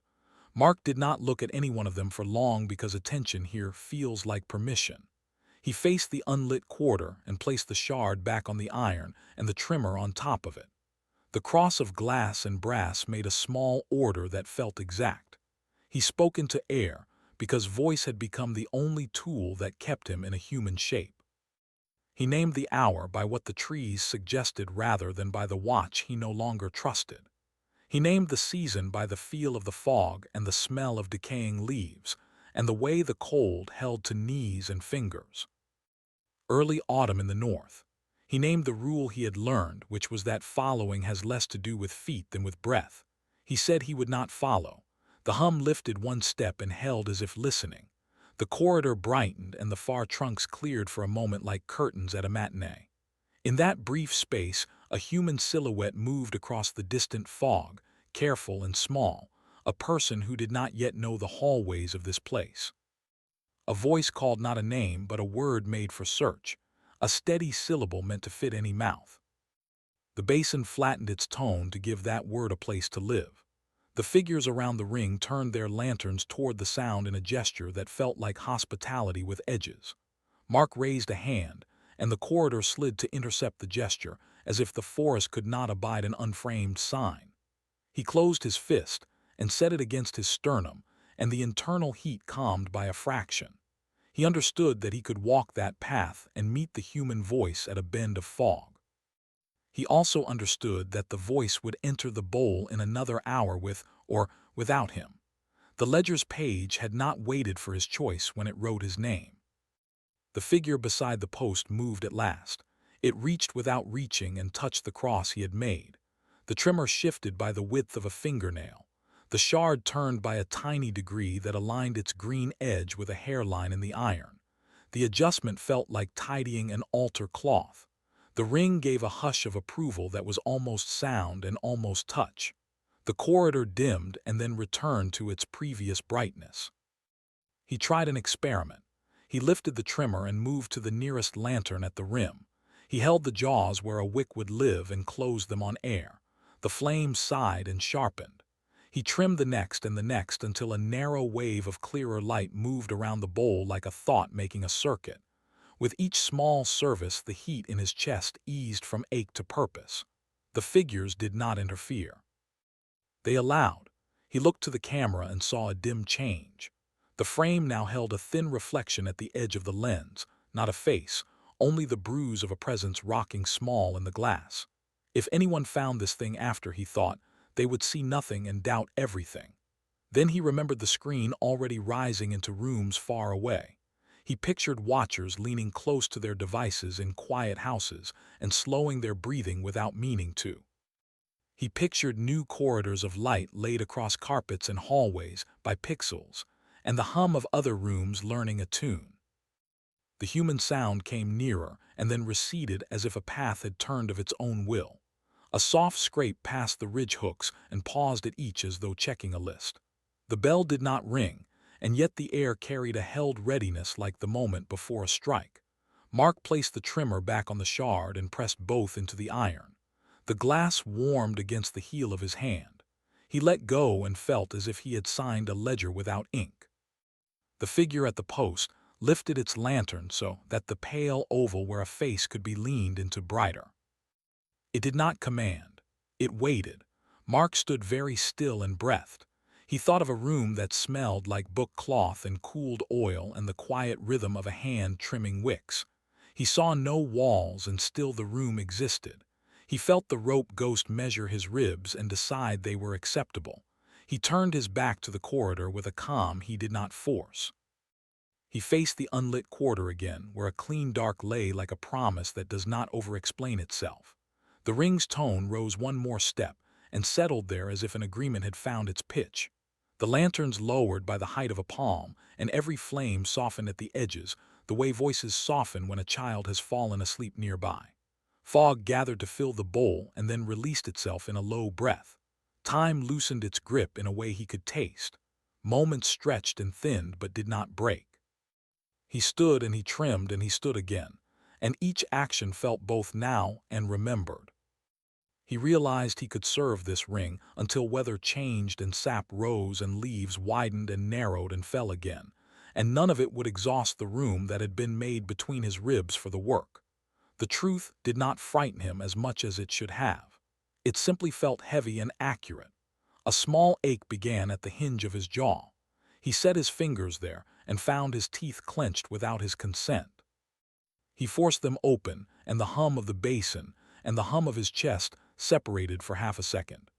Mark did not look at any one of them for long because attention here feels like permission. He faced the unlit quarter and placed the shard back on the iron and the trimmer on top of it. The cross of glass and brass made a small order that felt exact. He spoke into air because voice had become the only tool that kept him in a human shape. He named the hour by what the trees suggested rather than by the watch he no longer trusted. He named the season by the feel of the fog and the smell of decaying leaves, and the way the cold held to knees and fingers. Early autumn in the north. He named the rule he had learned, which was that following has less to do with feet than with breath. He said he would not follow. The hum lifted one step and held as if listening. The corridor brightened and the far trunks cleared for a moment like curtains at a matinee. In that brief space, a human silhouette moved across the distant fog, careful and small, a person who did not yet know the hallways of this place. A voice called not a name but a word made for search, a steady syllable meant to fit any mouth. The basin flattened its tone to give that word a place to live. The figures around the ring turned their lanterns toward the sound in a gesture that felt like hospitality with edges. Mark raised a hand, and the corridor slid to intercept the gesture, as if the forest could not abide an unframed sign. He closed his fist and set it against his sternum, and the internal heat calmed by a fraction. He understood that he could walk that path and meet the human voice at a bend of fog. He also understood that the voice would enter the bowl in another hour with or without him. The ledger's page had not waited for his choice when it wrote his name. The figure beside the post moved at last. It reached without reaching and touched the cross he had made. The trimmer shifted by the width of a fingernail. The shard turned by a tiny degree that aligned its green edge with a hairline in the iron. The adjustment felt like tidying an altar cloth. The ring gave a hush of approval that was almost sound and almost touch. The corridor dimmed and then returned to its previous brightness. He tried an experiment. He lifted the trimmer and moved to the nearest lantern at the rim. He held the jaws where a wick would live and closed them on air. The flame sighed and sharpened. He trimmed the next and the next until a narrow wave of clearer light moved around the bowl like a thought making a circuit. With each small service, the heat in his chest eased from ache to purpose. The figures did not interfere. They allowed. He looked to the camera and saw a dim change. The frame now held a thin reflection at the edge of the lens, not a face, only the bruise of a presence rocking small in the glass. If anyone found this thing after, he thought, they would see nothing and doubt everything. Then he remembered the screen already rising into rooms far away. He pictured watchers leaning close to their devices in quiet houses and slowing their breathing without meaning to. He pictured new corridors of light laid across carpets and hallways by pixels, and the hum of other rooms learning a tune. The human sound came nearer and then receded as if a path had turned of its own will. A soft scrape passed the ridge hooks and paused at each as though checking a list. The bell did not ring, and yet the air carried a held readiness like the moment before a strike. Mark placed the trimmer back on the shard and pressed both into the iron. The glass warmed against the heel of his hand. He let go and felt as if he had signed a ledger without ink. The figure at the post lifted its lantern so that the pale oval where a face could be leaned into brighter. It did not command. It waited. Mark stood very still and breathed. He thought of a room that smelled like book cloth and cooled oil and the quiet rhythm of a hand trimming wicks. He saw no walls and still the room existed. He felt the rope ghost measure his ribs and decide they were acceptable. He turned his back to the corridor with a calm he did not force. He faced the unlit quarter again, where a clean dark lay like a promise that does not over-explain itself. The ring's tone rose one more step and settled there as if an agreement had found its pitch. The lanterns lowered by the height of a palm, and every flame softened at the edges, the way voices soften when a child has fallen asleep nearby. Fog gathered to fill the bowl and then released itself in a low breath. Time loosened its grip in a way he could taste. Moments stretched and thinned but did not break. He stood and he trimmed and he stood again, and each action felt both now and remembered. He realized he could serve this ring until weather changed and sap rose and leaves widened and narrowed and fell again, and none of it would exhaust the room that had been made between his ribs for the work. The truth did not frighten him as much as it should have. It simply felt heavy and accurate. A small ache began at the hinge of his jaw. He set his fingers there and found his teeth clenched without his consent. He forced them open, and the hum of the basin and the hum of his chest separated for half a second.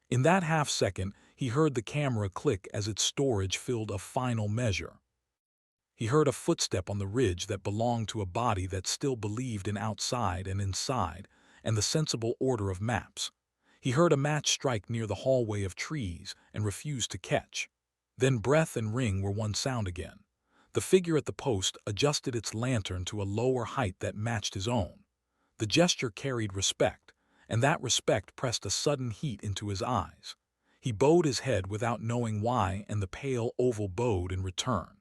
In that half second, he heard the camera click as its storage filled a final measure. He heard a footstep on the ridge that belonged to a body that still believed in outside and inside, and the sensible order of maps. He heard a match strike near the hallway of trees and refused to catch. Then breath and ring were one sound again. The figure at the post adjusted its lantern to a lower height that matched his own. The gesture carried respect, and that respect pressed a sudden heat into his eyes. He bowed his head without knowing why, and the pale oval bowed in return.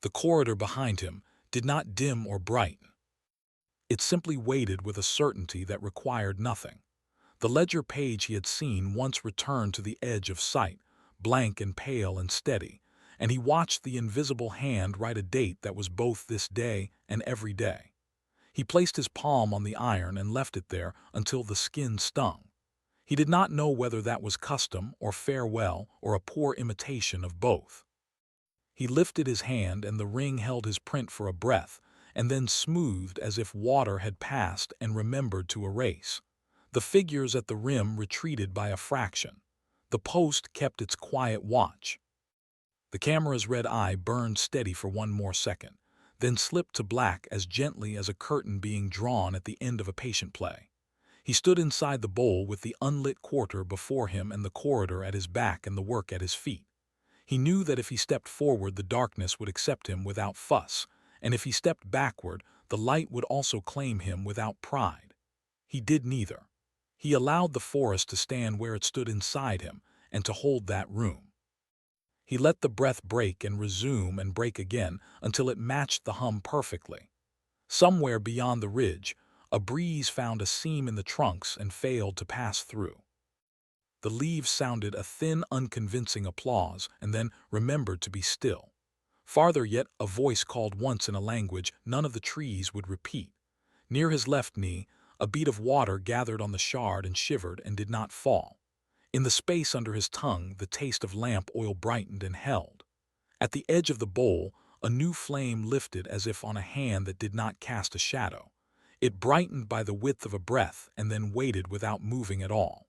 The corridor behind him did not dim or brighten. It simply waited with a certainty that required nothing. The ledger page he had seen once returned to the edge of sight, blank and pale and steady, and he watched the invisible hand write a date that was both this day and every day. He placed his palm on the iron and left it there until the skin stung. He did not know whether that was custom or farewell or a poor imitation of both. He lifted his hand and the ring held his print for a breath, and then smoothed as if water had passed and remembered to erase. The figures at the rim retreated by a fraction. The post kept its quiet watch. The camera's red eye burned steady for one more second, then slipped to black as gently as a curtain being drawn at the end of a patient play. He stood inside the bowl with the unlit quarter before him and the corridor at his back and the work at his feet. He knew that if he stepped forward, the darkness would accept him without fuss, and if he stepped backward, the light would also claim him without pride. He did neither. He allowed the forest to stand where it stood inside him and to hold that room. He let the breath break and resume and break again until it matched the hum perfectly. Somewhere beyond the ridge, a breeze found a seam in the trunks and failed to pass through. The leaves sounded a thin, unconvincing applause and then remembered to be still. Farther yet, a voice called once in a language none of the trees would repeat. Near his left knee, a bead of water gathered on the shard and shivered and did not fall. In the space under his tongue, the taste of lamp oil brightened and held. At the edge of the bowl, a new flame lifted as if on a hand that did not cast a shadow. It brightened by the width of a breath and then waited without moving at all.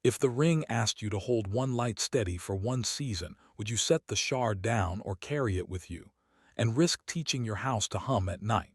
If the ring asked you to hold one light steady for one season, would you set the shard down or carry it with you, and risk teaching your house to hum at night?